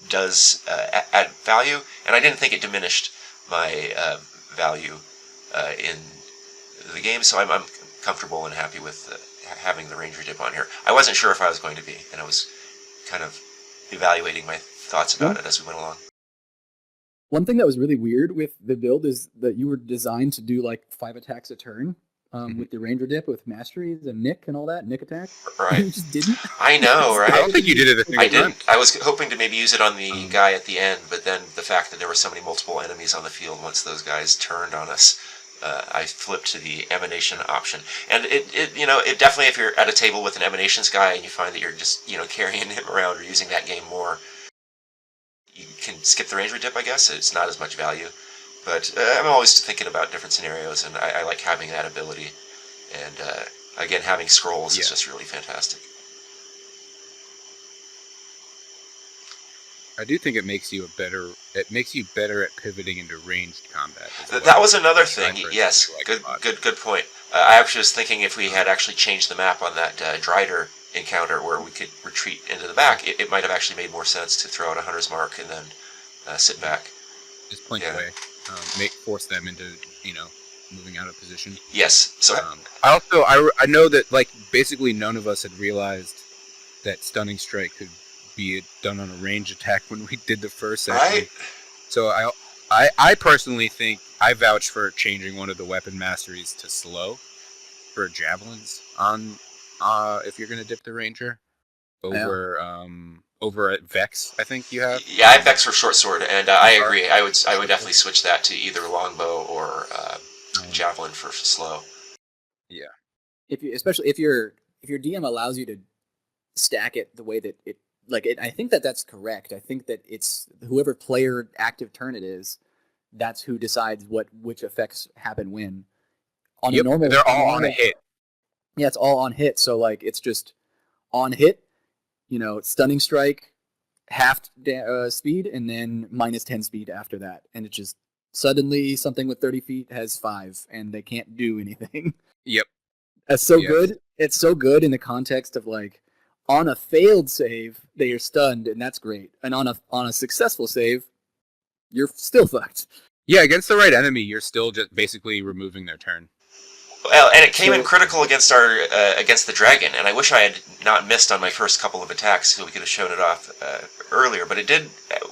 [SPEAKER 2] does add value. And I didn't think it diminished my value in the game, so I'm comfortable and happy with having the ranger dip on here. I wasn't sure if I was going to be, and I was kind of evaluating my thoughts about it as we went along.
[SPEAKER 4] One thing that was really weird with the build is that you were designed to do like 5 attacks a turn with the ranger dip with masteries and nick and all that, nick attack.
[SPEAKER 2] Right.
[SPEAKER 4] You just didn't.
[SPEAKER 2] I know, right?
[SPEAKER 1] I don't think you did it a single time.
[SPEAKER 2] I didn't. I was hoping to maybe use it on the guy at the end, but then the fact that there were so many multiple enemies on the field once those guys turned on us, I flipped to the emanation option. And it you know, it definitely, if you're at a table with an emanations guy and you find that you're just, you know, carrying him around or using that game more, you can skip the ranger dip, I guess. It's not as much value. But I'm always thinking about different scenarios, and I like having that ability. And again, having scrolls is just really fantastic.
[SPEAKER 1] I do think it makes you better at pivoting into ranged combat.
[SPEAKER 2] That was another thing. Yes, good point. I actually was thinking if we had actually changed the map on that Drider encounter where we could retreat into the back, it might have actually made more sense to throw out a hunter's mark and then sit back.
[SPEAKER 1] Just point away, force them into, you know, moving out of position.
[SPEAKER 2] Yes. So
[SPEAKER 1] I know that like basically none of us had realized that stunning strike could be done on a range attack when we did the first session.
[SPEAKER 2] Right.
[SPEAKER 1] So I personally think I vouch for changing one of the weapon masteries to slow for javelins on if you're gonna dip the ranger over over at Vex, I think you have.
[SPEAKER 2] Yeah, I have Vex for short sword, and I agree. I would definitely switch that to either longbow or javelin for slow.
[SPEAKER 1] Yeah.
[SPEAKER 4] Especially if your DM allows you to stack it the way that it I think that's correct. I think that it's whoever player active turn it is, that's who decides which effects happen when. On a normal,
[SPEAKER 1] they're all on a hit.
[SPEAKER 4] Yeah, it's all on hit. So it's just on hit. Stunning strike, half speed, and then minus 10 speed after that, and it just suddenly something with 30 feet has 5, and they can't do anything.
[SPEAKER 1] Yep.
[SPEAKER 4] That's so good. It's so good in the context of on a failed save, they are stunned, and that's great. And on a successful save, you're still fucked.
[SPEAKER 1] Yeah, against the right enemy, you're still just basically removing their turn.
[SPEAKER 2] Well, and it came in critical against the dragon, and I wish I had not missed on my first couple of attacks, so we could have shown it off earlier. But it did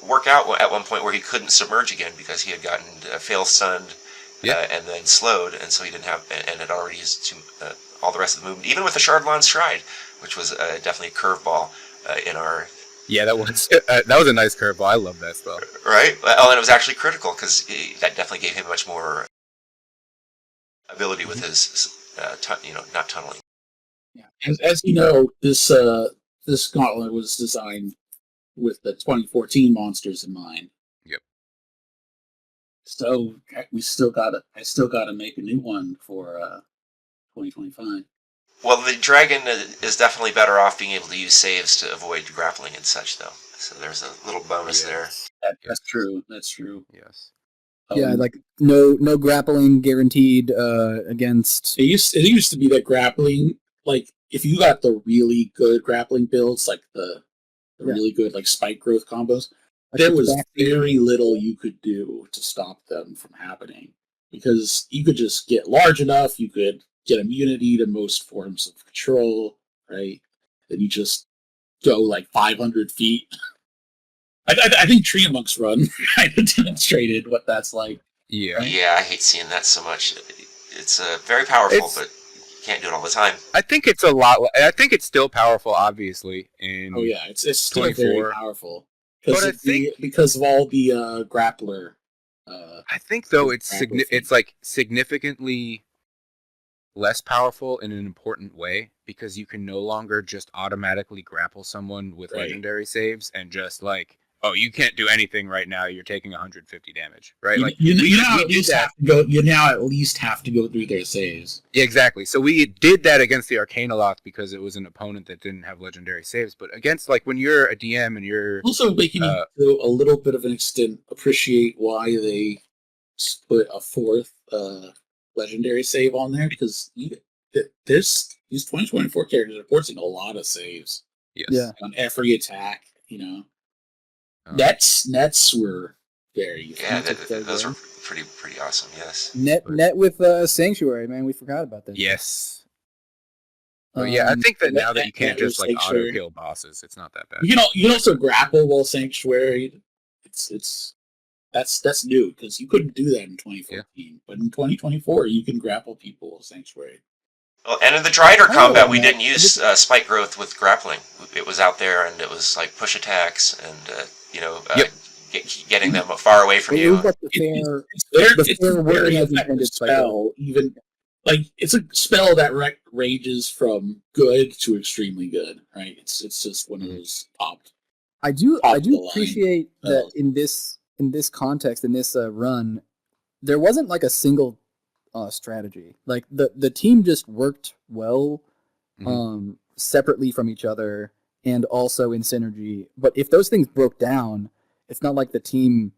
[SPEAKER 2] work out at one point where he couldn't submerge again because he had gotten fail stunned and then slowed, and so he didn't have, and had already used all the rest of the movement, even with the Shardlon Stride, which was definitely a curveball in our.
[SPEAKER 1] Yeah, that was a nice curveball. I love that spell.
[SPEAKER 2] Right. Well, and it was actually critical because that definitely gave him much more ability with his, not tunneling.
[SPEAKER 3] Yeah, as you know, this gauntlet was designed with the 2014 monsters in mind.
[SPEAKER 1] Yep.
[SPEAKER 3] So I still gotta make a new one for 2025.
[SPEAKER 2] Well, the dragon is definitely better off being able to use saves to avoid grappling and such, though. So there's a little bonus there.
[SPEAKER 3] That's true. That's true.
[SPEAKER 1] Yes.
[SPEAKER 4] Yeah, no grappling guaranteed against.
[SPEAKER 3] It used to be that grappling, if you got the really good grappling builds, the really good spike growth combos, there was very little you could do to stop them from happening, because you could just get large enough, you could get immunity to most forms of control, right? Then you just go 500 feet. I think Tree Amongst Run kind of demonstrated what that's like.
[SPEAKER 1] Yeah.
[SPEAKER 2] Right? Yeah, I hate seeing that so much. It's very powerful, but you can't do it all the time.
[SPEAKER 1] I think it's a lot. I think it's still powerful, obviously.
[SPEAKER 3] It's still
[SPEAKER 1] 24.
[SPEAKER 3] very powerful.
[SPEAKER 1] But I think
[SPEAKER 3] because of all the grappler.
[SPEAKER 1] I think though it's significantly less powerful in an important way, because you can no longer just automatically grapple someone with legendary saves and just oh, you can't do anything right now, you're taking 150 damage, right?
[SPEAKER 3] You now at least have to go through their saves.
[SPEAKER 1] Yeah, exactly. So we did that against the Arcana Lock because it was an opponent that didn't have legendary saves, but against when you're a DM and you're
[SPEAKER 3] also making you to a little bit of an extent appreciate why they put a fourth legendary save on there, because these 2024 characters are forcing a lot of saves.
[SPEAKER 1] Yes.
[SPEAKER 4] Yeah.
[SPEAKER 3] On every attack, Nets were very
[SPEAKER 2] those were pretty awesome. Yes.
[SPEAKER 4] Net with Sanctuary, man, we forgot about that.
[SPEAKER 1] Yes. I think that now that you can't just auto kill bosses, it's not that bad.
[SPEAKER 3] You can also grapple while Sanctuary. That's new, because you couldn't do that in 2014, but in 2024 you can grapple people while Sanctuary.
[SPEAKER 2] Well, and in the Drider combat, we didn't use spike growth with grappling. It was out there, and it was push attacks, and getting them far away from you.
[SPEAKER 3] It's a very effective spell. Even it's a spell that ranges from good to extremely good. Right? It's just one of those popped.
[SPEAKER 4] I do appreciate that in this context, in this run, there wasn't a single strategy. The team just worked well, separately from each other and also in synergy. But if those things broke down, it's not like the team,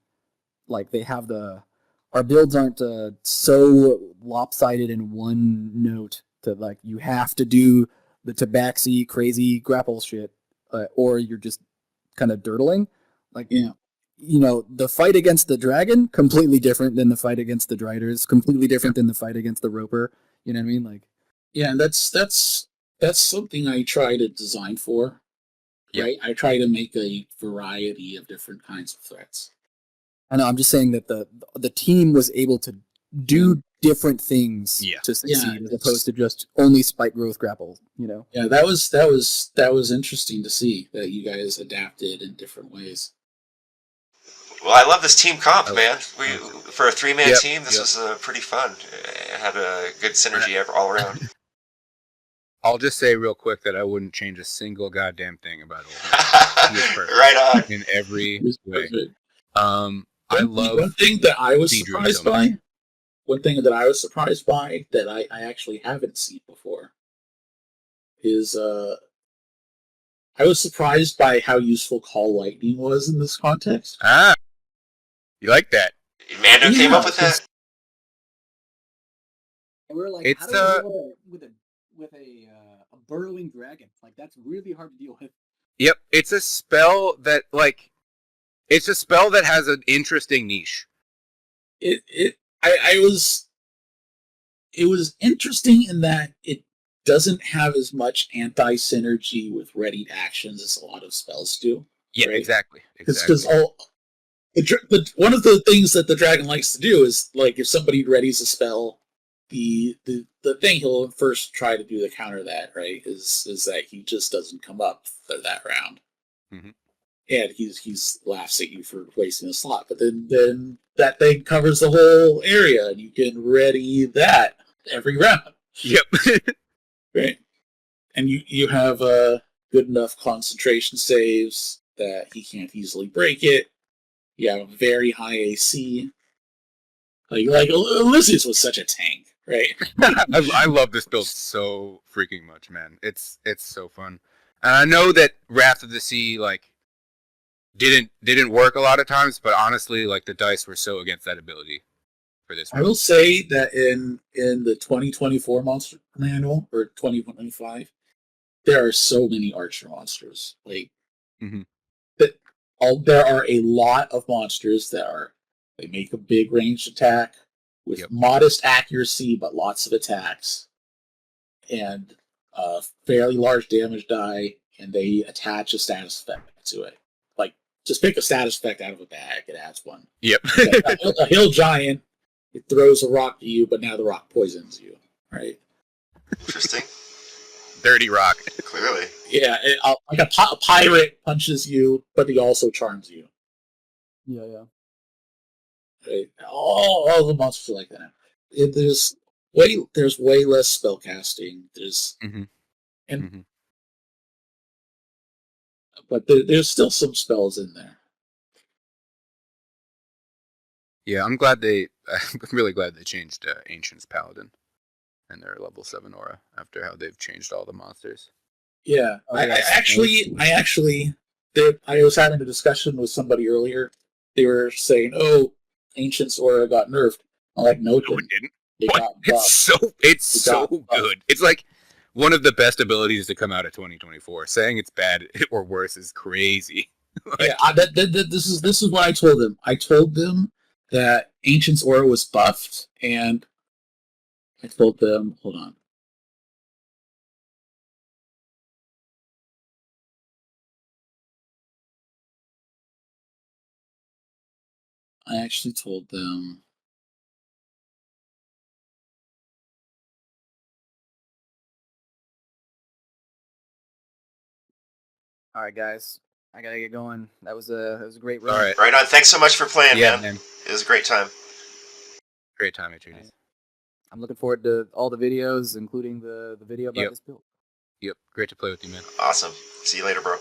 [SPEAKER 4] they have our builds aren't so lopsided in one note to you have to do the tabaxi crazy grapple shit, or you're just kind of dirtling. The fight against the dragon, completely different than the fight against the Driders, completely different than the fight against the Roper. You know what I mean?
[SPEAKER 3] Yeah, and that's something I try to design for. Right? I try to make a variety of different kinds of threats.
[SPEAKER 4] I know, I'm just saying that the team was able to do different things
[SPEAKER 1] Yeah.
[SPEAKER 4] to succeed, as
[SPEAKER 3] it's-
[SPEAKER 4] opposed to just only spike growth grapple. You know.
[SPEAKER 3] Yeah, that was interesting to see that you guys adapted in different ways.
[SPEAKER 2] Well, I love this team comp,
[SPEAKER 1] Oh,
[SPEAKER 2] man. For a 3-man
[SPEAKER 1] Yep,
[SPEAKER 2] team, this
[SPEAKER 1] yep.
[SPEAKER 2] was pretty fun. It had a good synergy all around.
[SPEAKER 1] I'll just say real quick that I wouldn't change a single goddamn thing about Old. He is perfect
[SPEAKER 2] Right on.
[SPEAKER 1] in every
[SPEAKER 3] It was
[SPEAKER 1] way.
[SPEAKER 3] perfect.
[SPEAKER 1] I love
[SPEAKER 3] one thing that I was
[SPEAKER 1] the Druid
[SPEAKER 3] surprised
[SPEAKER 1] so much.
[SPEAKER 3] by. One thing that I was surprised by that I actually haven't seen before is I was surprised by how useful Call Lightning was in this context.
[SPEAKER 1] Ah, you like that?
[SPEAKER 2] Mando came
[SPEAKER 3] Yeah,
[SPEAKER 2] up with that.
[SPEAKER 4] And we're like,
[SPEAKER 1] It's,
[SPEAKER 4] how do we deal with a burrowing dragon? Like, that's really hard to deal with.
[SPEAKER 1] Yep, it's a spell that it's a spell that has an interesting niche.
[SPEAKER 3] It was interesting in that it doesn't have as much anti-synergy with readied actions as a lot of spells do.
[SPEAKER 1] Yeah,
[SPEAKER 3] Right.
[SPEAKER 1] exactly.
[SPEAKER 3] Because one of the things that the dragon likes to do is, like, if somebody readies a spell, the thing he'll first try to do to counter that, right, is that he just doesn't come up for that round.
[SPEAKER 1] Mhm.
[SPEAKER 3] And he's laughs at you for wasting a slot. But then that thing covers the whole area, and you can ready that every round.
[SPEAKER 1] Yep.
[SPEAKER 3] Right. And you have good enough concentration saves that he can't easily break it. You have a very high AC. Like Ulysses was such a tank, right?
[SPEAKER 1] I love this build so freaking much, man. It's so fun. And I know that Wrath of the Sea didn't work a lot of times, but honestly, like, the dice were so against that ability for this.
[SPEAKER 3] I will say that in the 2024 monster manual or 2025, there are so many archer monsters. Like
[SPEAKER 1] Mhm.
[SPEAKER 3] there are a lot of monsters they make a big ranged attack with
[SPEAKER 1] Yep.
[SPEAKER 3] modest accuracy but lots of attacks and fairly large damage die, and they attach a status effect to it. Like, just pick a status effect out of a bag, it adds one.
[SPEAKER 1] Yep.
[SPEAKER 3] A hill giant, it throws a rock to you, but now the rock poisons you, right?
[SPEAKER 2] Interesting.
[SPEAKER 1] Dirty rock.
[SPEAKER 2] Clearly.
[SPEAKER 3] Yeah, like a pirate punches you, but he also charms you.
[SPEAKER 4] Yeah.
[SPEAKER 3] Right? All the monsters are like that. There's way less spell casting.
[SPEAKER 1] Mhm.
[SPEAKER 3] And
[SPEAKER 1] Mhm.
[SPEAKER 3] but there's still some spells in there.
[SPEAKER 1] Yeah, I'm really glad they changed Ancient's Paladin and their level 7 aura after how they've changed all the monsters.
[SPEAKER 3] Yeah,
[SPEAKER 4] Oh,
[SPEAKER 3] I
[SPEAKER 4] yes.
[SPEAKER 3] was having a discussion with somebody earlier. They were saying, "Oh, Ancient's aura got nerfed." I'm like, "No, it
[SPEAKER 1] No, it
[SPEAKER 3] didn't.
[SPEAKER 1] didn't.
[SPEAKER 3] It
[SPEAKER 1] What?
[SPEAKER 3] got
[SPEAKER 1] It's
[SPEAKER 3] buffed."
[SPEAKER 1] so good. It's like one of the best abilities to come out of 2024. Saying it's bad or worse is crazy.
[SPEAKER 3] Yeah, this is what I told them. I told them that Ancient's aura was buffed, and I told them, hold on. I actually told them.
[SPEAKER 4] All right, guys. I gotta get going. That was a great run.
[SPEAKER 1] All right.
[SPEAKER 2] Right on. Thanks so much for playing,
[SPEAKER 1] Yeah,
[SPEAKER 2] man.
[SPEAKER 1] man.
[SPEAKER 2] It was a great time.
[SPEAKER 1] Great time at Judy's.
[SPEAKER 4] I'm looking forward to all the videos, including the video about this build.
[SPEAKER 1] Yep. Great to play with you, man.
[SPEAKER 2] Awesome. See you later, bro.